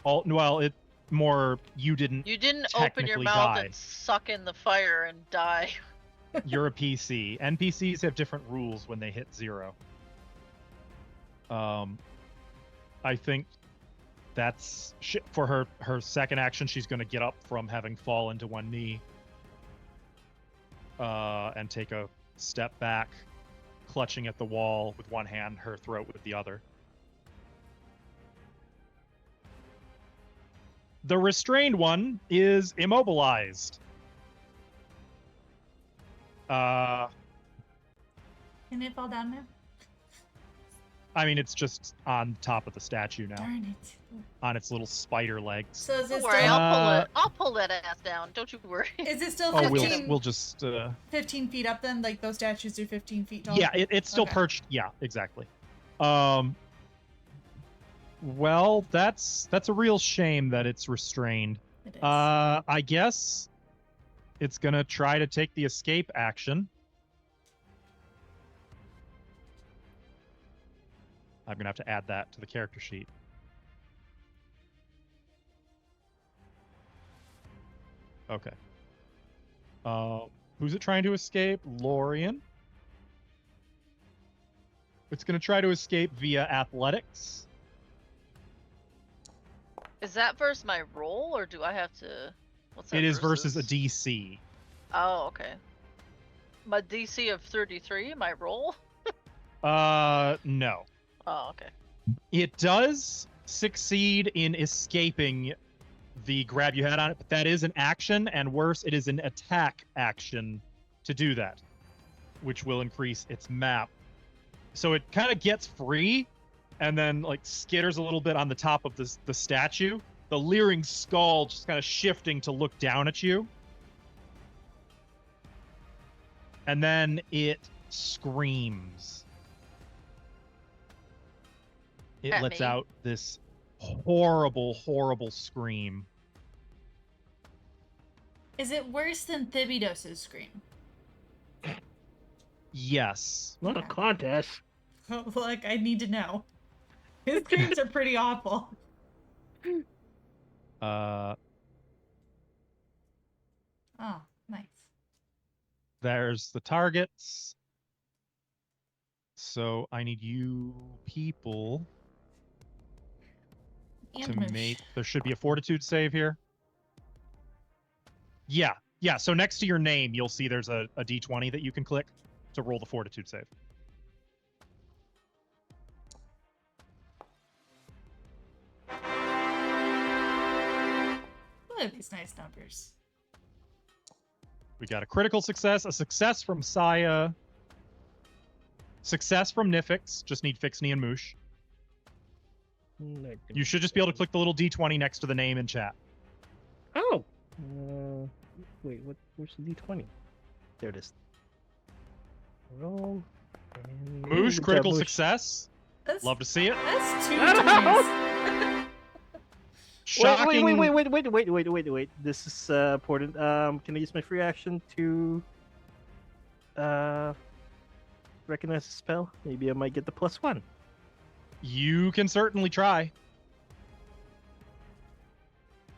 It more you didn't. You didn't open your Technically mouth die. and suck in the fire and die. You're a PC. NPCs have different rules when they hit 0. I think that's for her second action. She's going to get up from having fallen to one knee, and take a step back, clutching at the wall with one hand, her throat with the other. The restrained one is immobilized. Can it fall down now? I mean, it's just on top of the statue now, Darn it. on its little spider legs. So is it Don't worry, still, I'll pull that ass down. Don't you worry. is it still Oh, 15, we'll just 15 feet up then? Like those statues are 15 feet tall? yeah, it's still Okay. perched. Yeah, exactly. Well, that's a real shame that it's restrained. It is. I guess it's gonna try to take the escape action. I'm gonna have to add that to the character sheet. Okay. Who's it trying to escape? Lorien. It's gonna try to escape via athletics. Is that versus my roll, or do I have to? What's that It is versus a DC. Oh, okay. My DC of 33, my roll? No. Oh, okay. It does succeed in escaping the grab you had on it, but that is an action, and worse, it is an attack action to do that, which will increase its map. So it kind of gets free, and then like skitters a little bit on the top of the statue. The leering skull just kind of shifting to look down at you. And then it screams. It At lets me. out this horrible, horrible scream. Is it worse than Thybidos' scream? Yes. Not a Okay. contest. Like, I need to know. His screams are pretty awful. Uh, Oh, nice. there's the targets. So I need you people to And make. There should be a fortitude save here. Yeah. So next to your name, you'll see there's a d20 that you can click to roll the fortitude save. Look at these nice numbers. We got a critical success, a success from Saya, success from Nifix. Just need Fixney and Moosh. You should just be able to click the little d20 next to the name in chat. Oh. Wait, where's the D20? There it is. Roll. And Moosh, Good critical job, Moosh. success. That's, Love to see it. That's 2 No! times. Shocking. Wait. This is important. Can I use my free action to recognize the spell? Maybe I might get the +1. You can certainly try.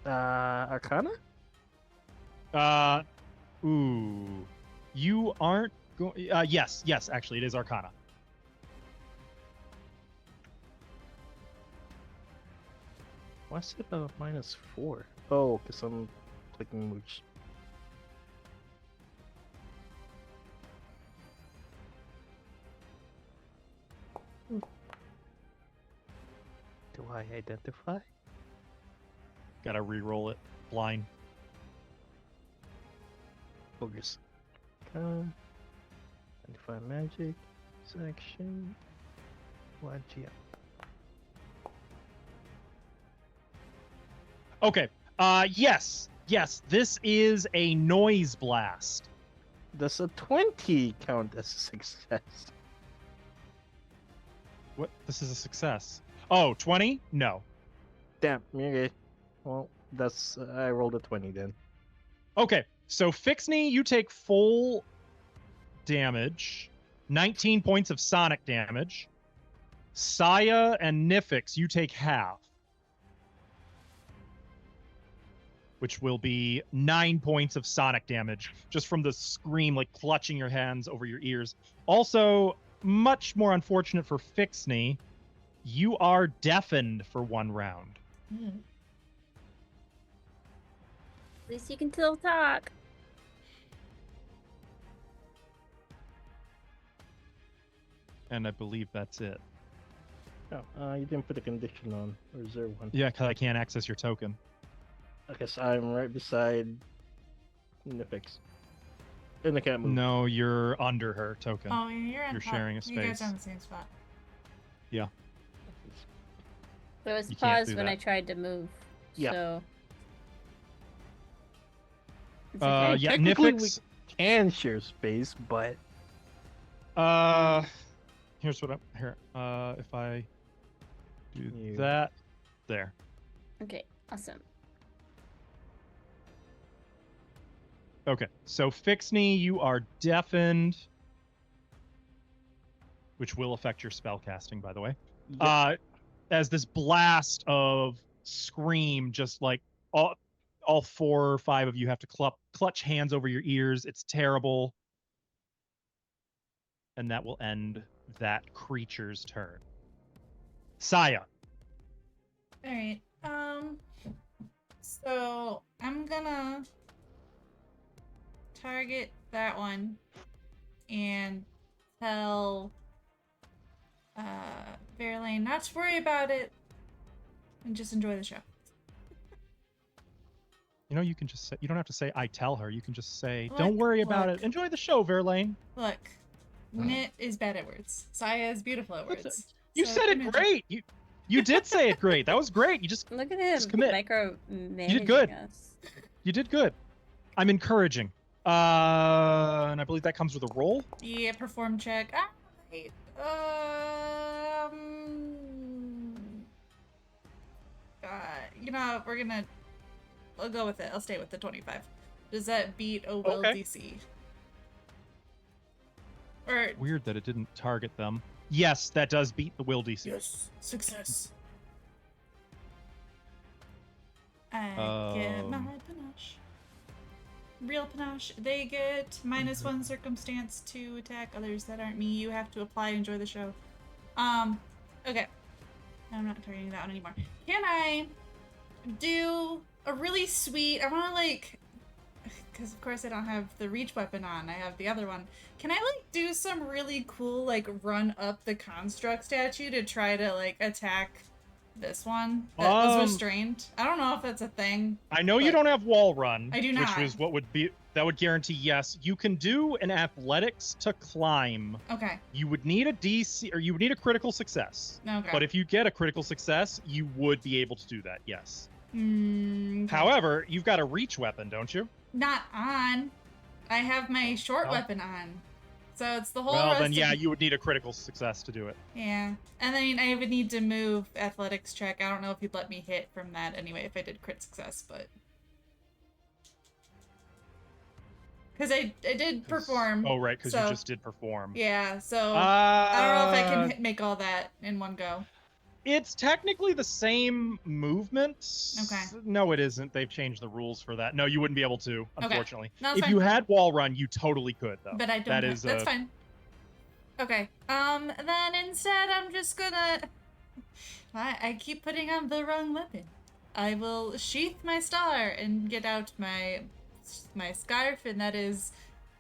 Arcana? Ooh. You aren't going. Yes, actually, it is Arcana. Why is it a -4? Oh, because I'm clicking moves. Do I identify? Gotta re-roll it. Blind. Focus. Come. Identify magic. Section. Wagia. Okay. Yes. This is a noise blast. Does a 20 count as a success? What? This is a success. Oh, 20? No. Damn. Okay. Well, that's I rolled a 20 then. Okay. So Fixney, you take full damage. 19 points of sonic damage. Saya and Nifix, you take half. Which will be 9 points of sonic damage just from the scream, like clutching your hands over your ears. Also, much more unfortunate for Fixney, you are deafened for 1 round. Mm. At least you can still talk. And I believe that's it. Oh, you didn't put a condition on, or is there one? Yeah, because I can't access your token. I guess I'm right beside Nifix. And I can't move. No, you're under her token. Oh, you're on You're top. sharing a You guys space. are on the same spot. There was You can't pause do when that. I tried to move. Yeah. So. It's Yeah, Technically, Nifix. Can share space, but Here's what I'm here. If I do You- that, there. Okay, awesome. Okay, so Fixney, you are deafened, which will affect your spell casting, by the way. Yep. As this blast of scream, just like all 4 or 5 of you have to clutch hands over your ears. It's terrible. And that will end that creature's turn. Saya. All right. So I'm gonna target that one and tell Verlaine not to worry about it and just enjoy the show. You know, you can just say, you don't have to say I tell her. You can just say, Look, don't worry about look. it. Enjoy the show, Verlaine. Look, Nit is bad at words. Saya is beautiful at What's words. You So said it imagine- great. You did say it great. That was great. You Look at him Just commit. micromanaging good. us. did good. I'm encouraging. And I believe that comes with a roll. Yeah, perform check. Wait. You know, I'll go with it. I'll stay with the 25. Does that beat a will Okay. DC? Or Weird that it didn't target them. Yes, that does beat the will DC. yes, success. I get my panache. Real panache. They get -1 circumstance to attack others that aren't me. You have to apply. Enjoy the show. Okay. I'm not targeting that one anymore. Can I do a really sweet? I want to because of course I don't have the reach weapon on. I have the other one. Can I do some really cool run up the construct statue to try to attack this one that was restrained? I don't know if that's a thing. I know you but- don't have wall run. I do not. Which is what would guarantee yes. You can do an athletics to climb. Okay. You would need a DC, or you would need a critical success. Okay. But if you get a critical success, you would be able to do that, yes. Okay. However, you've got a reach weapon, don't you? Not on. I have my short Well. weapon on. So it's the whole Well, rest then of- yeah, you would need a critical success to do it. Yeah. And then I would need to move athletics check. I don't know if you'd let me hit from that anyway if I did crit success, but because I did perform. Oh, right, because so- you just did perform. Yeah, so I don't know if I can Uh, make all that in one go. It's technically the same movement. Okay. No, it isn't. They've changed the rules for that. No, you wouldn't be able to, unfortunately. No, it's If fine. you had wall run, you totally could, though. But I don't. That have- is that's fine. Okay. Then instead I'm just gonna. I keep putting on the wrong weapon. I will sheath my star and get out my scarf, and that is,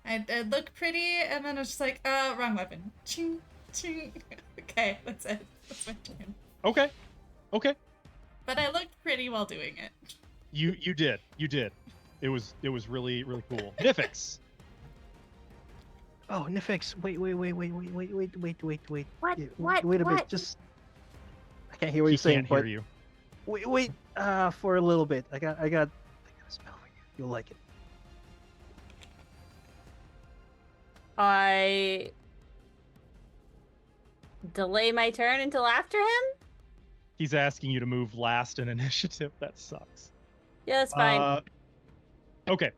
I'd look pretty, and then it's just like, wrong weapon. Ching, ching. Okay, that's it. That's my turn. Okay. Okay. But I looked pretty while doing it. You did. You did. It was really, really cool. Nifix. Oh, Nifix, wait. What? Yeah, What? Wait a What? bit, just... I can't hear what He you're saying, can't but... hear you. Wait, for a little bit. I got a spell for you. You'll like it. I delay my turn until after him? He's asking you to move last in initiative. That sucks. Yeah, that's fine. Okay.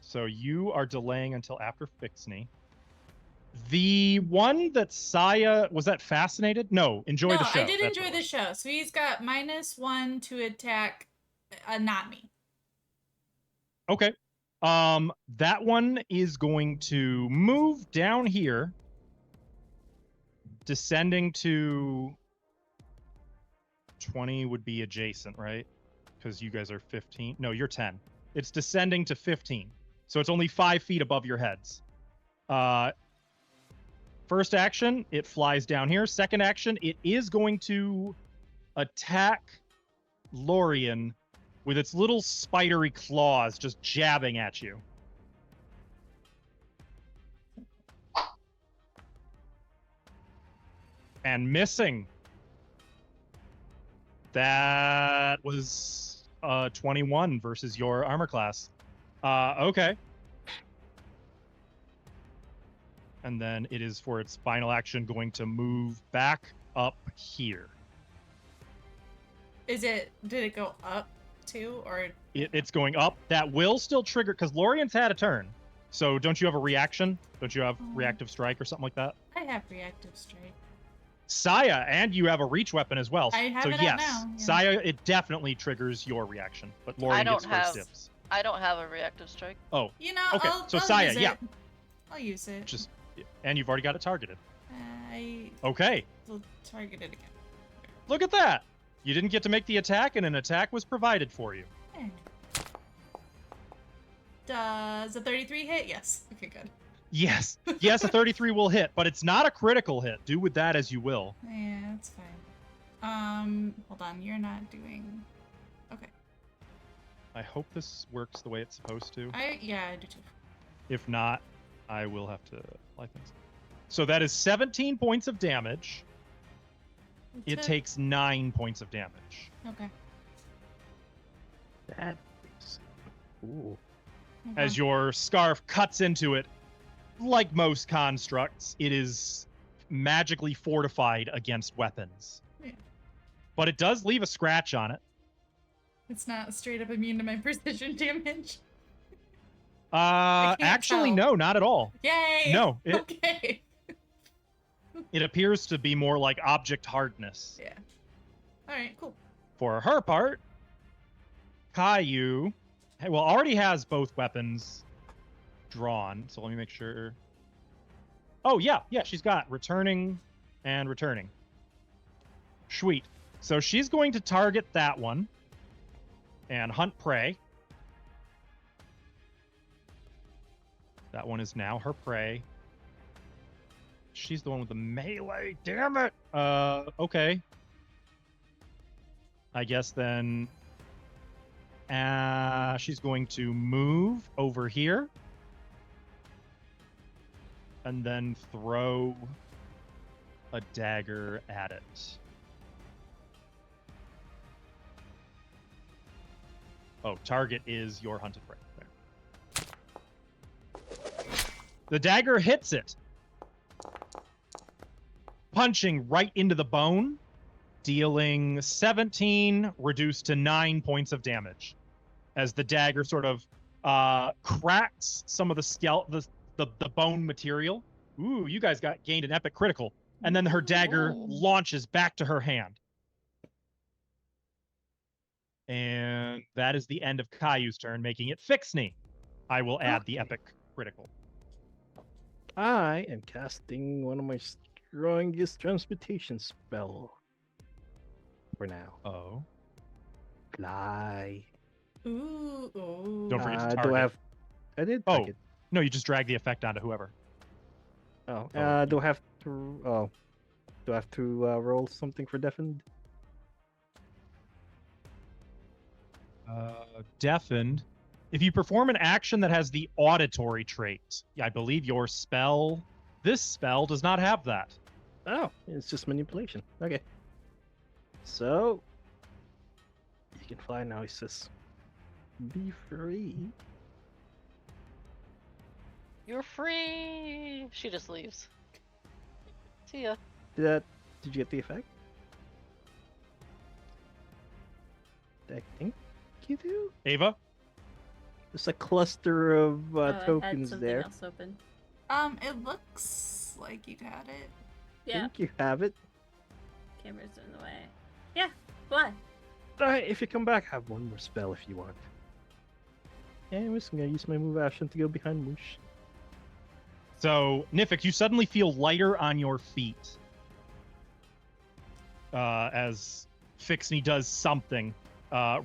So you are delaying until after Fixney. The one that Saya was that fascinated? No, enjoy the show. I did That's enjoy what it the was. show. So he's got -1 to attack, not me. Okay. That one is going to move down here, descending to 20 would be adjacent, right? Because you guys are 15. No, you're 10. It's descending to 15. So it's only 5 feet above your heads. First action, it flies down here. Second action, it is going to attack Lorien with its little spidery claws just jabbing at you. And missing. That was 21 versus your armor class. Okay. And then it is for its final action going to move back up here. Did it go up too, or? It's going up. That will still trigger, because Lorien's had a turn. So don't you have a reaction? Don't you have reactive strike or something like that? I have reactive strike. Saya, and you have a reach weapon as well. I have so it out yes, now, yeah. Saya, it definitely triggers your reaction, but Lorien gets first dibs. I don't have a reactive strike. Oh, You know, okay. I'll Saya, use it. yeah. I'll use it. Just, and you've already got it targeted. I Okay, will target it again. look at that. You didn't get to make the attack, and an attack was provided for you. Okay. Does a 33 hit? Yes. Okay, good. Yes, yes, a 33 will hit, but it's not a critical hit. Do with that as you will. Yeah, that's fine. Hold on. You're not doing. Okay. I hope this works the way it's supposed to. I do too. If not, I will have to apply things. So that is 17 points of damage. It That's takes 9 points of damage. Okay. That is... Ooh. Okay. As your scarf cuts into it, like most constructs, it is magically fortified against weapons. Yeah. But it does leave a scratch on it. It's not straight up immune to my precision damage. Actually, tell. no, not at all. Yay! No, Okay. it appears to be more like object hardness. Yeah. All right. Cool. For her part, Caillou, already has both weapons drawn. So let me make sure. Oh, yeah, she's got returning and returning. Sweet. So she's going to target that one and hunt prey. That one is now her prey. She's the one with the melee. Damn it. Okay. I guess then she's going to move over here and then throw a dagger at it. Oh, target is your hunted prey. There. The dagger hits it, punching right into the bone, dealing 17, reduced to 9 points of damage, as the dagger sort of cracks some of the bone material. Ooh, you guys gained an epic critical, and then her dagger launches back to her hand. And that is the end of Caillou's turn, making it Fixney. I will add the epic critical. I am casting one of my strongest transmutation spell for now. Oh. Fly. Ooh. Oh. Don't forget to Do target. I have? I did Oh. target. No, you just drag the effect onto whoever. Oh. Oh, Do I have to? Oh. Do I have to roll something for deafened? Deafened. If you perform an action that has the auditory trait, I believe your spell. This spell does not have that. Oh, it's just manipulation. Okay. So you can fly now. He says, "Be free." You're free. She just leaves. See ya. Did you get the effect? I think you do. Ava? There's a cluster of Oh, I had tokens something there. else open. It looks like you got it. I Yeah, think you have it. camera's in the way. Yeah, fly. Alright, if you come back, have one more spell if you want. Anyways, I'm gonna use my move action to go behind Moosh. So, Nifix, you suddenly feel lighter on your feet. As Fixney does something.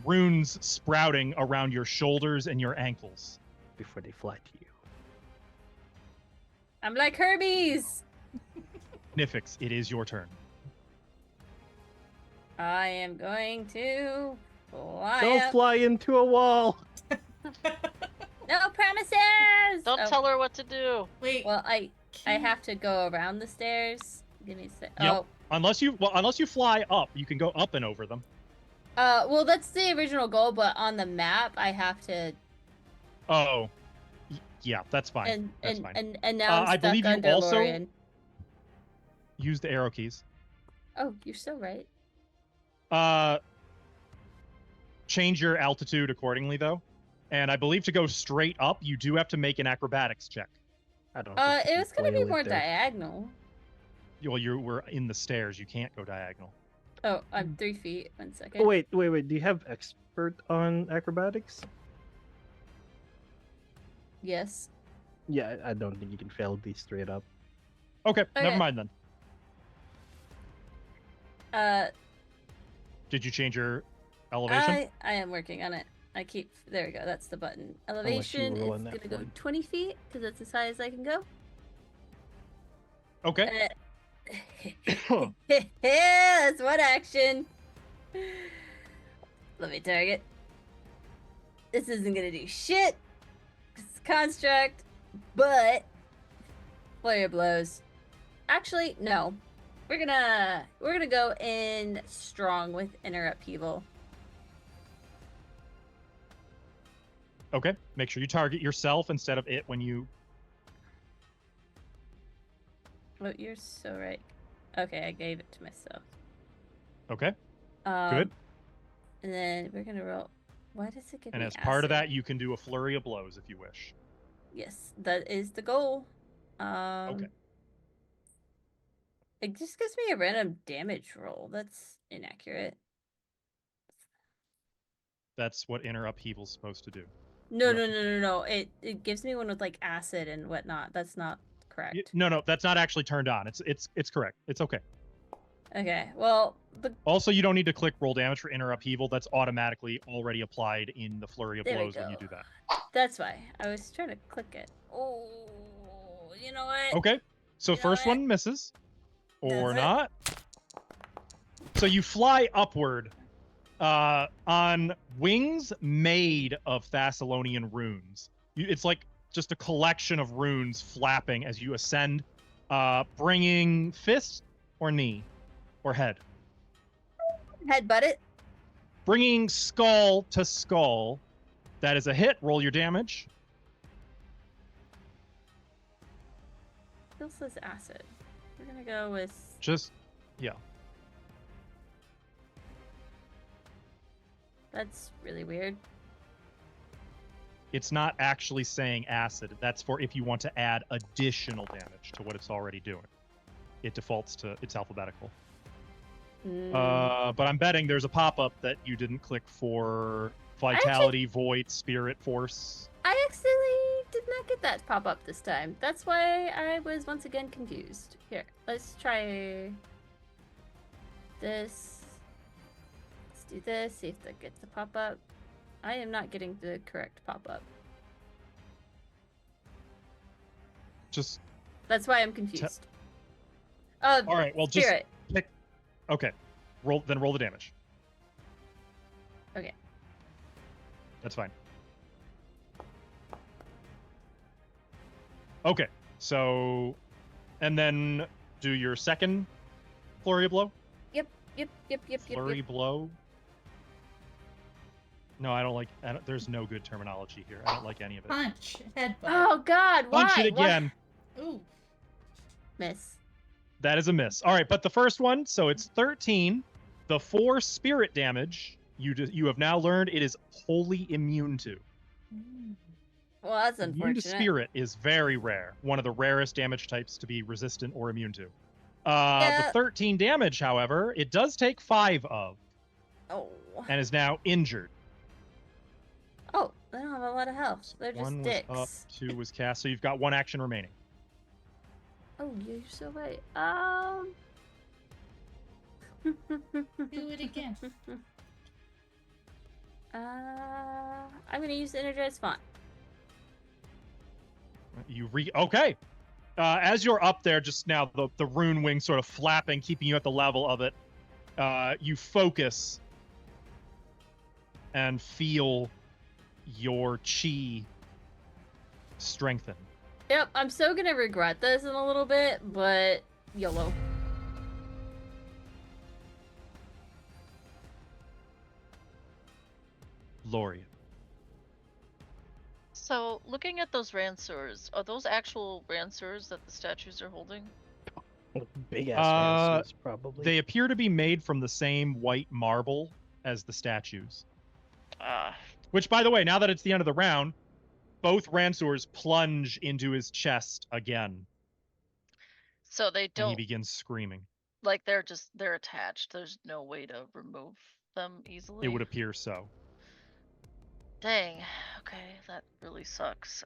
Runes sprouting around your shoulders and your ankles. Before they fly to you. I'm like Hermes. Nifix, it is your turn. I am going to fly Don't up. fly into a wall! No promises. Don't Oh, tell her what to do. Wait. Well, I have to go around the stairs. Give me a sec. Yep. Oh, Unless you fly up, you can go up and over them. well, that's the original goal, but on the map, I have to. Oh, yeah, that's fine. That's fine. And now I'm I stuck believe you under also- Lorien. Use the arrow keys. Oh, you're so right. Change your altitude accordingly, though. And I believe to go straight up, you do have to make an acrobatics check. I don't think you It can was gonna be flail it more there. diagonal. Well, you were in the stairs. You can't go diagonal. Oh, I'm 3 feet. 1 second. Oh, wait. Do you have expert on acrobatics? Yes. Yeah, I don't think you can fail these straight up. Okay, never Okay. mind then. Uh, Did you change your elevation? I am working on it. I keep. There we go. That's the button. let you Elevation is roll on gonna that go one. 20 feet because that's as high as I can go. Okay. That's one action. Let me target. This isn't gonna do shit. It's a construct, but flare blows. Actually, no. We're gonna go in strong with inner upheaval. Okay. Make sure you target yourself instead of it when you. Oh, you're so right. Okay, I gave it to myself. Okay. Um, Good. And then we're gonna roll. Why does it give And me as part of acid? that, you can do a flurry of blows if you wish. Yes, that is the goal. Okay. It just gives me a random damage roll. That's inaccurate. That's what inner upheaval's supposed to do. No, Yep. no. It gives me one with like acid and whatnot. That's not correct. No, that's not actually turned on. It's correct. It's okay. Okay. Well, Also, you don't need to click roll damage for inner upheaval. That's automatically already applied in the flurry of There we blows when you go. do that. that's why I was trying to click it. Oh, you know what? Okay. So You know first what? one misses. Or Does it? not. So you fly upward on wings made of Thassilonian runes. It's like just a collection of runes flapping as you ascend, bringing fist or knee or head. Headbutt it. Bringing skull to skull. That is a hit. Roll your damage. Still says acid. We're gonna go with. Yeah. That's really weird. It's not actually saying acid. That's for if you want to add additional damage to what it's already doing. It defaults to it's alphabetical. But I'm betting there's a pop-up that you didn't click for vitality, void, spirit, force. I actually did not get that pop up this time. That's why I was once again confused. Here, let's try this. Let's do this, see if that gets the pop-up. I am not getting the correct pop-up. Just That's why I'm confused. all right. Well, just Spirit. pick. Okay, roll the damage. Okay. That's fine. Okay, so, and then do your second flurry of blow. Yep. Flurry blow. No, I don't like. There's no good terminology here. I don't like any of it. Punch. Headbutt. Oh God! Why? Punch it again. Ooh. Miss. That is a miss. All right, but the first one, so it's 13. The 4 spirit damage you have now learned it is wholly immune to. Well, that's Immune to unfortunate. spirit is very rare. One of the rarest damage types to be resistant or immune to. Yeah. The 13 damage, however, it does take 5 of Oh. and is now injured. Oh, they don't have a lot of health. They're just 1 dicks. was up, 2 was cast, so you've got 1 action remaining. Oh, you're so right. Do it again. I'm gonna use Energized Font. Okay. As you're up there just now, the rune wing sort of flapping, keeping you at the level of it, you focus and feel your chi strengthen. Yep, I'm so gonna regret this in a little bit, but YOLO. Loria. So, looking at those ransors, are those actual ransors that the statues are holding? Big ass answers, They probably. appear to be made from the same white marble as the statues. Ah, Which, by the way, now that it's the end of the round, both ransors plunge into his chest again, so they and he don't, begins screaming. like, they're attached. There's no way to remove them easily. It would appear so. Dang. Okay, that really sucks.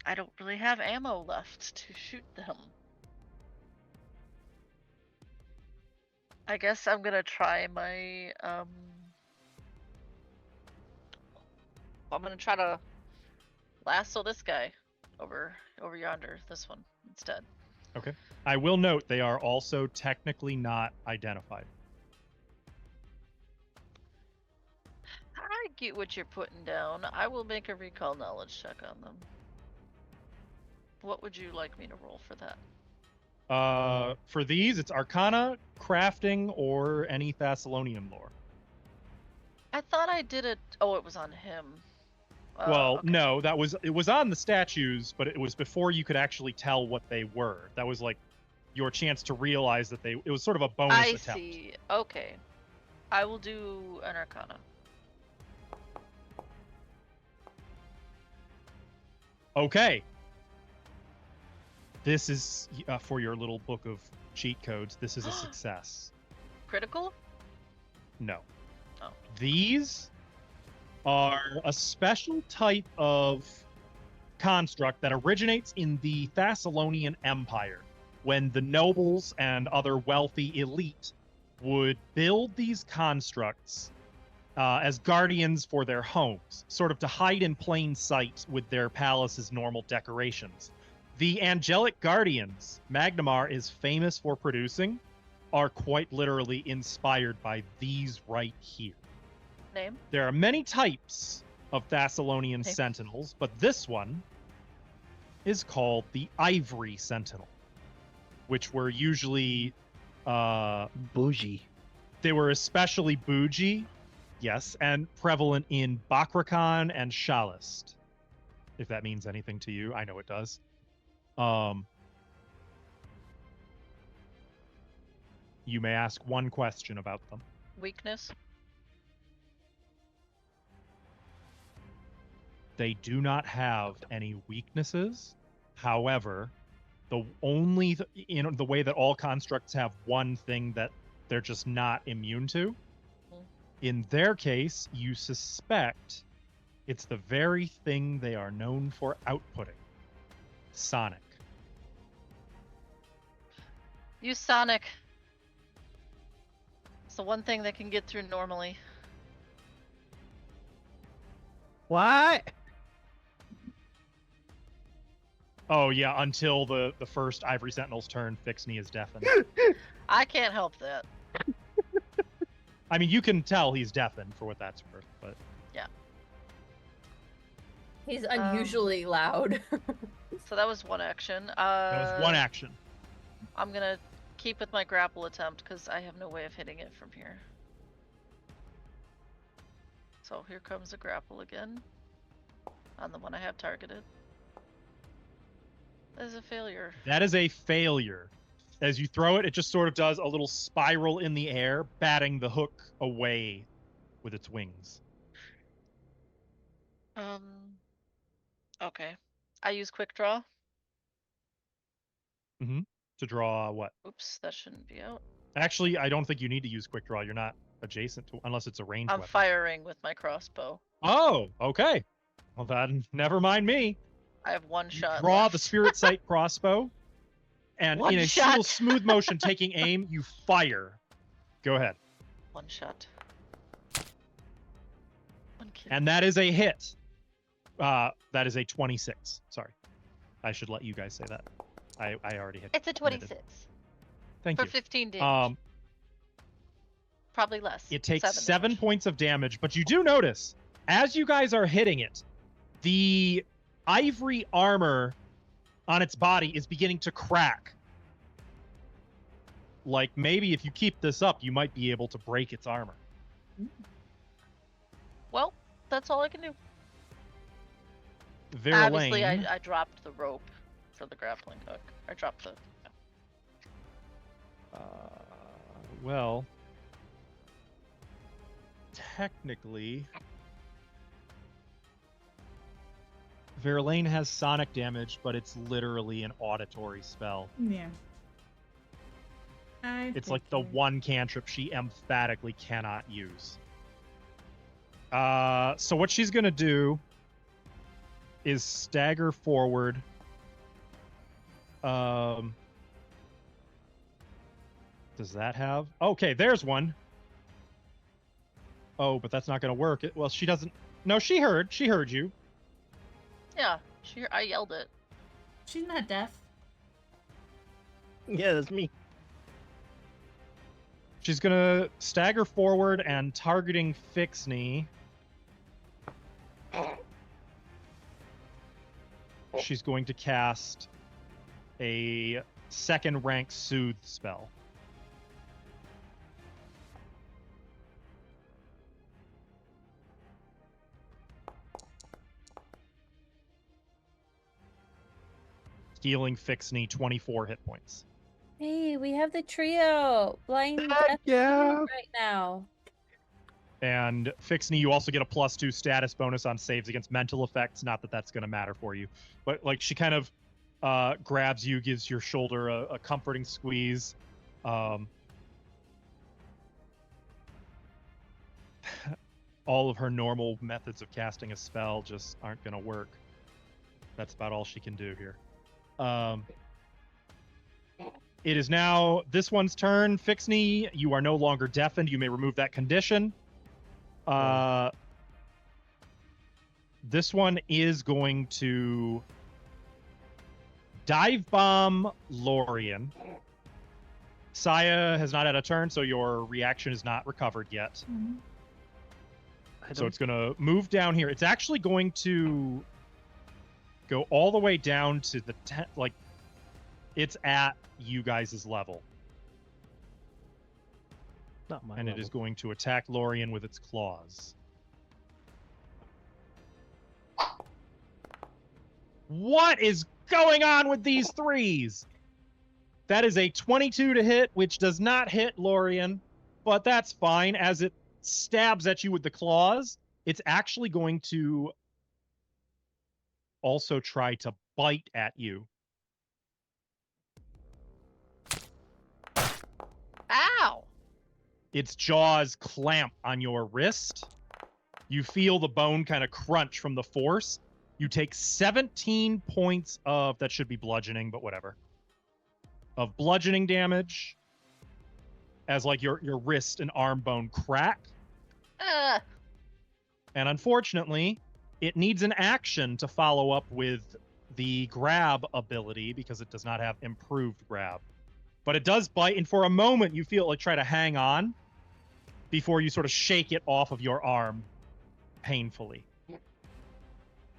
I don't really have ammo left to shoot them. I guess I'm gonna try my I'm gonna try to lasso this guy over yonder, this one instead. Okay. I will note they are also technically not identified. I get what you're putting down. I will make a recall knowledge check on them. What would you like me to roll for that? For these, it's Arcana, Crafting, or any Thassilonian lore. I thought I did it. Oh, it was on him. Well, Okay. no, it was on the statues, but it was before you could actually tell what they were. That was like your chance to realize that it was sort of a bonus I attempt. see. Okay. I will do an Arcana. Okay. This is for your little book of cheat codes. This is a success. Critical? No. Oh. These are a special type of construct that originates in the Thassilonian Empire, when the nobles and other wealthy elite would build these constructs as guardians for their homes, sort of to hide in plain sight with their palace's normal decorations. The angelic guardians Magnimar is famous for producing are quite literally inspired by these right here. Name? There are many types of Thassilonian Okay. sentinels, but this one is called the Ivory Sentinel, which were usually Bougie. they were especially bougie, yes, and prevalent in Bakrakhan and Shalist. If that means anything to you, I know it does. You may ask one question about them. Weakness? They do not have any weaknesses. However, the the way that all constructs have one thing that they're just not immune to. In their case, you suspect it's the very thing they are known for outputting. Sonic. Use Sonic. the one thing that can get through normally. What? Oh yeah, until the first Ivory Sentinel's turn, Fixney is deafened. I can't help that. I mean, you can tell he's deafened for what that's worth, but He's unusually loud. So that was one action. that was one action. I'm gonna keep with my grapple attempt because I have no way of hitting it from here. So here comes a grapple again on the one I have targeted. That is a failure. That is a failure. As you throw it, it just sort of does a little spiral in the air, batting the hook away with its wings. Okay. I use quick draw. To draw what? Oops, that shouldn't be out. Actually, I don't think you need to use quick draw. You're not adjacent to, unless it's a ranged I'm weapon. firing with my crossbow. Oh, okay. Well, then never mind me. I have one You shot. draw left. the spirit sight crossbow, and One in a shot. single smooth motion, taking aim, you fire. Go ahead. One shot. One kill. And that is a hit. That is a 26. Sorry. I should let you guys say that. I already hit. It's a 26 Thank for you. 15 damage. Probably less. It takes 7 damage. points of damage, but you do notice, as you guys are hitting it, the ivory armor on its body is beginning to crack. Like, maybe if you keep this up, you might be able to break its armor. Well, that's all I can do. Verlaine, Obviously, I dropped the rope for the grappling hook. I dropped the. well, technically, Verlaine has sonic damage, but it's literally an auditory spell. Yeah. It's like the one cantrip she emphatically cannot use. So what she's gonna do is stagger forward. Does that have? Okay, there's one. Oh, but that's not gonna work. Well, she doesn't. No, she heard you. Yeah, I yelled it. She's not deaf. Yeah, that's me. She's gonna stagger forward and targeting Fixney. She's going to cast a second rank soothe spell. Healing Fixney 24 hit points. Hey, we have the trio. Blind Heck Death yeah. right now. And Fixney, you also get a +2 status bonus on saves against mental effects. Not that that's going to matter for you, but like she kind of grabs you, gives your shoulder a comforting squeeze. All of her normal methods of casting a spell just aren't going to work. That's about all she can do here. It is now this one's turn. Fixney, you are no longer deafened. You may remove that condition. This one is going to dive bomb Lorien. Saya has not had a turn, so your reaction is not recovered yet. Mhm. So it's going to move down here. It's actually going to go all the way down to the like it's at you guys' level. Not my And it is going to attack Lorien with its claws. What is going on with these threes? That is a 22 to hit, which does not hit Lorien, but that's fine. As it stabs at you with the claws, it's actually going to also try to bite at you. Ow! Its jaws clamp on your wrist. You feel the bone kind of crunch from the force. You take 17 points of, that should be bludgeoning, but whatever, of bludgeoning damage. as like your wrist and arm bone crack. Ah, And unfortunately, it needs an action to follow up with the grab ability because it does not have improved grab. But it does bite, and for a moment you feel it like try to hang on before you sort of shake it off of your arm painfully.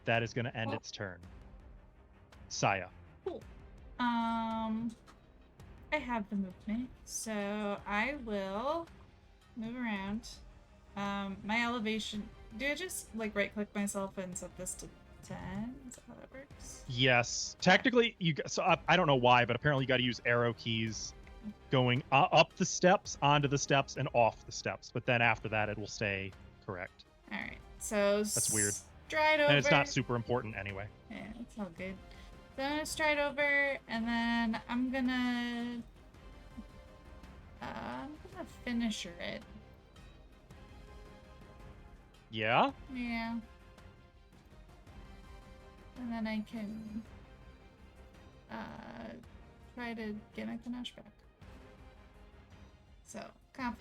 That is going to end its turn. Saya. Cool. I have the movement, so I will move around. My elevation. Do I just like right click myself and set this to 10? Is that how that works? Yes. Technically, I don't know why, but apparently you got to use arrow keys going up the steps, onto the steps, and off the steps. But then after that, it will stay correct. All right. So That's weird. Stride over. And it's not super important anyway. Yeah, it's all good. So I'm gonna stride over, and then I'm gonna finisher it. Yeah? Yeah. And then I can try to get my panache back. So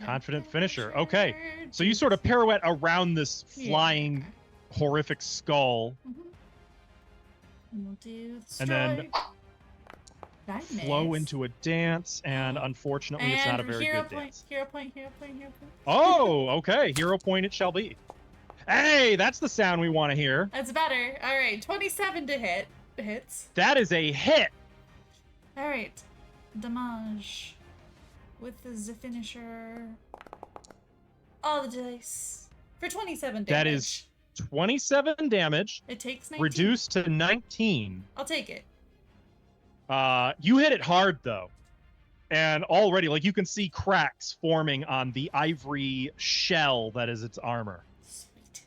Confident finisher. Okay. So you sort of pirouette around this flying, horrific skull. Mm-hmm. And we'll do And then Diamond. flow into a dance, and unfortunately, it's not a very good dance. Hero point. Oh, okay. Hero point it shall be. Hey, that's the sound we want to hear. That's better. All right, 27 to hit. Hits. That is a hit. All right, damage with the finisher. All the dice for 27 damage. That is 27 damage. It takes 19. Reduced to 19. I'll take it. You hit it hard though, and already, like, you can see cracks forming on the ivory shell that is its armor. Sweet.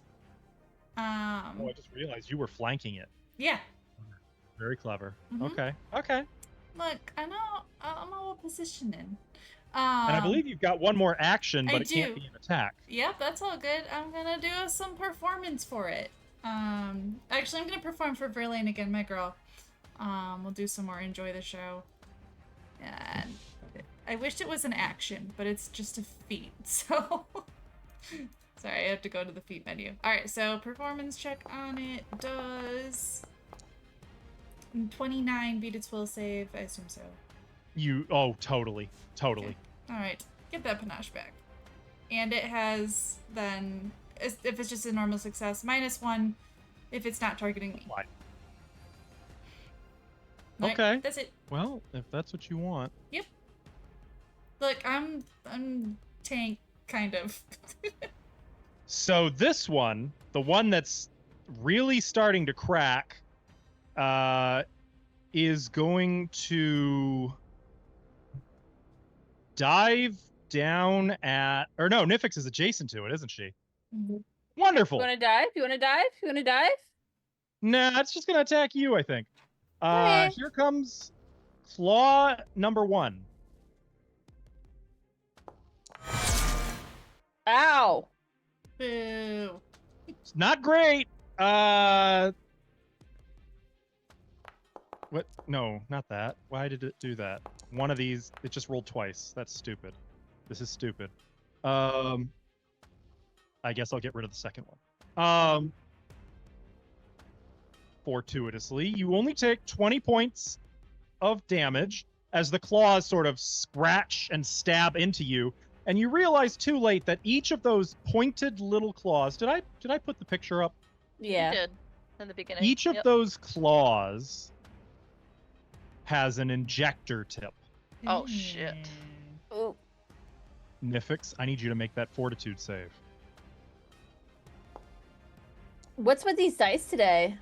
Oh, I just realized you were flanking it. Yeah. Very clever. Mhm. Okay. Look, I know I'm all positioning. And I believe you've got one more action, but I it can't do. be an attack. Yep, that's all good. I'm gonna do some performance for it. Actually, I'm gonna perform for Verlaine again, my girl. We'll do some more enjoy the show. And I wished it was an action, but it's just a feat. So sorry, I have to go to the feat menu. All right, so performance check on it does 29 beat its will save. I assume so. Totally. Okay. All right, get that panache back. And it has then, if it's just a normal success, -1 if it's not targeting me. Why? Right, Okay. that's it. Well, if that's what you want. Look, I'm tank kind of. So this one, the one that's really starting to crack, is going to dive down at, or no, Nifix is adjacent to it, isn't she? Wonderful. You wanna dive? Nah, it's just gonna attack you, I think. Okay. Here comes claw number 1. Ow! Boo. It's not great. What? No, not that. Why did it do that? One of these, it just rolled twice. That's stupid. This is stupid. I guess I'll get rid of the second one. Fortuitously, you only take 20 points of damage as the claws sort of scratch and stab into you, and you realize too late that each of those pointed little claws, did I put the picture up? Yeah. You did in the beginning. Each of Yep. those claws has an injector tip. Oh, shit. Ooh. Nifix, I need you to make that fortitude save. What's with these dice today?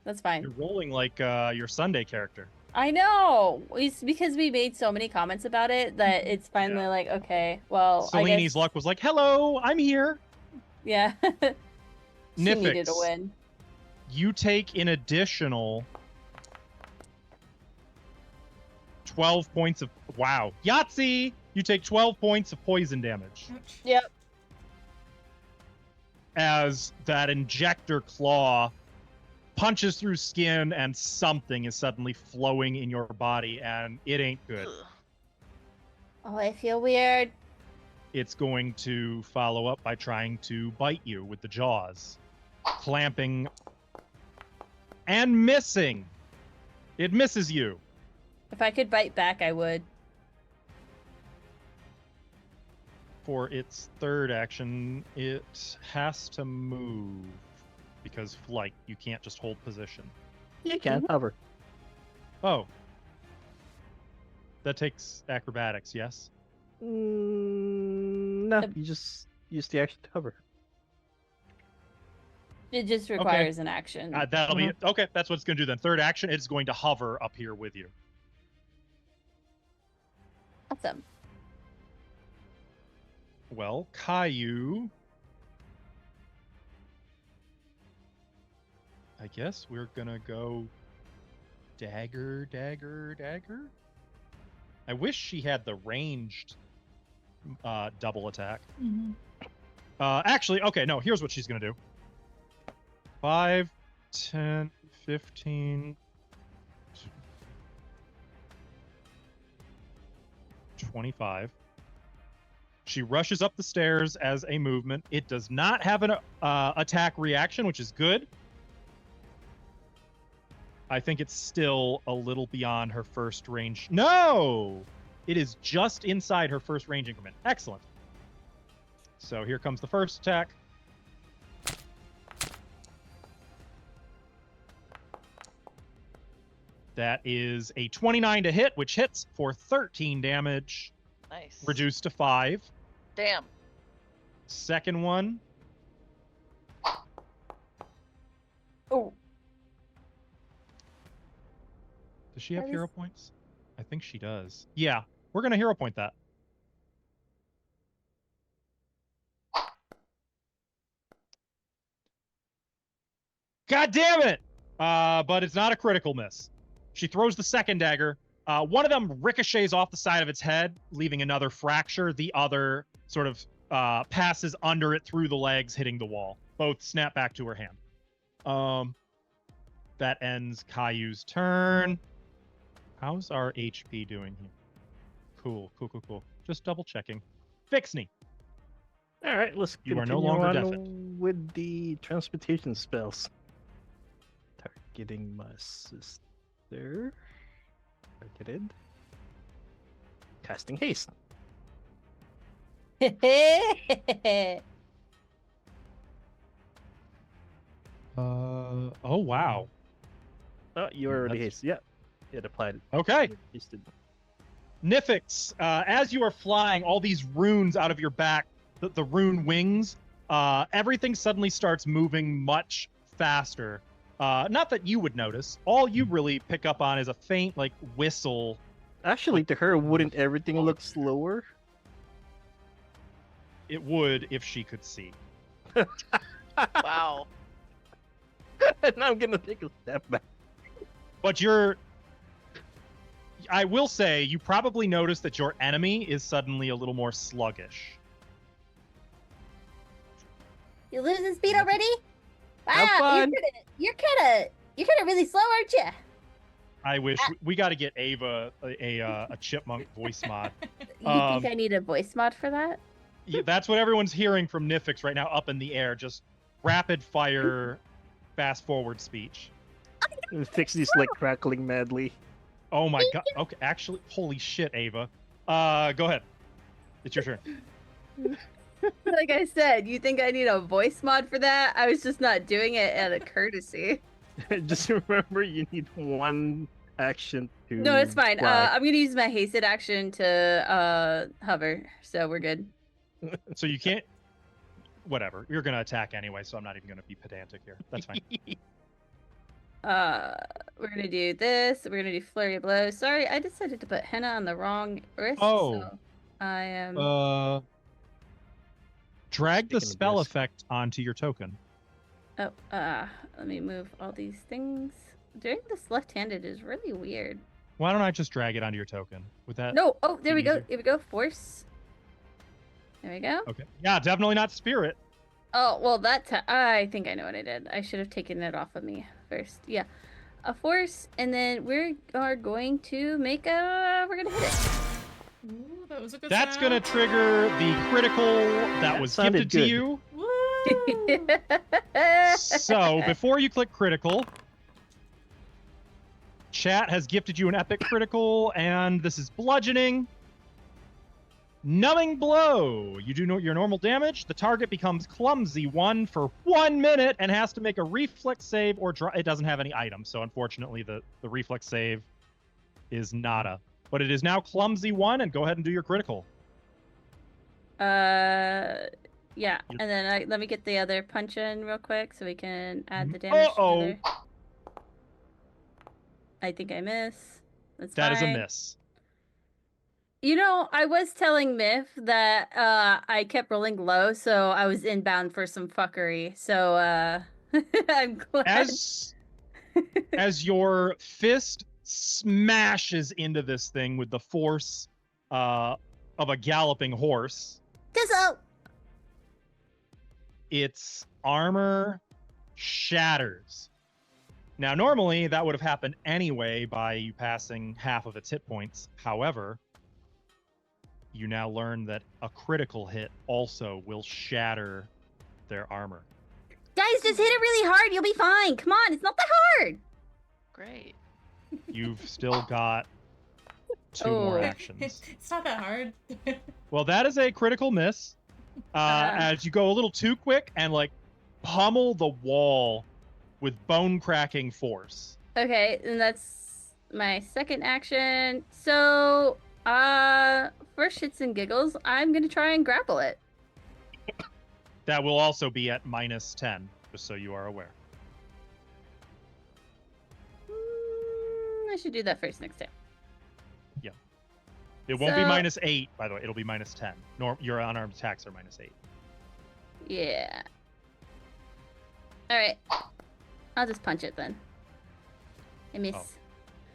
That's fine. You're rolling like your Sunday character. I know. It's because we made so many comments about it that it's finally like, okay, well, I Seleni's guess, luck was like, hello, I'm here. yeah. She needed a Nifix, win. you take an additional 12 points of, wow, Yahtzee! You take 12 points of poison damage Yep. as that injector claw punches through skin and something is suddenly flowing in your body, and it ain't good. Ugh. Oh, I feel weird. It's going to follow up by trying to bite you with the jaws, clamping and missing. It misses you. If I could bite back, I would. For its third action, it has to move because flight. You can't just hold position. You can hover. Oh. That takes acrobatics, yes? No, you just use the action to hover. It just requires an action. That'll be it. Okay, that's what it's going to do then. Third action, it's going to hover up here with you. Awesome. Well, Caillou, I guess we're going to go dagger. I wish she had the ranged double attack. Mm-hmm. Actually, okay, no, here's what she's going to do. 5, 10, 15, 25. She rushes up the stairs as a movement. It does not have an attack reaction, which is good. I think it's still a little beyond her first range. No! It is just inside her first range increment. Excellent. So here comes the first attack. That is a 29 to hit, which hits for 13 damage. Nice. Reduced to 5. Damn. Second one. Oh. Does she have That hero is- points? I think she does. Yeah, we're going to hero point that. God damn it! But it's not a critical miss. She throws the second dagger. One of them ricochets off the side of its head, leaving another fracture. The other sort of passes under it through the legs, hitting the wall. Both snap back to her hand. That ends Caillou's turn. How's our HP doing here? Cool. Just double checking. Fixney. All right, let's You are continue no longer on deafened. with the transmutation spells. Targeting my sister. Targeted. Casting haste. Oh wow. Oh, you already That's- hasted. Yeah, it applied. Okay. You hasted. Nifix, as you are flying, all these runes out of your back, the rune wings, everything suddenly starts moving much faster. Not that you would notice. All you really pick up on is a faint, like, whistle. Actually, to her, wouldn't everything look slower? It would if she could see. Wow. And I'm gonna take a step back. But I will say, you probably notice that your enemy is suddenly a little more sluggish. You losing speed already? Have Wow, fun. you're kind of really slow, aren't you? I wish we got to get Ava a chipmunk voice mod. You Um, think I need a voice mod for that? Yeah, that's what everyone's hearing from Nifix right now, up in the air. Just rapid fire, fast forward speech. And fix these like crackling madly. Oh my god. Okay, actually, holy shit, Ava. Go ahead. It's your turn. Like I said, you think I need a voice mod for that? I was just not doing it out of courtesy. Just remember, you need one action to. No, it's fine. fly. I'm gonna use my hasted action to hover, so we're good. So you can't. Whatever. You're gonna attack anyway, so I'm not even gonna be pedantic here. That's fine. We're gonna do this. We're gonna do flurry of blows. Sorry, I decided to put henna on the wrong wrist. Oh. So I am. Drag the Taking a spell risk. effect onto your token. Let me move all these things. Doing this left-handed is really weird. Why don't I just drag it onto your token? With that. No. Oh, there we go. easier. Here we go. Force. There we go. Okay. Yeah, definitely not spirit. Oh, well, I think I know what I did. I should have taken it off of me first. Yeah. A force, and then we are going to make we're going to hit it. Ooh, That was a good That's sound. gonna trigger the critical that was sounded gifted to good. you. Woo! So before you click critical, chat has gifted you an epic critical, and this is bludgeoning. Numbing blow. You do your normal damage. The target becomes clumsy 1 for 1 minute and has to make a reflex save or draw. It doesn't have any items, so unfortunately the reflex save is nada. But it is now clumsy 1, and go ahead and do your critical. Yeah, and then let me get the other punch in real quick so we can add the damage together. I think I miss. That's That is a fine. miss. You know, I was telling Myth that I kept rolling low, so I was inbound for some fuckery. So I'm glad. As your fist smashes into this thing with the force of a galloping horse, its armor shatters. Now, normally that would have happened anyway by you passing half of its hit points. However, you now learn that a critical hit also will shatter their armor. Guys, just hit it really hard. You'll be fine. Come on, it's not that hard. Great. You've still got 2 more actions. It's not that hard. Well, that is a critical miss. As you go a little too quick and like pummel the wall with bone-cracking force. Okay, and that's my second action. So, for shits and giggles, I'm gonna try and grapple it. That will also be at -10, just so you are aware. I should do that first next time. It won't be -8, by the way. It'll be -10. Your unarmed attacks are -8. Yeah. All right. I'll just punch it then. I miss. Oh.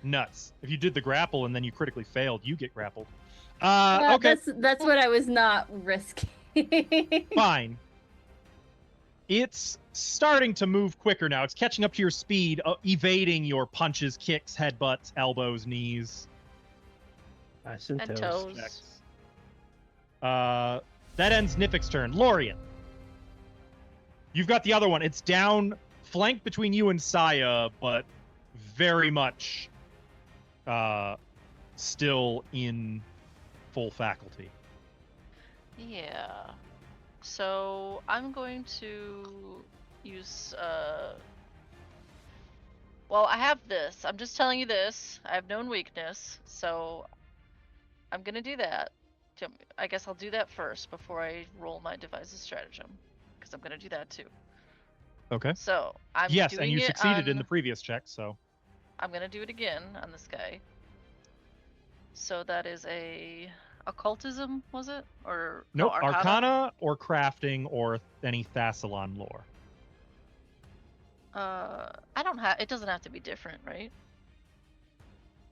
Nuts. If you did the grapple and then you critically failed, you get grappled. Well, Okay. That's what I was not risking. Fine. It's starting to move quicker now. It's catching up to your speed, evading your punches, kicks, headbutts, elbows, knees. And And toes. toes. That ends Niffic's turn. Lorien. You've got the other one. It's down, flanked between you and Saya, but very much still in full faculty. Yeah. So I'm going to use well, I have this. I'm just telling you this. I have known weakness, so I'm gonna do that. I guess I'll do that first before I roll my devise a stratagem, because I'm gonna do that too. Okay. So I'm Yes, doing and you it succeeded in on- the previous check, so. I'm gonna do it again on this guy. So that is a occultism, was it? Or Nope, no, Arcana or crafting or any Thassilon lore. I don't have. It doesn't have to be different, right?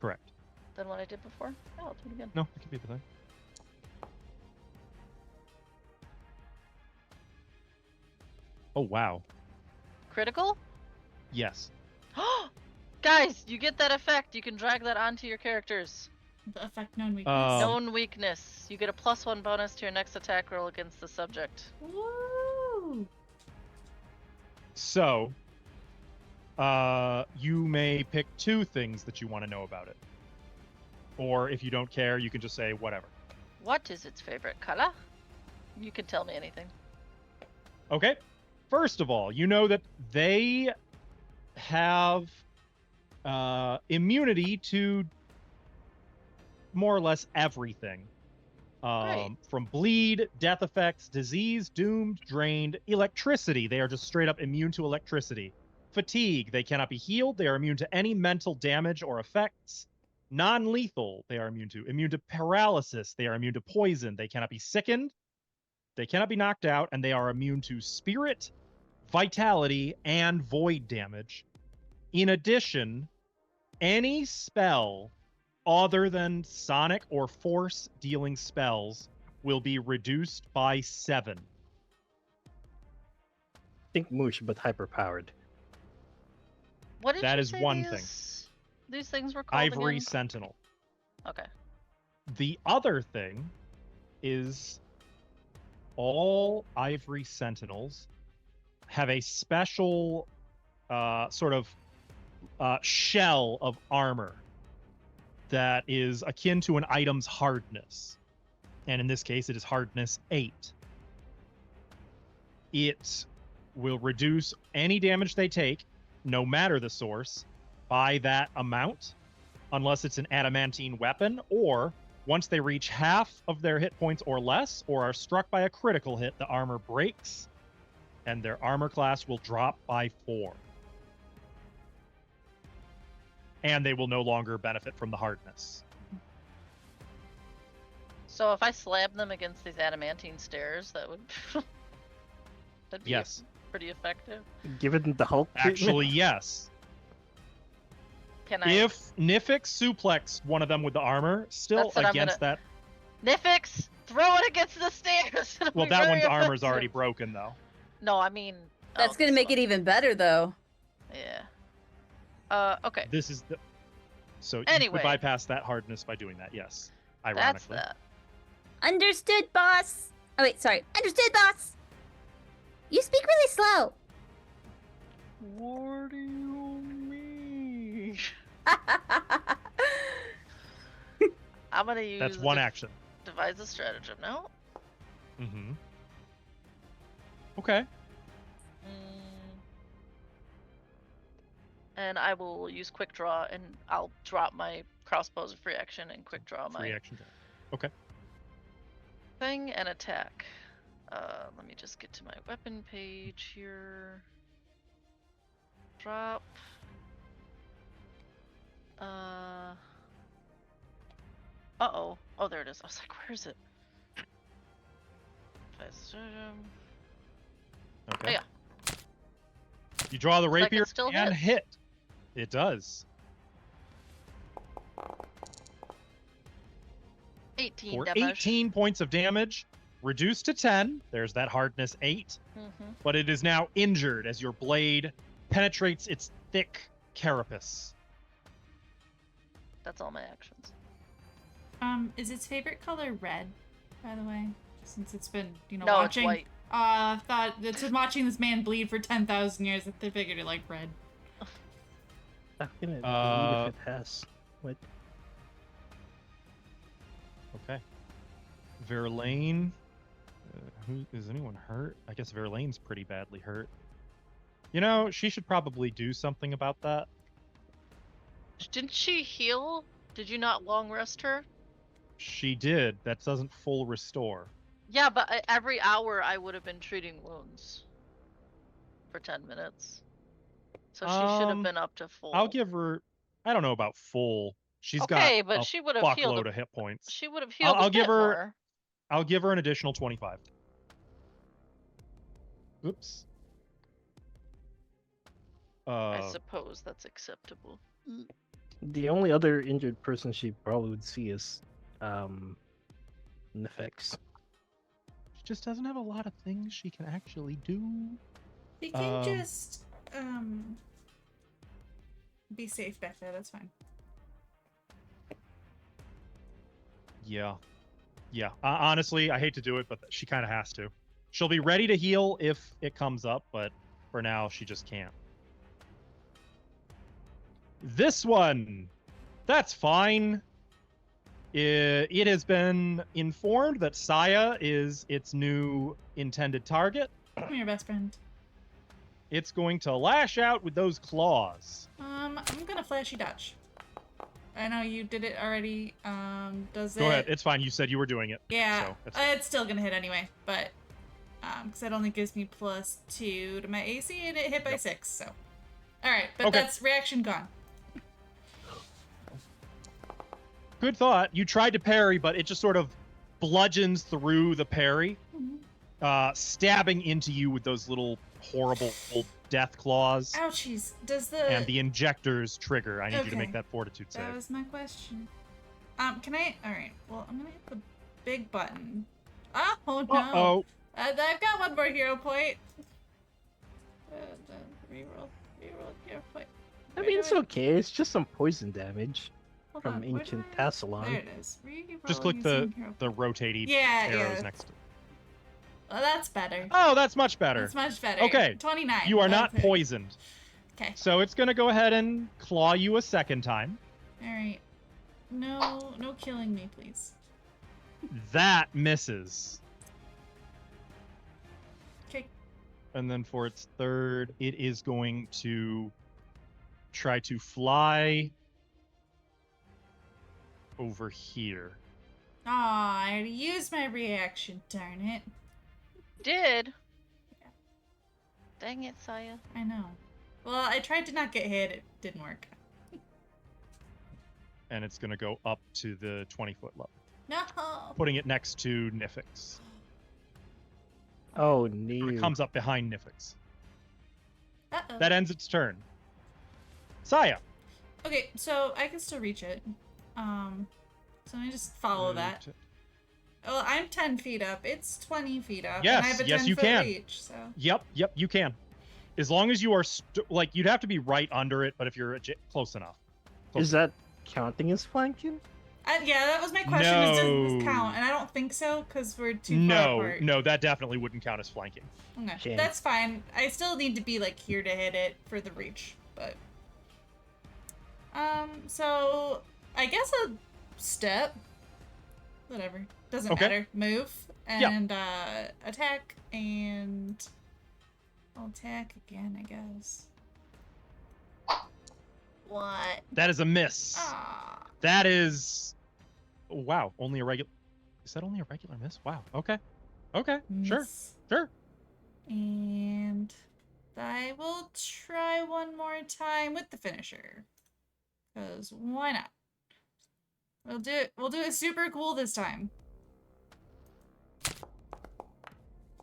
Correct. Than what I did before. Yeah, I'll do it again. No, it can be the thing. Oh, wow. Critical? Yes. Guys, you get that effect. You can drag that onto your characters. The effect known weakness. Known weakness. You get a +1 bonus to your next attack roll against the subject. Woo! So, you may pick 2 things that you want to know about it. Or if you don't care, you can just say whatever. What is its favorite color? You can tell me anything. Okay. First of all, you know that they have immunity to more or less everything. Right. From bleed, death effects, disease, doomed, drained, electricity. They are just straight up immune to electricity. Fatigue. They cannot be healed. They are immune to any mental damage or effects. Non-lethal. They are immune to. Immune to paralysis. They are immune to poison. They cannot be sickened. They cannot be knocked out, and they are immune to spirit, vitality, and void damage. In addition, any spell other than sonic or force dealing spells will be reduced by 7. Think Moosh, but hyperpowered. What did That you is say one thing. These things were called Ivory again? Sentinel. Okay. The other thing is all Ivory Sentinels have a special sort of shell of armor that is akin to an item's hardness. And in this case, it is hardness 8. It will reduce any damage they take, no matter the source, by that amount, unless it's an adamantine weapon, or once they reach half of their hit points or less, or are struck by a critical hit, the armor breaks, and their armor class will drop by 4. And they will no longer benefit from the hardness. So if I slab them against these adamantine stairs, that would that'd be Yes. pretty effective. Given the Hulk treatment? Actually, yes. Can I? If Nifix suplexed one of them with the armor, still That's what I'm against that. Nifix, throw it against the stairs. It'll Well, be that very one's armor's effective. already broken, though. No, I mean. That's gonna this make one. it even better, though. Yeah. Okay. This is the. So you Anyway. could bypass that hardness by doing that, yes. That's Ironically. that. Understood, boss. Oh wait, sorry. Understood, boss. You speak really slow. What do you mean? I'm gonna use. That's one action. Devise a stratagem now. Mm-hmm. Okay. And I will use quick draw, and I'll drop my crossbow as a free action and quick draw my Free action. Okay. thing and attack. Let me just get to my weapon page here. Drop. Uh-oh. Oh, there it is. I was like, where is it? Okay. yeah. You draw the Looks like it rapier still and hits. hit. It does. 18 For damage. 18 points of damage, reduced to 10. There's that hardness 8. Mm-hmm. But it is now injured as your blade penetrates its thick carapace. That's all my actions. Is its favorite color red, by the way? Since it's been, No, watching. it's white. Thought it's been watching this man bleed for 10,000 years. That they figured it like red. How can it Uh, bleed if it has? What? Okay. Verlaine. Who is anyone hurt? I guess Verlaine's pretty badly hurt. You know, she should probably do something about that. Didn't she heal? Did you not long rest her? She did. That doesn't full restore. Yeah, but every hour I would have been treating wounds for 10 minutes. So she should have been up to full. I'll give her. I don't know about full. She's Okay, got but a she would have healed. fuckload of hit points. She would have healed. I'll a give bit her- more. I'll give her an additional 25. Oops. I suppose that's acceptable. The only other injured person she probably would see is Nefex. She just doesn't have a lot of things she can actually do. You can just be safe back there. That's fine. Yeah. Yeah. Honestly, I hate to do it, but she kind of has to. She'll be ready to heal if it comes up, but for now, she just can't. This one! That's fine. It has been informed that Saya is its new intended target. I'm your best friend. It's going to lash out with those claws. I'm gonna flashy dodge. I know you did it already. Does it? Go ahead. It's fine. You said you were doing it. Yeah, So that's fine. it's still gonna hit anyway, but because that only gives me +2 to my AC, and it hit by 6. So, all right, but Okay. that's reaction gone. Good thought. You tried to parry, but it just sort of bludgeons through the parry, stabbing into you with those little horrible death claws. Ouchies. Does the And the injectors trigger. I need you to Okay. make that fortitude That save. was my question. Can I? All right. Well, I'm gonna hit the big button. Oh no! Uh-oh. I've got one more hero point. Reroll hero point. I mean, it's okay. It's just some poison damage. Hold from on, where did ancient I- Thassilon. There it is. Just Re-rolling click using hero the point. rotatey Yeah, arrows yeah. next to. Oh, that's better. Oh, that's much better. That's much better. Okay, 29. You are not Okay. poisoned. Okay. So it's gonna go ahead and claw you a second time. All right. No killing me, please. That misses. Okay. And then for its third, it is going to try to fly over here. Aw, I already used my reaction, darn it. Did. Dang it, Saya. I know. Well, I tried to not get hit. It didn't work. And it's gonna go up to the 20-foot level, No. putting it next to Nifix. Oh, It no. comes up behind Nifix. Uh-oh. That ends its turn. Saya. Okay, so I can still reach it. So let me just follow that. Well, I'm 10 feet up. It's 20 feet up. Yes, and I have a yes, 10 you foot can. reach, so. Yep, you can. As long as you are, like, you'd have to be right under it, but if you're close enough. Is that counting as flanking? Yeah, that was my question. Does this No. count? And I don't think so, because we're too far No, apart. no, that definitely wouldn't count as flanking. Okay, Shame. that's fine. I still need to be, like, here to hit it for the reach, but... So... I guess a step. Whatever. Doesn't Okay. matter. Move. And, attack, and... I'll attack again, I guess. What? That is a miss. Ah. That is... oh, wow, only a regular... Is that only a regular miss? Wow, okay. Okay, sure, Miss. sure. And I will try one more time with the finisher. Because why not? We'll do it super cool this time.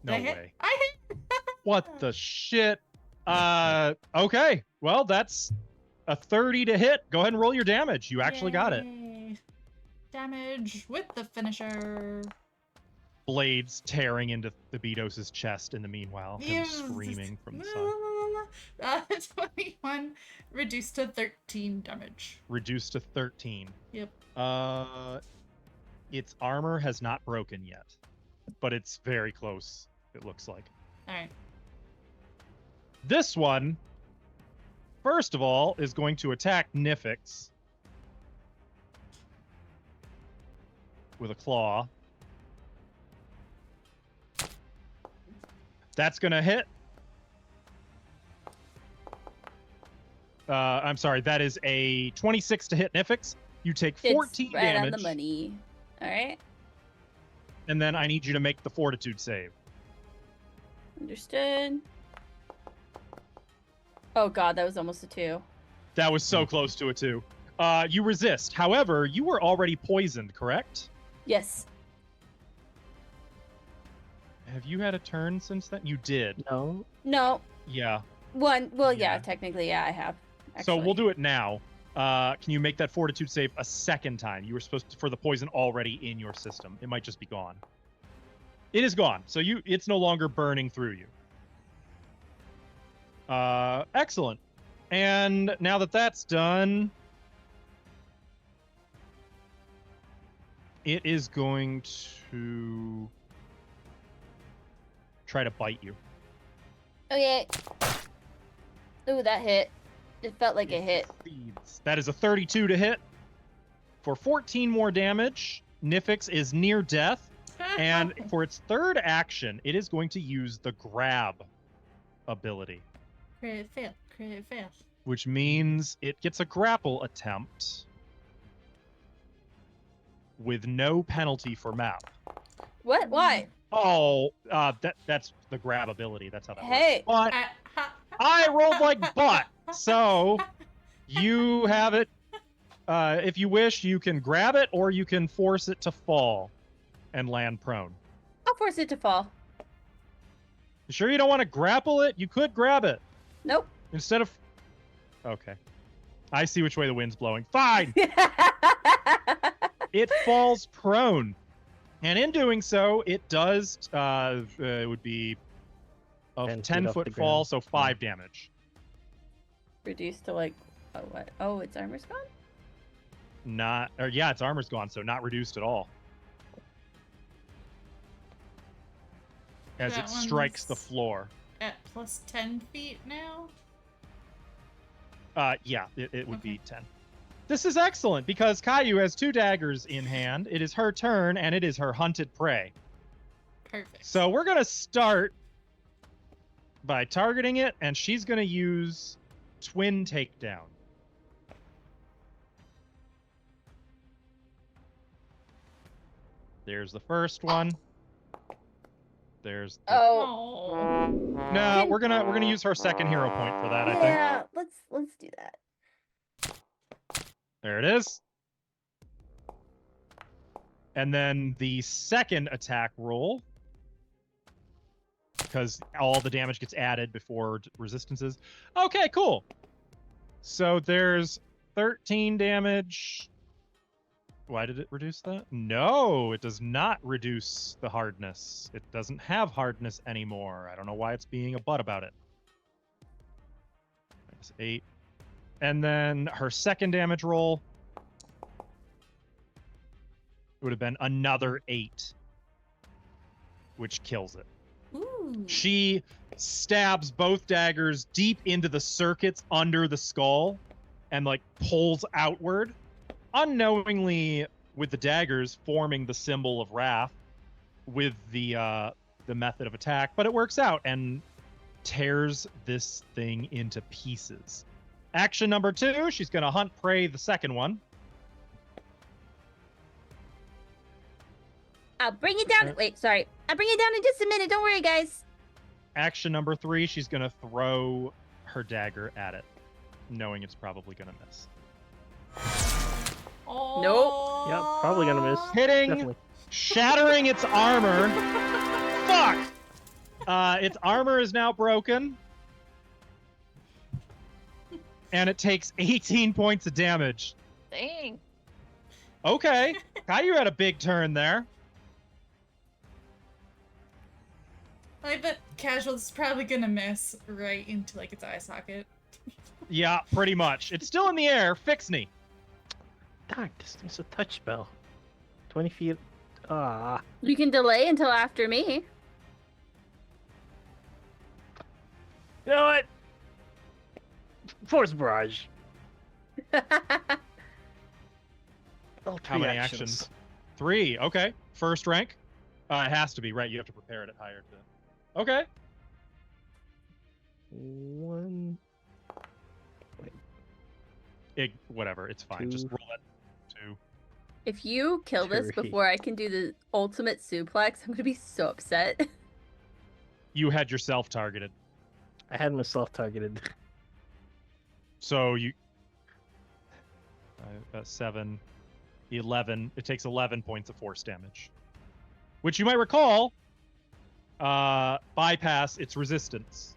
No Did I hit? way. I hit! What the shit? Okay. Well, that's a 30 to hit. Go ahead and roll your damage. You actually got it. Yay. Damage with the finisher. Blades tearing into Thybidos' chest in the meanwhile. Him Yeah. screaming from the side. 21 reduced to 13 damage. Reduced to 13. Yep. Its armor has not broken yet, but it's very close, it looks like. Alright. This one, first of all, is going to attack Nifix with a claw. That's going to hit. I'm sorry, that is a 26 to hit Nifix. You take 14 it's right damage. on the money. All right. And then I need you to make the fortitude save. Understood. Oh god, that was almost a 2. That was so close to a 2. You resist. However, you were already poisoned, correct? Yes. Have you had a turn since then? You did. No. No. Yeah. One. Well, yeah, Yeah. technically, yeah, I have. So we'll actually. do it now. Can you make that fortitude save a second time? You were supposed to, for the poison already in your system. It might just be gone. It is gone. So it's no longer burning through you. Excellent. And now that that's done, it is going to try to bite you. Okay. Ooh, that hit. It felt like a hit. Succeeds. That is a 32 to hit for 14 more damage. Nifix is near death, and for its third action, it is going to use the grab ability, Crit fail. Crit fail. which means it gets a grapple attempt with no penalty for map. What? Why? Oh, that's the grab ability. That's how that Hey. works. But I rolled like butt, so you have it. If you wish, you can grab it, or you can force it to fall and land prone. I'll force it to fall. You sure you don't want to grapple it? You could grab it Nope. instead of. Okay, I see which way the wind's blowing. Fine. It falls prone, and in doing so, it does. It would be a 10 feet 10 off foot the fall, ground. so 5 damage. Reduced to like, oh what? Oh, its armor's gone. not, or yeah, its armor's gone, so not reduced at all. As That it strikes the one's- floor. At plus 10 feet now? Yeah, it would Okay. be 10. This is excellent because Caillou has 2 daggers in hand. It is her turn, and it is her hunted prey. Perfect. So we're gonna start by targeting it, and she's gonna use Twin Takedown. There's the first one. There's the... Oh. No, we're gonna use her second hero point for that, I think. Yeah, let's do that. There it is. And then the second attack roll, because all the damage gets added before resistances. Okay, cool. So there's 13 damage. Why did it reduce that? No, it does not reduce the hardness. It doesn't have hardness anymore. I don't know why it's being a butt about it. Minus 8. And then her second damage roll would have been another 8, which kills it. Ooh. She stabs both daggers deep into the circuits under the skull and like pulls outward, unknowingly with the daggers forming the symbol of wrath with the method of attack, but it works out and tears this thing into pieces. Action number 2, she's going to hunt prey the second one. I'll bring it down. Wait, sorry. I'll bring it down in just a minute. Don't worry, guys. Action number 3, she's going to throw her dagger at it, knowing it's probably going to miss. Oh. Yep, probably gonna miss. Hitting, Definitely. shattering its armor. Fuck! Its armor is now broken. And it takes 18 points of damage. Dang. Okay. Caillou had a big turn there. I bet Casual's probably gonna miss right into like its eye socket. Yeah, pretty much. It's still in the air. Fixney. Darn, this thing's a touch spell. 20 feet. Ah. You can delay until after me. You know what? Force barrage. Oh, How 3 many actions? 3. Okay. First rank. It has to be, right? You have to prepare it at higher. Okay. 1. Whatever. It's fine. Just 2. roll that 2. If you kill this 3. before I can do the ultimate suplex, I'm gonna be so upset. You had yourself targeted. I had myself targeted. So you 7, 11. It takes 11 points of force damage, which you might recall bypass its resistance.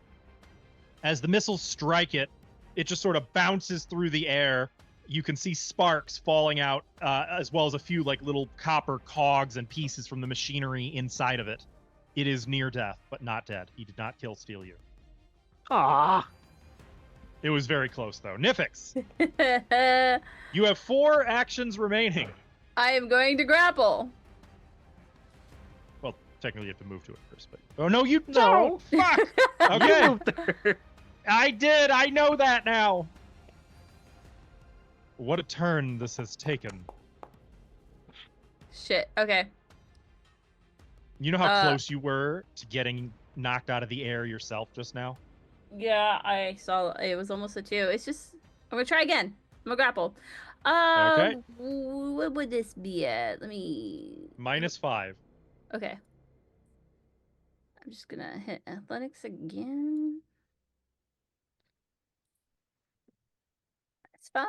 As the missiles strike it, it just sort of bounces through the air. You can see sparks falling out, as well as a few like little copper cogs and pieces from the machinery inside of it. It is near death, but not dead. He did not kill Steal You. Ah. It was very close, though. Nifix, you have 4 actions remaining. I am going to grapple. Well, technically you have to move to it first, but... Oh, no, you don't! Fuck! Okay, You moved her. I did! I know that now! What a turn this has taken. Shit. Okay. You know how close you were to getting knocked out of the air yourself just now? Yeah, I saw it was almost a 2. It's just I'm gonna try again. I'm gonna grapple. Okay. What would this be at? Let me. -5. Okay. I'm just gonna hit athletics again. That's fine.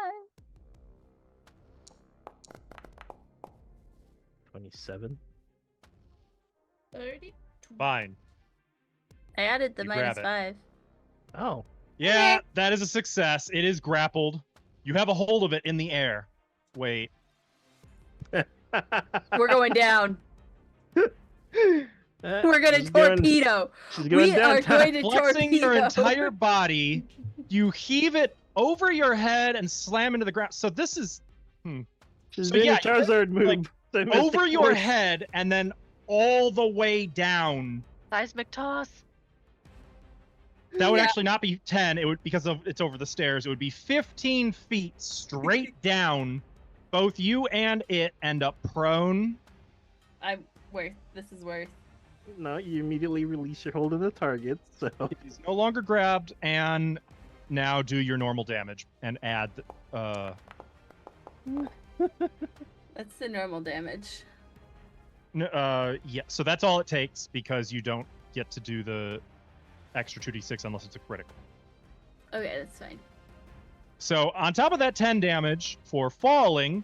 27. 30. Fine. I added the You grab it. -5. Oh. Yeah, that is a success. It is grappled. You have a hold of it in the air. Wait. We're going down. We're gonna She's going- torpedo. She's going We are downtown. going to Flexing your torpedo. entire body, you heave it over your head and slam into the ground. So this is It's So been yeah, a Charizard move. over your head and then all the way down. Seismic toss. That would Yeah. actually not be 10. It would, because of it's over the stairs. It would be 15 feet straight down. Both you and it end up prone. This is worth. No, you immediately release your hold of the target. So He's no longer grabbed, and now do your normal damage and add. That's the normal damage. Yeah. So that's all it takes because you don't get to do the extra 2d6 unless it's a critical. Okay, that's fine. So on top of that 10 damage for falling,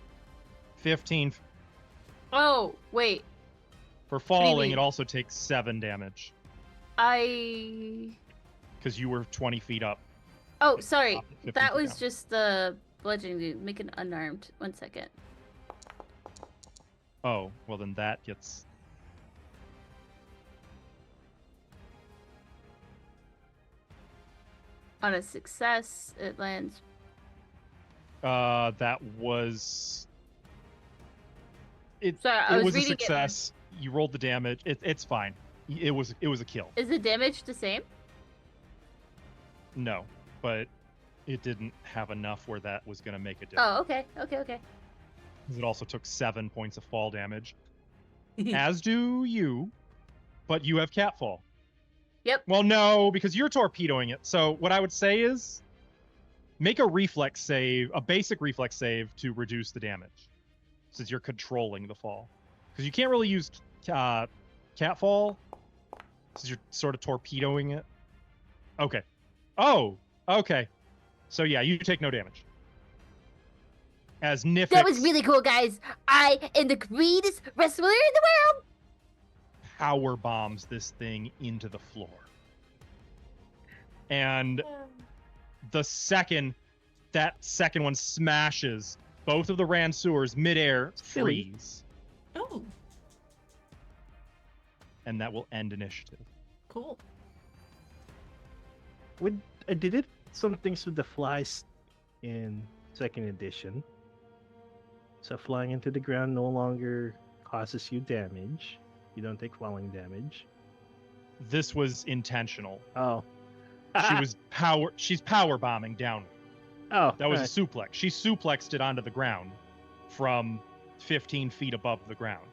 15 Oh, wait. for do you falling. mean? It also takes 7 damage I. because you were 20 feet up. Oh, sorry. Up, 15 That feet was down. just the bludgeoning dude. Make it unarmed. 1 second. Oh, well then that gets. On a success, it lands. That was. It. Sorry, I It was was a reading it. success. You rolled the damage. It's fine. It was a kill. Is the damage the same? No, but it didn't have enough where that was going to make a difference. Oh, okay. Okay. It also took 7 points of fall damage, as do you, but you have catfall. Yep. Well, no, because you're torpedoing it. So what I would say is make a reflex save, a basic reflex save to reduce the damage, since you're controlling the fall. Because you can't really use catfall, since you're sort of torpedoing it. Okay. Oh, okay. So yeah, you take no damage. As Nifix That was really cool, guys. I am the greatest wrestler in the world. power bombs this thing into the floor. And the second that second one smashes, both of the Ranseurs midair Silly. freeze. Oh, And that will end initiative. cool. I did it some things with the flies in second edition. So flying into the ground no longer causes you damage. You don't take falling damage. This was intentional. Oh. She's power bombing down. Oh, That was right. a suplex. She suplexed it onto the ground from 15 feet above the ground.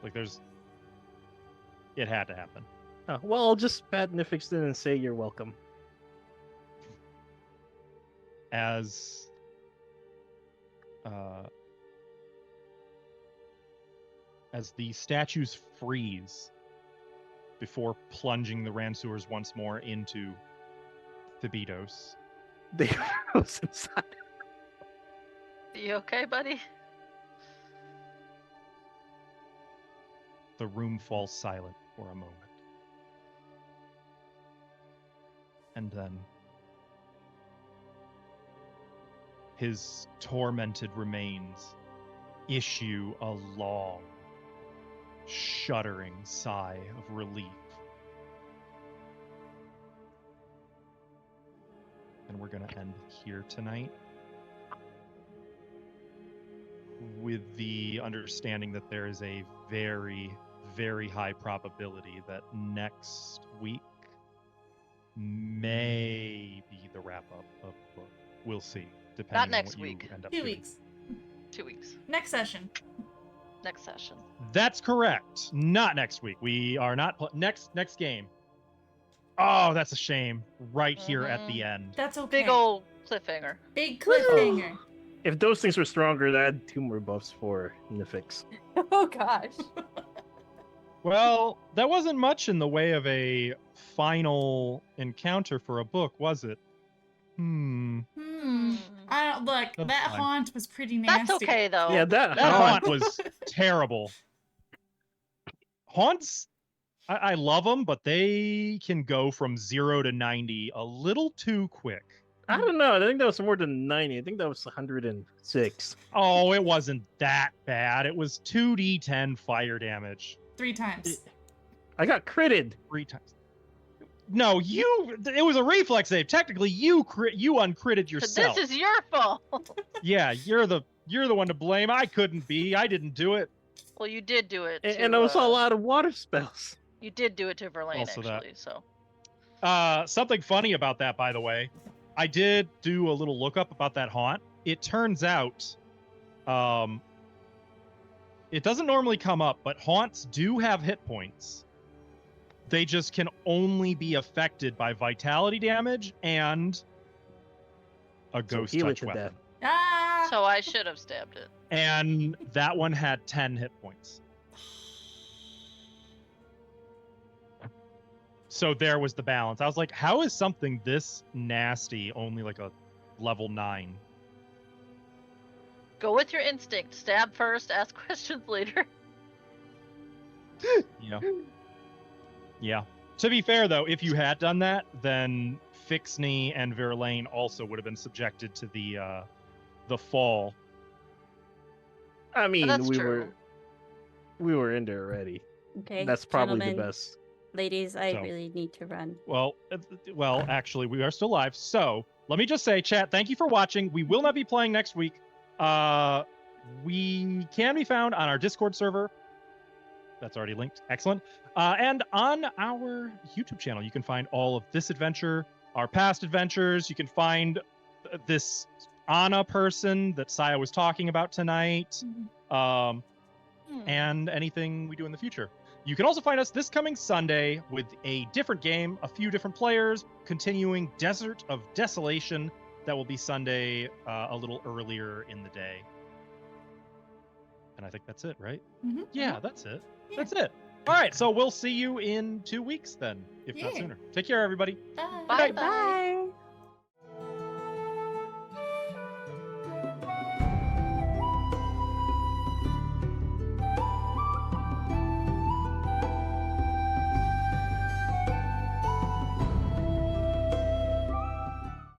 Like it had to happen. Oh, well, I'll just pat Nifix in and say you're welcome. As the statues freeze before plunging the Ranseurs once more into Thybidos. They froze inside. You okay, buddy? The room falls silent for a moment. And then his tormented remains issue a long, shuddering sigh of relief. And we're going to end here tonight with the understanding that there is a very, very high probability that next week may be the wrap-up of the book. We'll see, depending on next what week. you end up 2 doing. weeks. 2 weeks. Next session. Next session. That's correct. Not next week. We are not next game. Oh, that's a shame. Right here at the end. That's okay. Big old cliffhanger. Big cliffhanger. If those things were stronger, I'd add 2 more buffs for Nifix. Oh gosh. Well, that wasn't much in the way of a final encounter for a book, was it? I don't look. That's That fine. haunt was pretty nasty. That's okay though. Yeah, that That haunt. haunt was terrible. Haunts, I love them, but they can go from 0 to 90 a little too quick. I don't know. I think that was more than 90. I think that was 106. Oh, it wasn't that bad. It was 2d10 fire damage 3 times. I got critted. 3 times. No, it was a reflex save. Technically, you uncritted But yourself. this is your fault. Yeah, you're the You're the one to blame. I couldn't be. I didn't do it. Well, you did do it. And I saw a lot of water spells. You did do it to Verlaine, Also that. actually. So. Something funny about that, by the way. I did do a little lookup about that haunt. It turns out, it doesn't normally come up, but haunts do have hit points. They just can only be affected by vitality damage and a ghost heal it touch to weapon. death. Ah! So I should have stabbed it. And that one had 10 hit points. So there was the balance. I was like, how is something this nasty only like a level 9? Go with your instinct. Stab first, ask questions later. Yeah. Yeah. To be fair, though, if you had done that, then Fixney and Verlaine also would have been subjected to the fall. I mean, that's we true. were in there already. Okay. That's probably gentlemen, the best. Ladies, I So- really need to run. Well, actually, we are still live. So let me just say, chat, thank you for watching. We will not be playing next week. We can be found on our Discord server. That's already linked. Excellent. And on our YouTube channel, you can find all of this adventure, our past adventures. You can find this Anna person that Saya was talking about tonight, and anything we do in the future. You can also find us this coming Sunday with a different game, a few different players, continuing Desert of Desolation. That will be Sunday a little earlier in the day. And I think that's it, right? Mhm. Yeah, that's it. Yeah. That's it. All right, so we'll see you in 2 weeks then, if not Yeah. sooner. Take care, everybody. Bye. Bye. Bye.